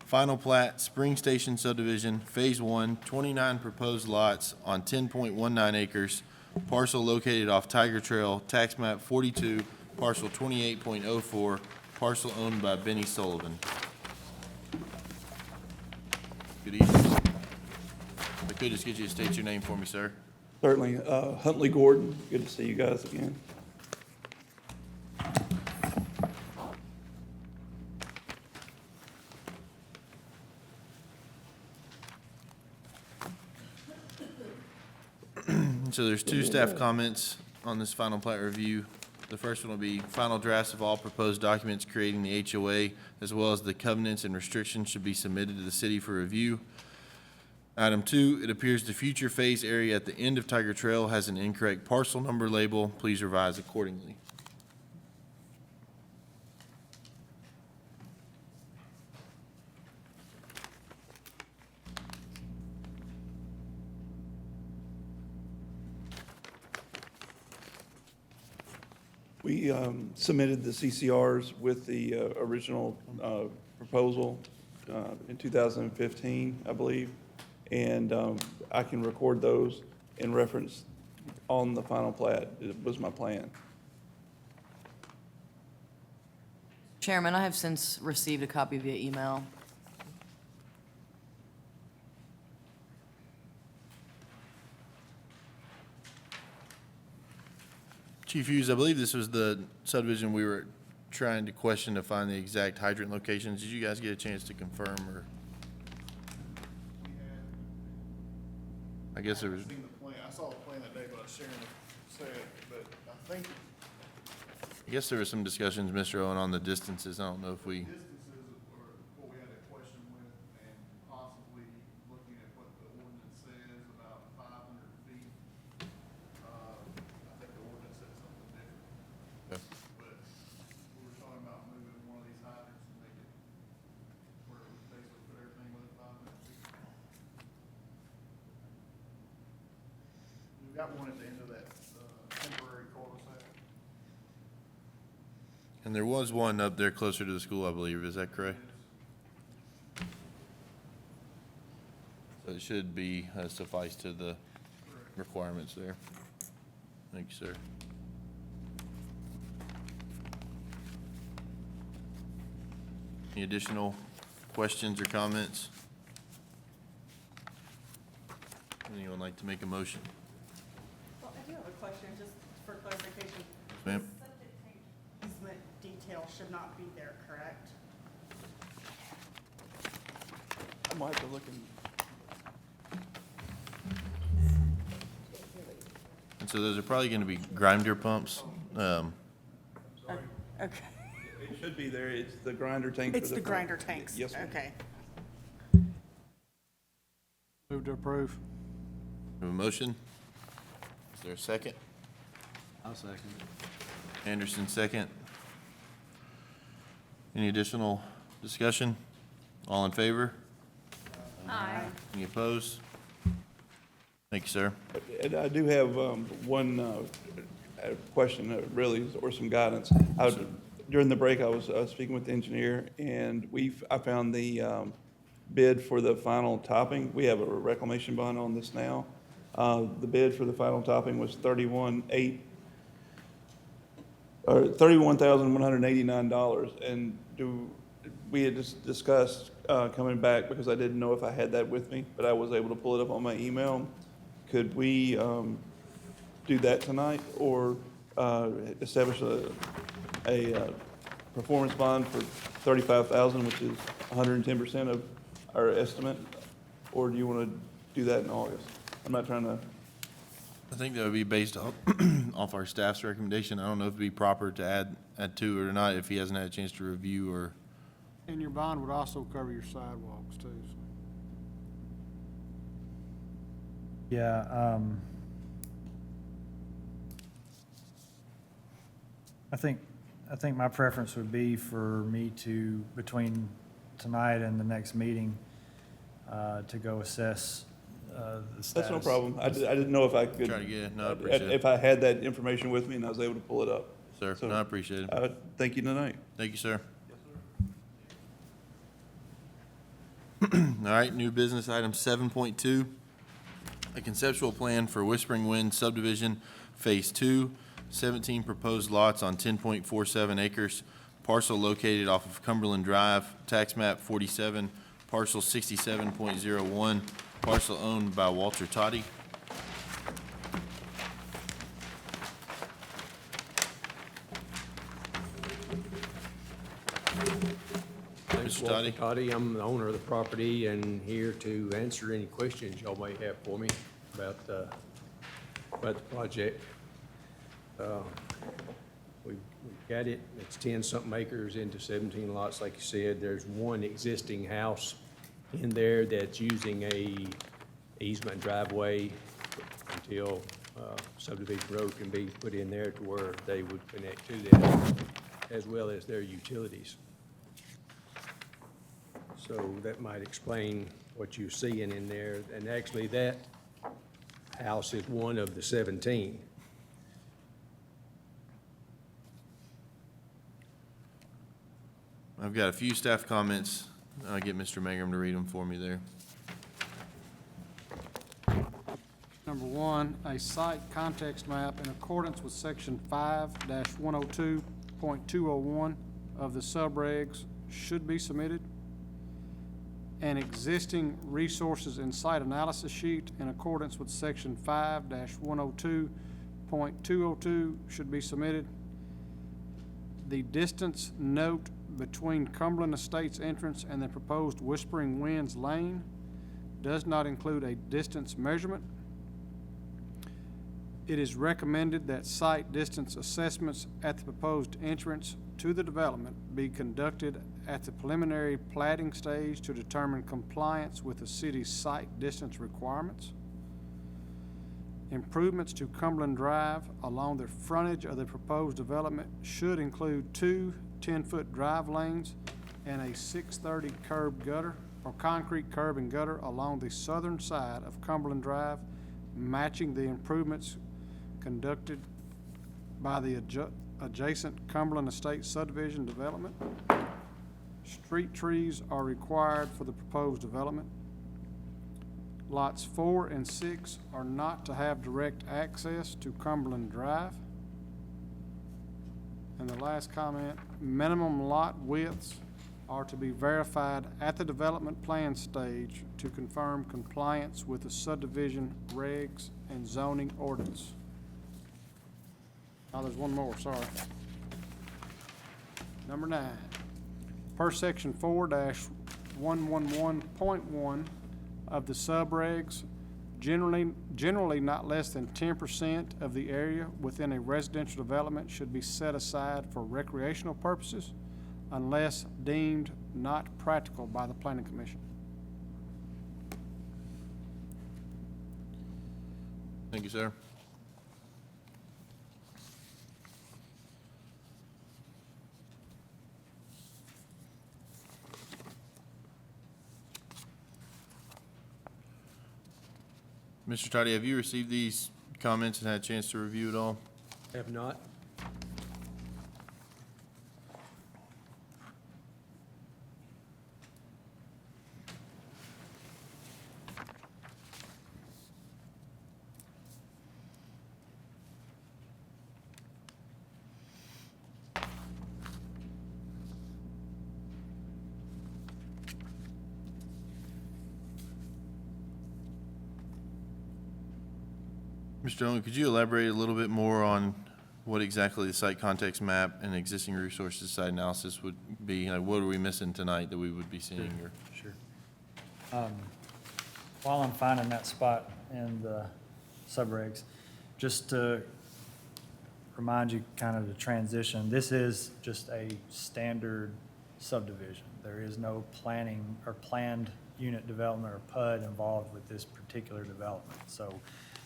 final plat, Spring Station subdivision, Phase 1, 29 proposed lots on 10.19 acres, parcel located off Tiger Trail, tax map 42, parcel 28.04, parcel owned by Benny Sullivan. Good evening. If I could just get you to state your name for me, sir.
Certainly. Huntley Gordon, good to see you guys again.
So there's two staff comments on this final plat review. The first one will be final drafts of all proposed documents creating the HOA, as well as the covenants and restrictions should be submitted to the city for review. Item 2, it appears the future phase area at the end of Tiger Trail has an incorrect parcel number label. Please revise accordingly.
We submitted the CCRs with the original proposal in 2015, I believe, and I can record those in reference on the final plat. It was my plan.
Chairman, I have since received a copy via email.
Chief Hughes, I believe this was the subdivision we were trying to question to find the exact hydrant locations. Did you guys get a chance to confirm, or? I guess there was,
I saw the plan that day, but Sharon said, but I think
I guess there was some discussions, Mr. Owen, on the distances. I don't know if we,
distances were what we had a question with, and possibly looking at what the ordinance says about 500 feet. I think the ordinance said something different,
okay.
but we were talking about moving one of these hydrants and make it where we basically put everything within 500 feet. We've got one at the end of that temporary cul-de-sac.
And there was one up there closer to the school, I believe. Is that correct? So it should be suffice to the requirements there. Thank you, sir. Any additional questions or comments? Anyone like to make a motion?
Well, I do have a question, just for clarification.
Ma'am?
The septic tank easement detail should not be there, correct?
I might have to look in.
And so those are probably going to be grinder pumps.
Okay.
It should be there. It's the grinder tank. for
It's the
front.
grinder tanks?
Yes, ma'am.
Okay.
Move to approve.
We have a motion? Is there a second?
I'll second it.
Anderson, second. Any additional discussion? All in favor?
Aye.
Any opposed? Thank you, sir.
And I do have one question, really, or some guidance. During the break, I was speaking with the engineer, and I found the bid for the final topping. We have a reclamation bond on this now. The bid for the final topping was $31,189, and we had just discussed coming back, because I didn't know if I had that with me, but I was able to pull it up on my email. Could we do that tonight, or establish a performance bond for $35,000, which is 110% of our estimate, or do you want to do that in August? I'm not trying to,
I think that would be based off, off our staff's recommendation. I don't know if it'd be proper to add to it or not if he hasn't had a chance to review or,
And your bond would also cover your sidewalks too, so.
Yeah, I think my preference would be for me to, between tonight and the next meeting, to go assess the status.
that's no problem. I didn't know if I could.
Try to get it. No, I appreciate it.
If I had that information with me and I was able to pull it up.
sir.
So,
No, I appreciate it.
Thank you tonight.
Thank you, sir. All right, new business item 7.2, a conceptual plan for Whispering Wind subdivision, Phase 2, 17 proposed lots on 10.47 acres, parcel located off of Cumberland Drive, tax map 47, parcel 67.01, parcel owned by Walter Toddy. Mr. Toddy?
Toddy, I'm the owner of the property and here to answer any questions y'all may have for me about the project. We've got it, it's 10-something acres into 17 lots, like you said. There's one existing house in there that's using a easement driveway until subdivision road can be put in there to where they would connect to that, as well as their utilities. So that might explain what you're seeing in there. And actually, that house is one of the 17.
I've got a few staff comments. I'll get Mr. Mangrum to read them for me there.
Number one, a site context map in accordance with section 5-102.201 of the subregs should be submitted. An existing resources and site analysis sheet in accordance with section 5-102.202 should be submitted. The distance note between Cumberland Estates entrance and the proposed Whispering Winds Lane does not include a distance measurement. It is recommended that site distance assessments at the proposed entrance to the development be conducted at the preliminary plating stage to determine compliance with the city's site distance requirements. Improvements to Cumberland Drive along the frontage of the proposed development should include 2 10-foot drive lanes and a 630 curb gutter or concrete curb and gutter along the southern side of Cumberland Drive, matching the improvements conducted by the adjacent Cumberland Estates subdivision development. Street trees are required for the proposed development. Lots 4 and 6 are not to have direct access to Cumberland Drive. And the last comment, minimum lot widths are to be verified at the development plan stage to confirm compliance with the subdivision regs and zoning ordinance. Oh, there's one more, sorry. Number 9, per section 4-111.1 of the subregs, generally not less than 10% of the area within a residential development should be set aside for recreational purposes unless deemed not practical by the Planning Commission.
Thank you, sir. Mr. Toddy, have you received these comments and had a chance to review it all?
Have not?
Mr. Owen, could you elaborate a little bit more on what exactly the site context map and existing resources site analysis would be? Like, what are we missing tonight that we would be seeing? Or
Sure. While I'm finding that spot in the subregs, just to remind you kind of the transition, this is just a standard subdivision. There is no planning or planned unit development or PUD involved with this particular development. So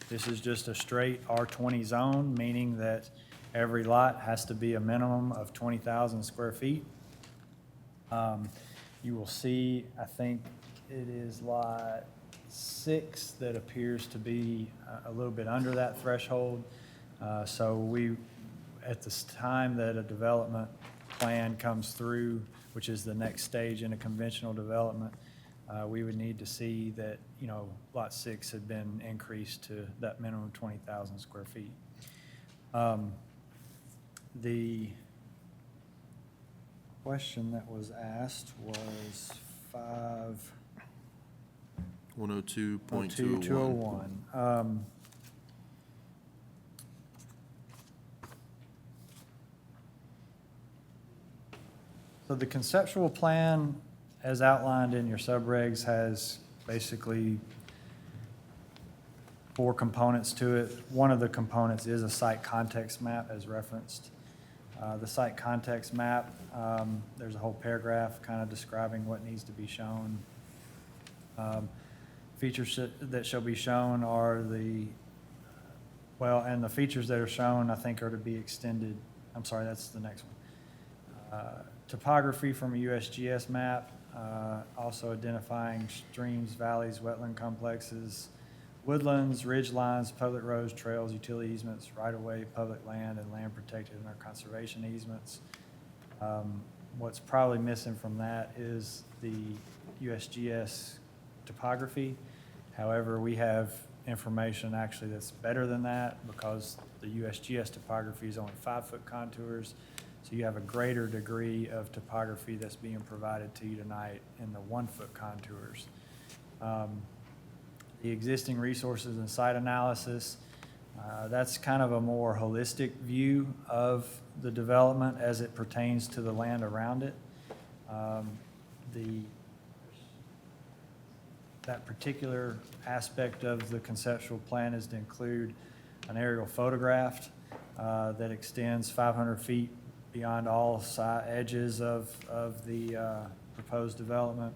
this is just a straight R20 zone, meaning that every lot has to be a minimum of 20,000 square feet. You will see, I think it is lot 6 that appears to be a little bit under that threshold. So we, at this time that a development plan comes through, which is the next stage in a conventional development, we would need to see that, lot 6 had been increased to that minimum 20,000 square feet. The question that was asked was
102.201.
So the conceptual plan, as outlined in your subregs, has basically 4 components to it. One of the components is a site context map as referenced. The site context map, there's a whole paragraph kind of describing what needs to be shown. Features that shall be shown are and the features that are shown, I think, are to be extended. I'm sorry, that's the next one. Topography from a USGS map, also identifying streams, valleys, wetland complexes, woodlands, ridge lines, public roads, trails, utility easements, right-of-way, public land, and land protected under conservation easements. What's probably missing from that is the USGS topography. However, we have information actually that's better than that because the USGS topography is only 5-foot contours. So you have a greater degree of topography that's being provided to you tonight in the 1-foot contours. The existing resources and site analysis, that's kind of a more holistic view of the development as it pertains to the land around it. That particular aspect of the conceptual plan is to include an aerial photograph that extends 500 feet beyond all edges of the proposed development.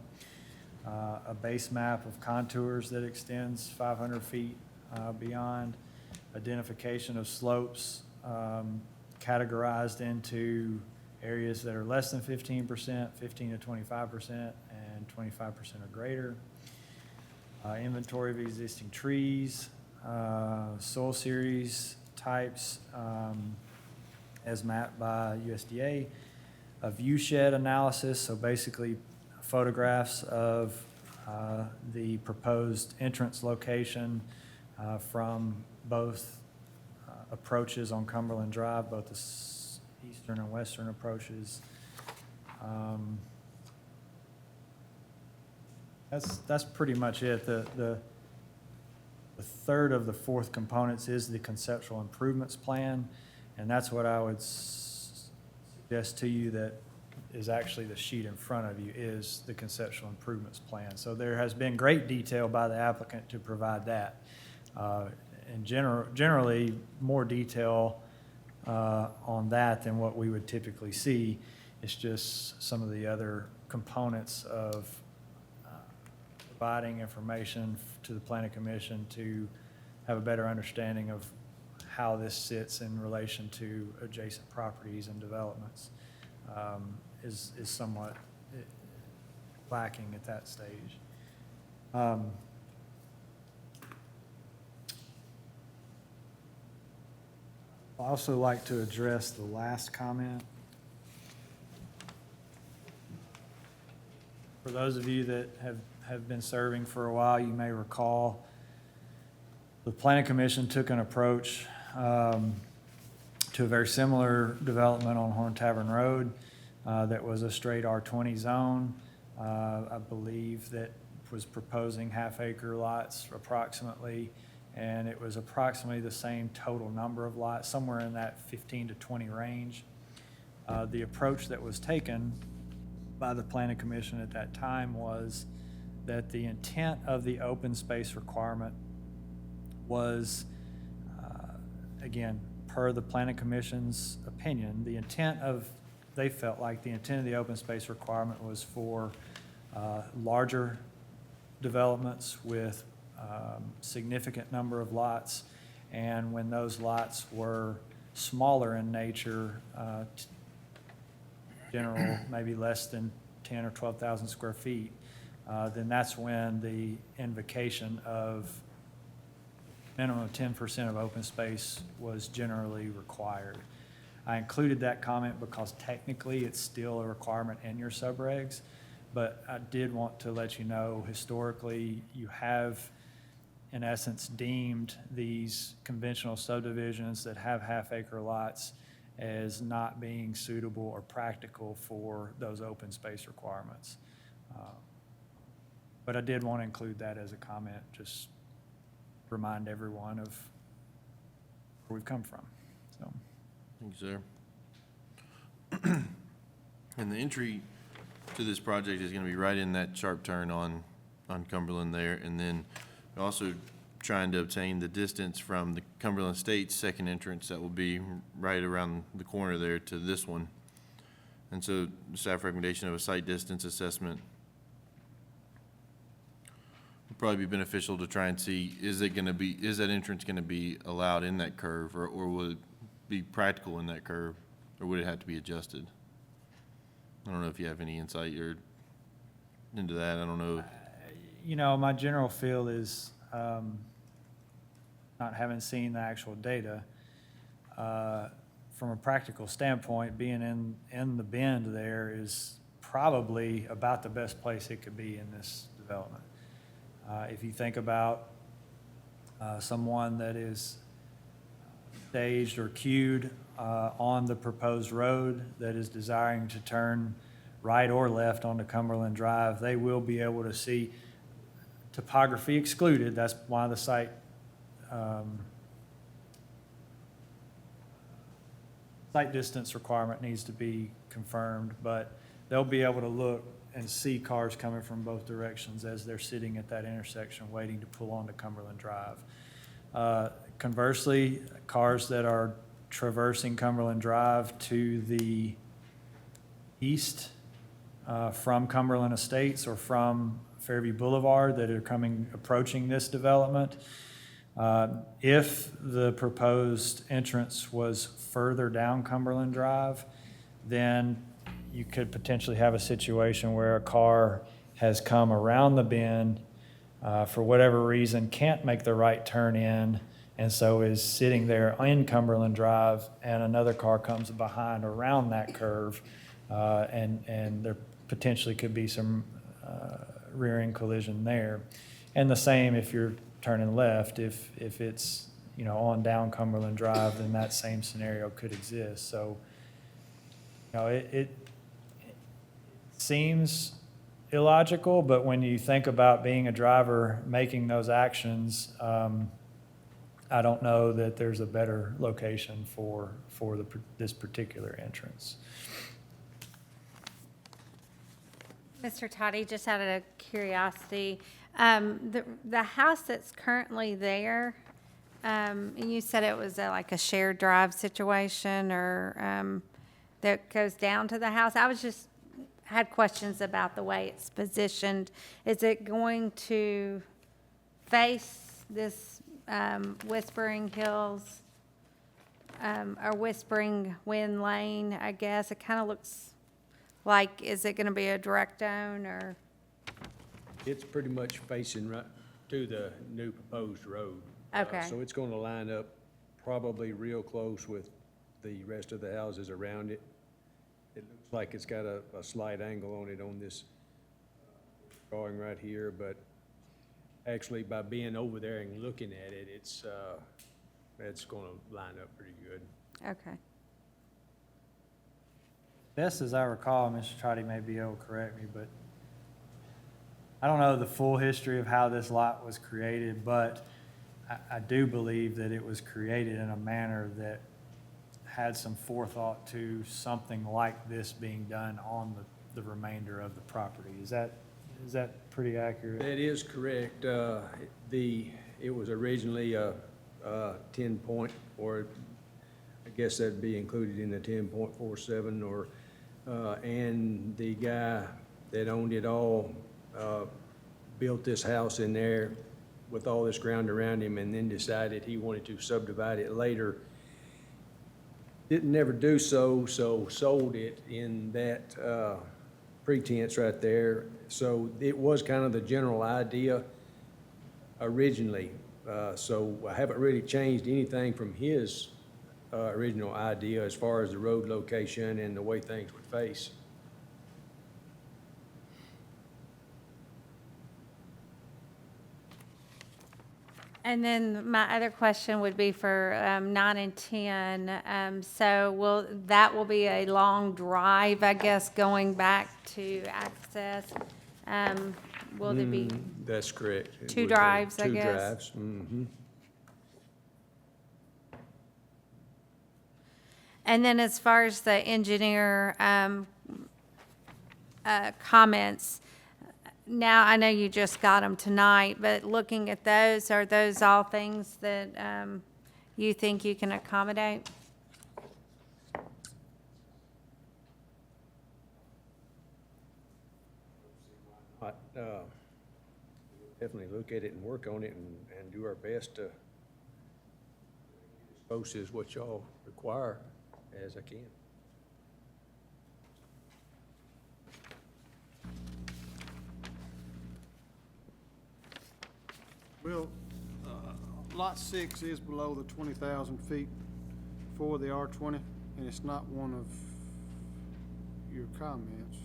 A base map of contours that extends 500 feet beyond. Identification of slopes categorized into areas that are less than 15%, 15 to 25%, and 25% or greater. Inventory of existing trees, soil series types as mapped by USDA. A view shed analysis, so basically photographs of the proposed entrance location from both approaches on Cumberland Drive, both the eastern and western approaches. That's pretty much it. The third of the 4th components is the conceptual improvements plan, and that's what I would suggest to you that is actually the sheet in front of you is the conceptual improvements plan. So there has been great detail by the applicant to provide that. And generally, more detail on that than what we would typically see. It's just some of the other components of providing information to the Planning Commission to have a better understanding of how this sits in relation to adjacent properties and developments is somewhat lacking at that stage. I'd also like to address the last comment. For those of you that have been serving for a while, you may recall the Planning Commission took an approach to a very similar development on Horn Tavern Road that was a straight R20 zone. I believe that was proposing half-acre lots approximately, and it was approximately the same total number of lots, somewhere in that 15 to 20 range. The approach that was taken by the Planning Commission at that time was that the intent of the open space requirement was, again, per the Planning Commission's opinion, they felt like the intent of the open space requirement was for larger developments with significant number of lots, and when those lots were smaller in nature, general, maybe less than 10 or 12,000 square feet, then that's when the invocation of minimum of 10% of open space was generally required. I included that comment because technically it's still a requirement in your subregs, but I did want to let you know historically you have in essence deemed these conventional subdivisions that have half-acre lots as not being suitable or practical for those open space requirements. But I did want to include that as a comment, just remind everyone of where we've come from, so.
Thank you, sir. And the entry to this project is gonna be right in that sharp turn on Cumberland there, and then also trying to obtain the distance from the Cumberland Estates second entrance that will be right around the corner there to this one. And so staff recommendation of a site distance assessment would probably be beneficial to try and see, is that entrance gonna be allowed in that curve, or will it be practical in that curve, or would it have to be adjusted? I don't know if you have any insight or into that. I don't know.
You know, my general feel is, not having seen the actual data, from a practical standpoint, being in the bend there is probably about the best place it could be in this development. If you think about someone that is staged or queued on the proposed road that is desiring to turn right or left onto Cumberland Drive, they will be able to see topography excluded. That's why the site distance requirement needs to be confirmed, but they'll be able to look and see cars coming from both directions as they're sitting at that intersection waiting to pull onto Cumberland Drive. Conversely, cars that are traversing Cumberland Drive to the east from Cumberland Estates or from Fairview Boulevard that are approaching this development, if the proposed entrance was further down Cumberland Drive, then you could potentially have a situation where a car has come around the bend, for whatever reason, can't make the right turn in, and so is sitting there in Cumberland Drive, and another car comes behind around that curve, and there potentially could be some rear-end collision there. And the same if you're turning left, if it's, you know, on down Cumberland Drive, then that same scenario could exist. So, you know, it seems illogical, but when you think about being a driver making those actions, I don't know that there's a better location for this particular entrance.
Mr. Toddy, just out of curiosity, the house that's currently there, you said it was like a shared drive situation or that goes down to the house. I had questions about the way it's positioned. Is it going to face this Whispering Hills or Whispering Wind Lane, I guess? It kind of looks like, is it going to be a direct own or?
It's pretty much facing right to the new proposed road.
Okay.
So it's going to line up probably real close with the rest of the houses around it. It looks like it's got a slight angle on it on this drawing right here, but actually by being over there and looking at it, it's going to line up pretty good.
Okay.
Best as I recall, Mr. Trotty may be able to correct me, but I don't know the full history of how this lot was created, but I do believe that it was created in a manner that had some forethought to something like this being done on the remainder of the property. Is that pretty accurate?
That is correct. It was originally a 10 point, or I guess that'd be included in the 10.47, or, and the guy that owned it all built this house in there with all this ground around him, and then decided he wanted to subdivide it later. Didn't never do so, so sold it in that pretense right there. So it was kind of the general idea originally. So I haven't really changed anything from his original idea as far as the road location and the way things would face.
And then my other question would be for 9 and 10. So that will be a long drive, I guess, going back to access. Will there be
That's correct. It
two
would be
drives, I
two
guess?
drives. Mm-hmm.
And then as far as the engineer comments, now I know you just got them tonight, but looking at those, are those all things that you think you can accommodate?
But, definitely look at it and work on it and do our best to post is what y'all require as I can.
Well, Lot 6 is below the 20,000 feet for the R20, and it's not one of your comments.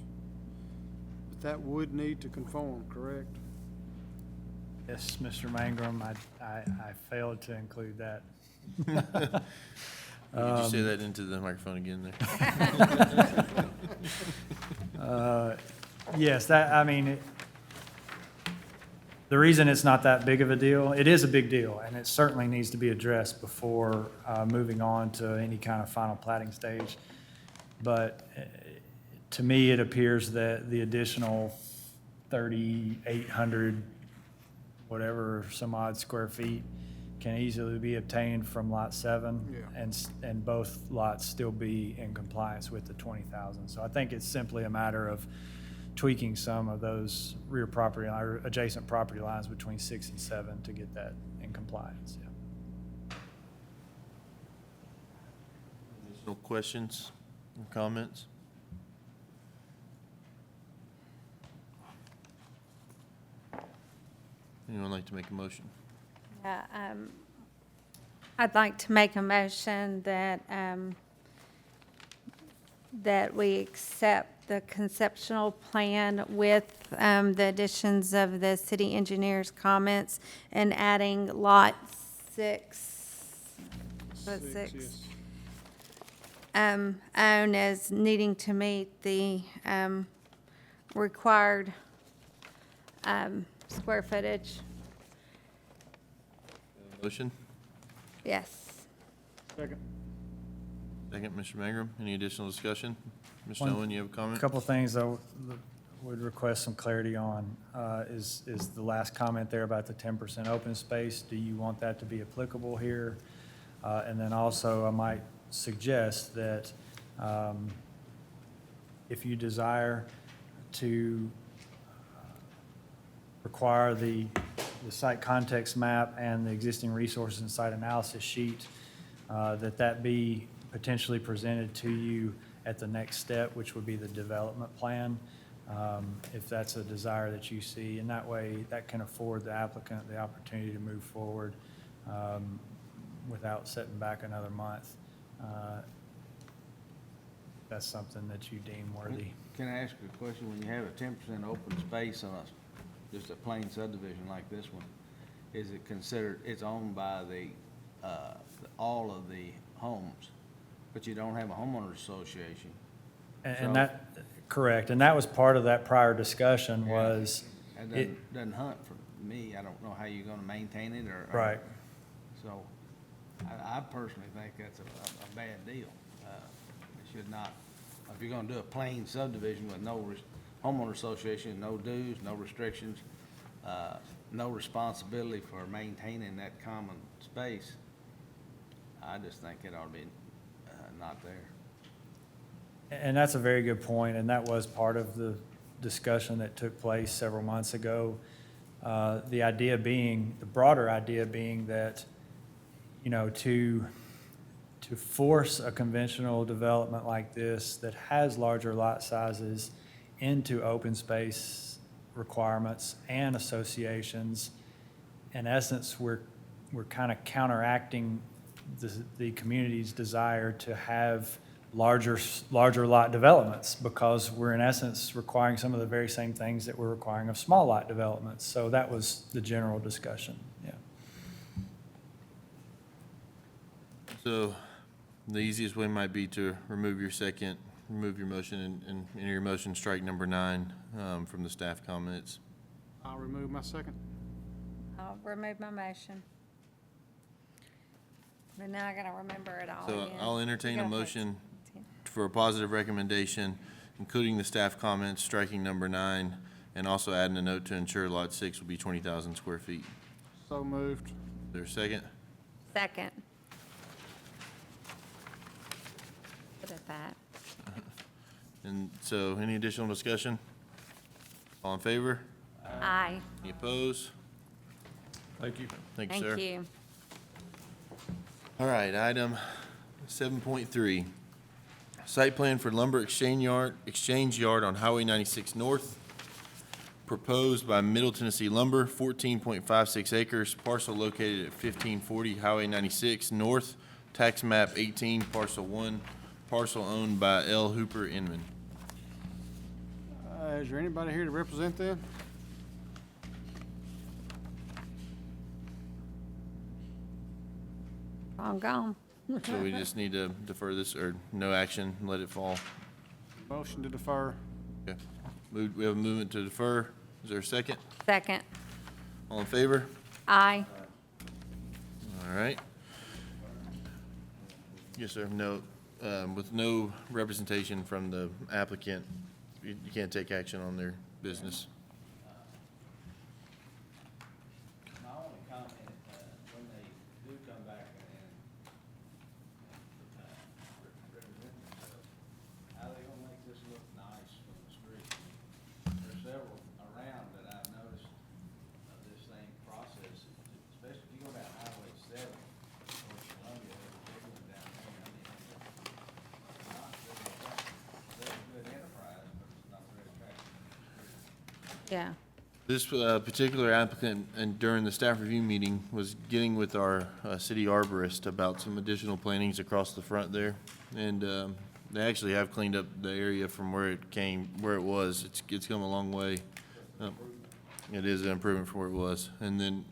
But that would need to conform, correct?
Yes, Mr. Mangrum, I failed to include that.
Could you say that into the microphone again there?
Yes, I mean, the reason it's not that big of a deal, it is a big deal, and it certainly needs to be addressed before moving on to any kind of final plating stage. But to me, it appears that the additional 3,800, whatever, some odd square feet can easily be obtained from Lot 7.
Yeah.
And both lots still be in compliance with the 20,000. So I think it's simply a matter of tweaking some of those rear property or adjacent property lines between 6 and 7 to get that in compliance, yeah.
Additional questions or comments? Anyone like to make a motion?
Yeah, I'd like to make a motion that, that we accept the conceptual plan with the additions of the city engineer's comments and adding Lot 6. Lot 6.
Yes.
Own as needing to meet the required square footage.
Motion?
Yes.
Second.
Second, Mr. Mangrum. Any additional discussion? Mr.
One-
Owen, you have a comment?
A couple of things I would request some clarity on, is the last comment there about the 10% open space. Do you want that to be applicable here? And then also, I might suggest that if you desire to require the site context map and the existing resources and site analysis sheet, that be potentially presented to you at the next step, which would be the development plan, if that's a desire that you see. And that way, that can afford the applicant the opportunity to move forward without setting back another month. That's something that you deem worthy.
Can I ask you a question? When you have a 10% open space on just a plain subdivision like this one, is it considered, it's owned by all of the homes, but you don't have a homeowners association?
And that, correct, and that was part of that prior discussion was.
That doesn't hunt for me. I don't know how you're gonna maintain it or.
Right.
So I personally think that's a bad deal. It should not, if you're gonna do a plain subdivision with no homeowner association, no dues, no restrictions, no responsibility for maintaining that common space, I just think it ought to be not there.
And that's a very good point, and that was part of the discussion that took place several months ago. The idea being, the broader idea being that, you know, to force a conventional development like this that has larger lot sizes into open space requirements and associations, in essence, we're kind of counteracting the community's desire to have larger lot developments, because we're in essence requiring some of the very same things that we're requiring of small lot developments. So that was the general discussion, yeah.
So the easiest way might be to remove your motion, and in your motion, strike number 9 from the staff comments.
I'll remove my second.
I'll remove my motion. But now I gotta remember it all
So
again.
I'll entertain a
Go ahead.
motion for a positive recommendation, including the staff comments, striking number 9, and also adding a note to ensure lot 6 will be 20,000 square feet.
So moved.
Is there a second?
Second. Good at that.
And so, any additional discussion? All in favor?
Aye.
Any opposed?
Thank you.
Thank you, sir.
Thank you.
All right, item 7.3. Site plan for lumber exchange yard on Highway 96 North, proposed by Middle Tennessee Lumber, 14.56 acres, parcel located at 1540 Highway 96 North, tax map 18, parcel 1, parcel owned by L. Hooper Inman.
Is there anybody here to represent them?
All gone.
So we just need to defer this, or no action, let it fall.
Motion to defer.
Okay. We have a movement to defer. Is there a second?
Second.
All in favor?
Aye.
All right. Yes, sir. No, with no representation from the applicant, you can't take action on their business.
My only comment, when they do come back and represent themselves, how they gonna make this look nice from the street? There's several around that I've noticed of this same process, especially if you go down Highway 7, or Columbia, there's a big one down there. I mean, it's not very good enterprise, but it's not very attractive.
Yeah.
This particular applicant, and during the staff review meeting, was getting with our city arborist about some additional plantings across the front there. And they actually have cleaned up the area from where it was. It's come a long way. It is an improvement from where it was. And then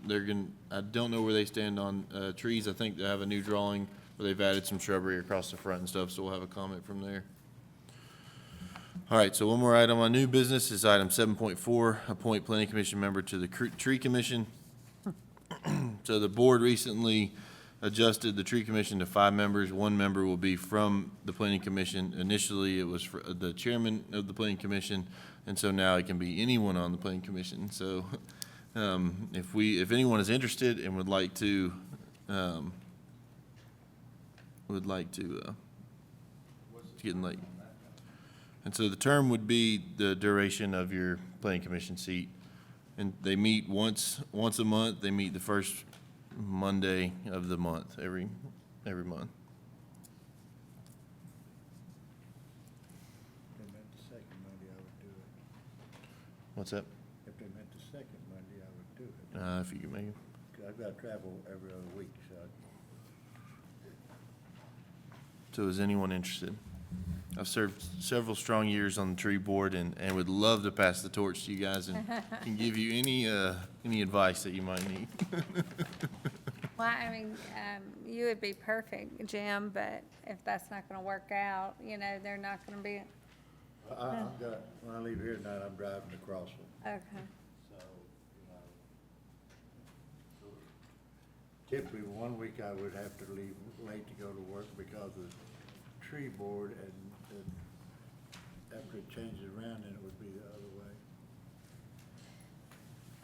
I don't know where they stand on trees. I think they have a new drawing where they've added some shrubbery across the front and stuff, so we'll have a comment from there. All right, so one more item on new business is item 7.4, appoint planning commission member to the tree commission. So the board recently adjusted the tree commission to 5 members. 1 member will be from the planning commission. Initially, it was for the chairman of the planning commission, and so now it can be anyone on the planning commission. So if anyone is interested and would like to, it's getting late. And so the term would be the duration of your planning commission seat. And they meet once a month. They meet the first Monday of the month, every month.
If they met the second Monday, I would do it.
What's that?
If they met the second Monday, I would do it.
If you can make it.
'Cause I've got to travel every other week, so.
So is anyone interested? I've served several strong years on the tree board and would love to pass the torch to you guys and can give you any advice that you might need.
Well, I mean, you would be perfect, Jim, but if that's not gonna work out, you know, they're not gonna be,
I've got, when I leave here tonight, I'm driving to Crossville,
okay.
so, typically, 1 week I would have to leave late to go to work because of the tree board, and after it changes around, then it would be the other way.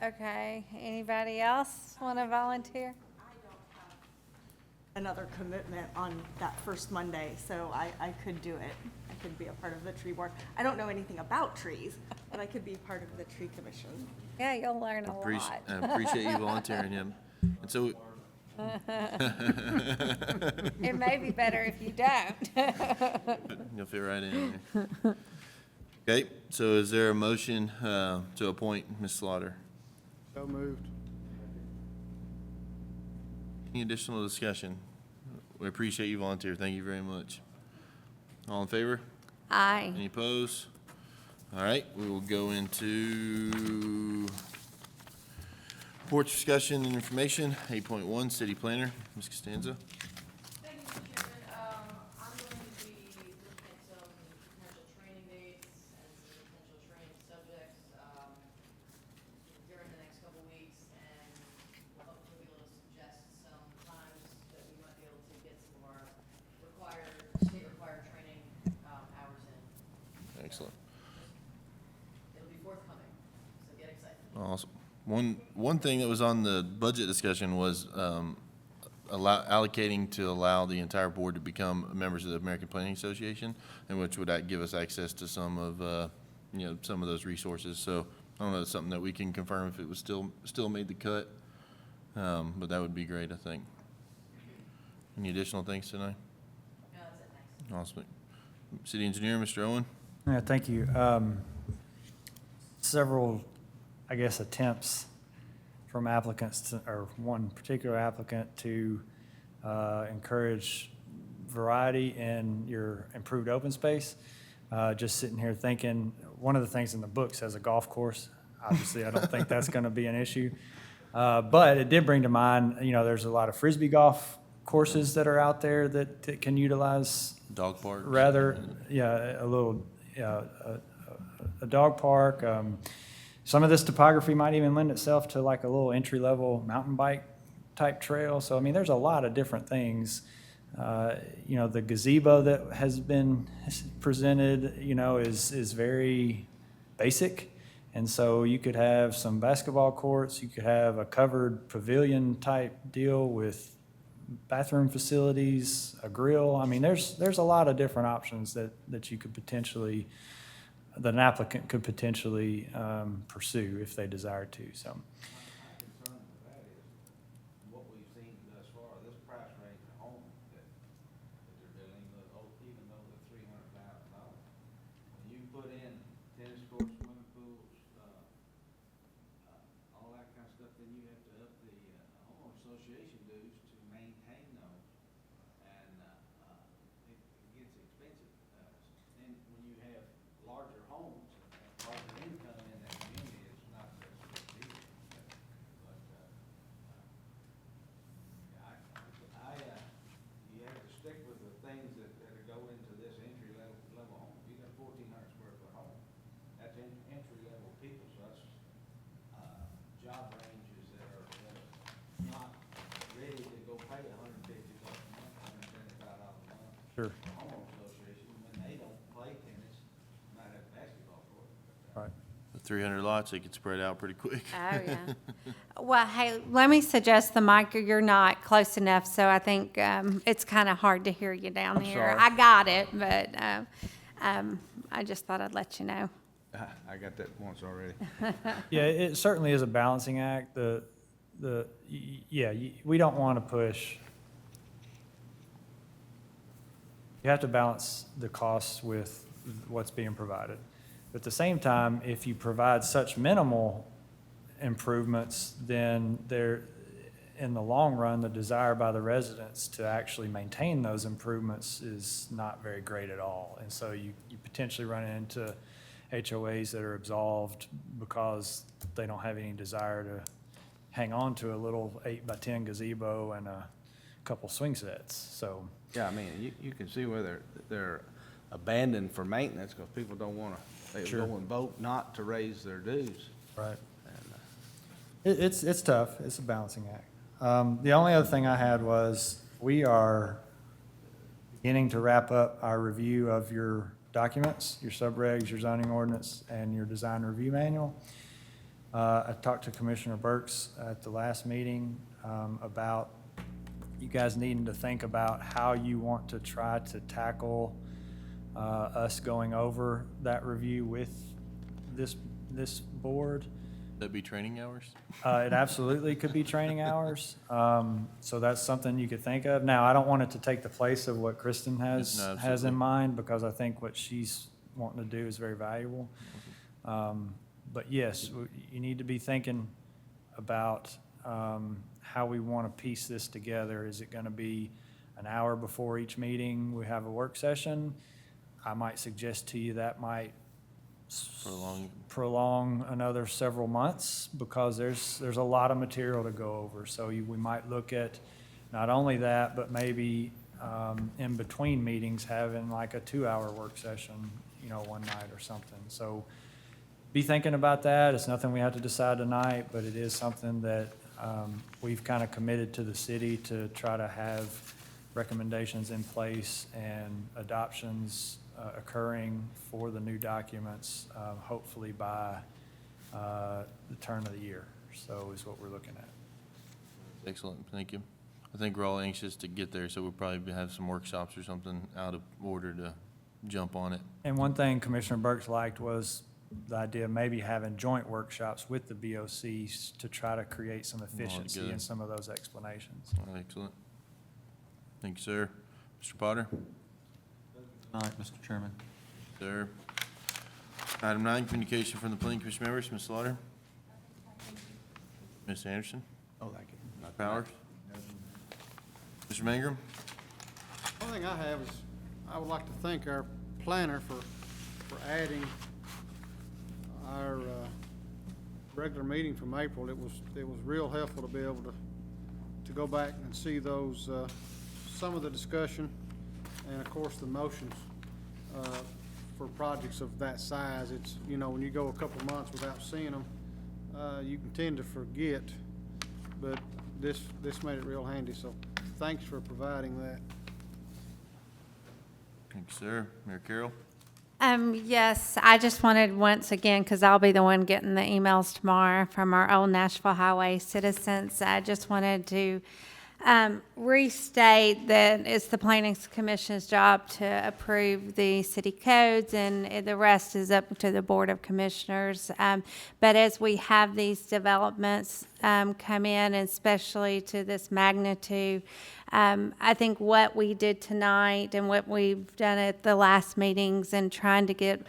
Okay, anybody else want to volunteer?
Another commitment on that first Monday, so I could do it. I could be a part of the tree board. I don't know anything about trees, but I could be part of the tree commission.
Yeah, you'll learn a lot.
I appreciate you volunteering him. And so,
It may be better if you don't.
you'll fit right in there. Okay, so is there a motion to appoint Ms. Slaughter?
So moved.
Any additional discussion? We appreciate you volunteer. Thank you very much. All in favor?
Aye.
Any opposed? All right, we will go into reports, discussion, and information. 8.1, City Planner, Ms. Costanza.
Thank you, Mr. Chairman. I'm going to be looking at some potential training dates and some potential training subjects during the next couple weeks, and we'll hopefully be able to suggest some times that we might be able to get some of our state-required training hours in.
Excellent.
It'll be forthcoming, so get excited.
Awesome. One thing that was on the budget discussion was allocating to allow the entire board to become members of the American Planning Association, and which would give us access to some of, some of those resources. So I don't know, it's something that we can confirm if it was still made the cut, but that would be great, I think. Any additional things tonight?
No, that's it, thanks.
Awesome. City Engineer, Mr. Owen?
Yeah, thank you. Several, I guess, attempts from applicants, or one particular applicant, to encourage variety in your improved open space. Just sitting here thinking, one of the things in the book says a golf course. Obviously, I don't think that's going to be an issue. But it did bring to mind, there's a lot of Frisbee golf courses that are out there that can utilize
Dog park?
A dog park. Some of this topography might even lend itself to like a little entry-level mountain bike type trail. So, there's a lot of different things. The gazebo that has been presented, is very basic. And so you could have some basketball courts, you could have a covered pavilion type deal with bathroom facilities, a grill. There's a lot of different options that you could potentially, that an applicant could potentially pursue if they desire to, so.
My concern with that is what we've seen thus far, this price range of home that they're building, even though they're $300,000. When you put in tennis courts, swimming pools, all that kind of stuff, then you have to up the homeowner association dues to maintain those. And it gets expensive. And when you have larger homes, larger income in that community, it's not such a big deal. But, you have to stick with the things that go into this entry-level home. You got a 1,400 square foot home, that's entry-level people, so that's, job ranges that are not ready to go pay $150 a month, $175 a month.
Sure.
Homeowner association, when they don't play tennis, might have a basketball court.
Right.
The 300 lots, they could spread out pretty quick.
Oh, yeah. Well, hey, let me suggest the mic, you're not close enough, so I think it's kind of hard to hear you down
I'm
here.
sorry.
I got it, but I just thought I'd let you know.
I got that once already.
Yeah, it certainly is a balancing act. We don't want to push. You have to balance the costs with what's being provided. But at the same time, if you provide such minimal improvements, then in the long run, the desire by the residents to actually maintain those improvements is not very great at all. And so you potentially run into HOAs that are absolved because they don't have any desire to hang on to a little 8x10 gazebo and a couple swing sets, so.
Yeah, you can see where they're abandoned for maintenance, because people don't want to, they
Sure.
go and vote not to raise their dues.
Right.
And,
It's tough. It's a balancing act. The only other thing I had was, we are beginning to wrap up our review of your documents, your subregs, your zoning ordinance, and your design review manual. I talked to Commissioner Burks at the last meeting about you guys needing to think about how you want to try to tackle us going over that review with this board.
That'd be training hours?
It absolutely could be training hours. So that's something you could think of. Now, I don't want it to take the place of what Kristen
No,
has
absolutely.
in mind, because I think what she's wanting to do is very valuable. But yes, you need to be thinking about how we want to piece this together. Is it going to be an hour before each meeting we have a work session? I might suggest to you that might prolong another several months, because there's a lot of material to go over. So we might look at not only that, but maybe in between meetings, having like a 2-hour work session, one night or something. So be thinking about that. It's nothing we have to decide tonight, but it is something that we've kind of committed to the city to try to have recommendations in place and adoptions occurring for the new documents, hopefully by the turn of the year. So is what we're looking at.
Excellent, thank you. I think we're all anxious to get there, so we'll probably have some workshops or something out of order to jump on it.
And one thing Commissioner Burks liked was the idea of maybe having joint workshops with the BOCs to try to create some efficiency
together.
in some of those explanations.
Excellent. Thank you, sir. Mr. Potter?
All right, Mr. Chairman.
Sir. Item 9, communication from the planning commission members. Ms. Slaughter? Ms. Anderson?
Oh, thank you.
Mr. Powers? Mr. Mangrum?
One thing I have is, I would like to thank our planner for adding our regular meeting from April. It was real helpful to be able to go back and see those, some of the discussion, and of course the motions for projects of that size. It's, when you go a couple months without seeing them, you can tend to forget, but this made it real handy, so thanks for providing that.
Thank you, sir. Mayor Carroll?
Yes, I just wanted once again, because I'll be the one getting the emails tomorrow from our old Nashville Highway citizens. I just wanted to restate that it's the Planning Commission's job to approve the city codes, and the rest is up to the Board of Commissioners. But as we have these developments come in, especially to this magnitude, I think what we did tonight and what we've done at the last meetings and trying to get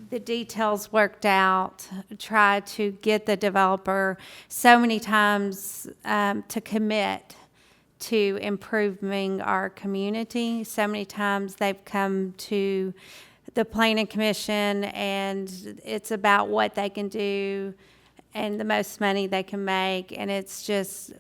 the details worked out, try to get the developer so many times to commit to improving our community. So many times they've come to the Planning Commission and it's about what they can do and the most money they can make, and it's just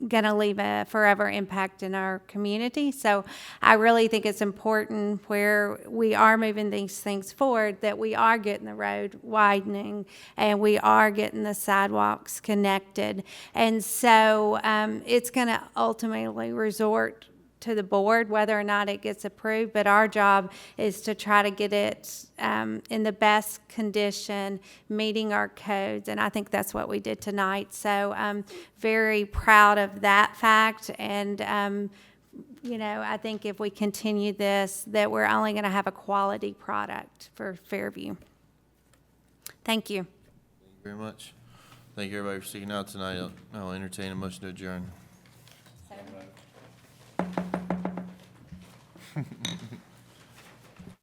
going to leave a forever impact in our community. So I really think it's important, where we are moving these things forward, that we are getting the road widening and we are getting the sidewalks connected. And so it's going to ultimately resort to the board whether or not it gets approved, but our job is to try to get it in the best condition, meeting our codes, and I think that's what we did tonight. So I'm very proud of that fact, and I think if we continue this, that we're only going to have a quality product for Fairview. Thank you.
Thank you very much. Thank you, everybody, for sticking out tonight. I'll entertain a motion to adjourn.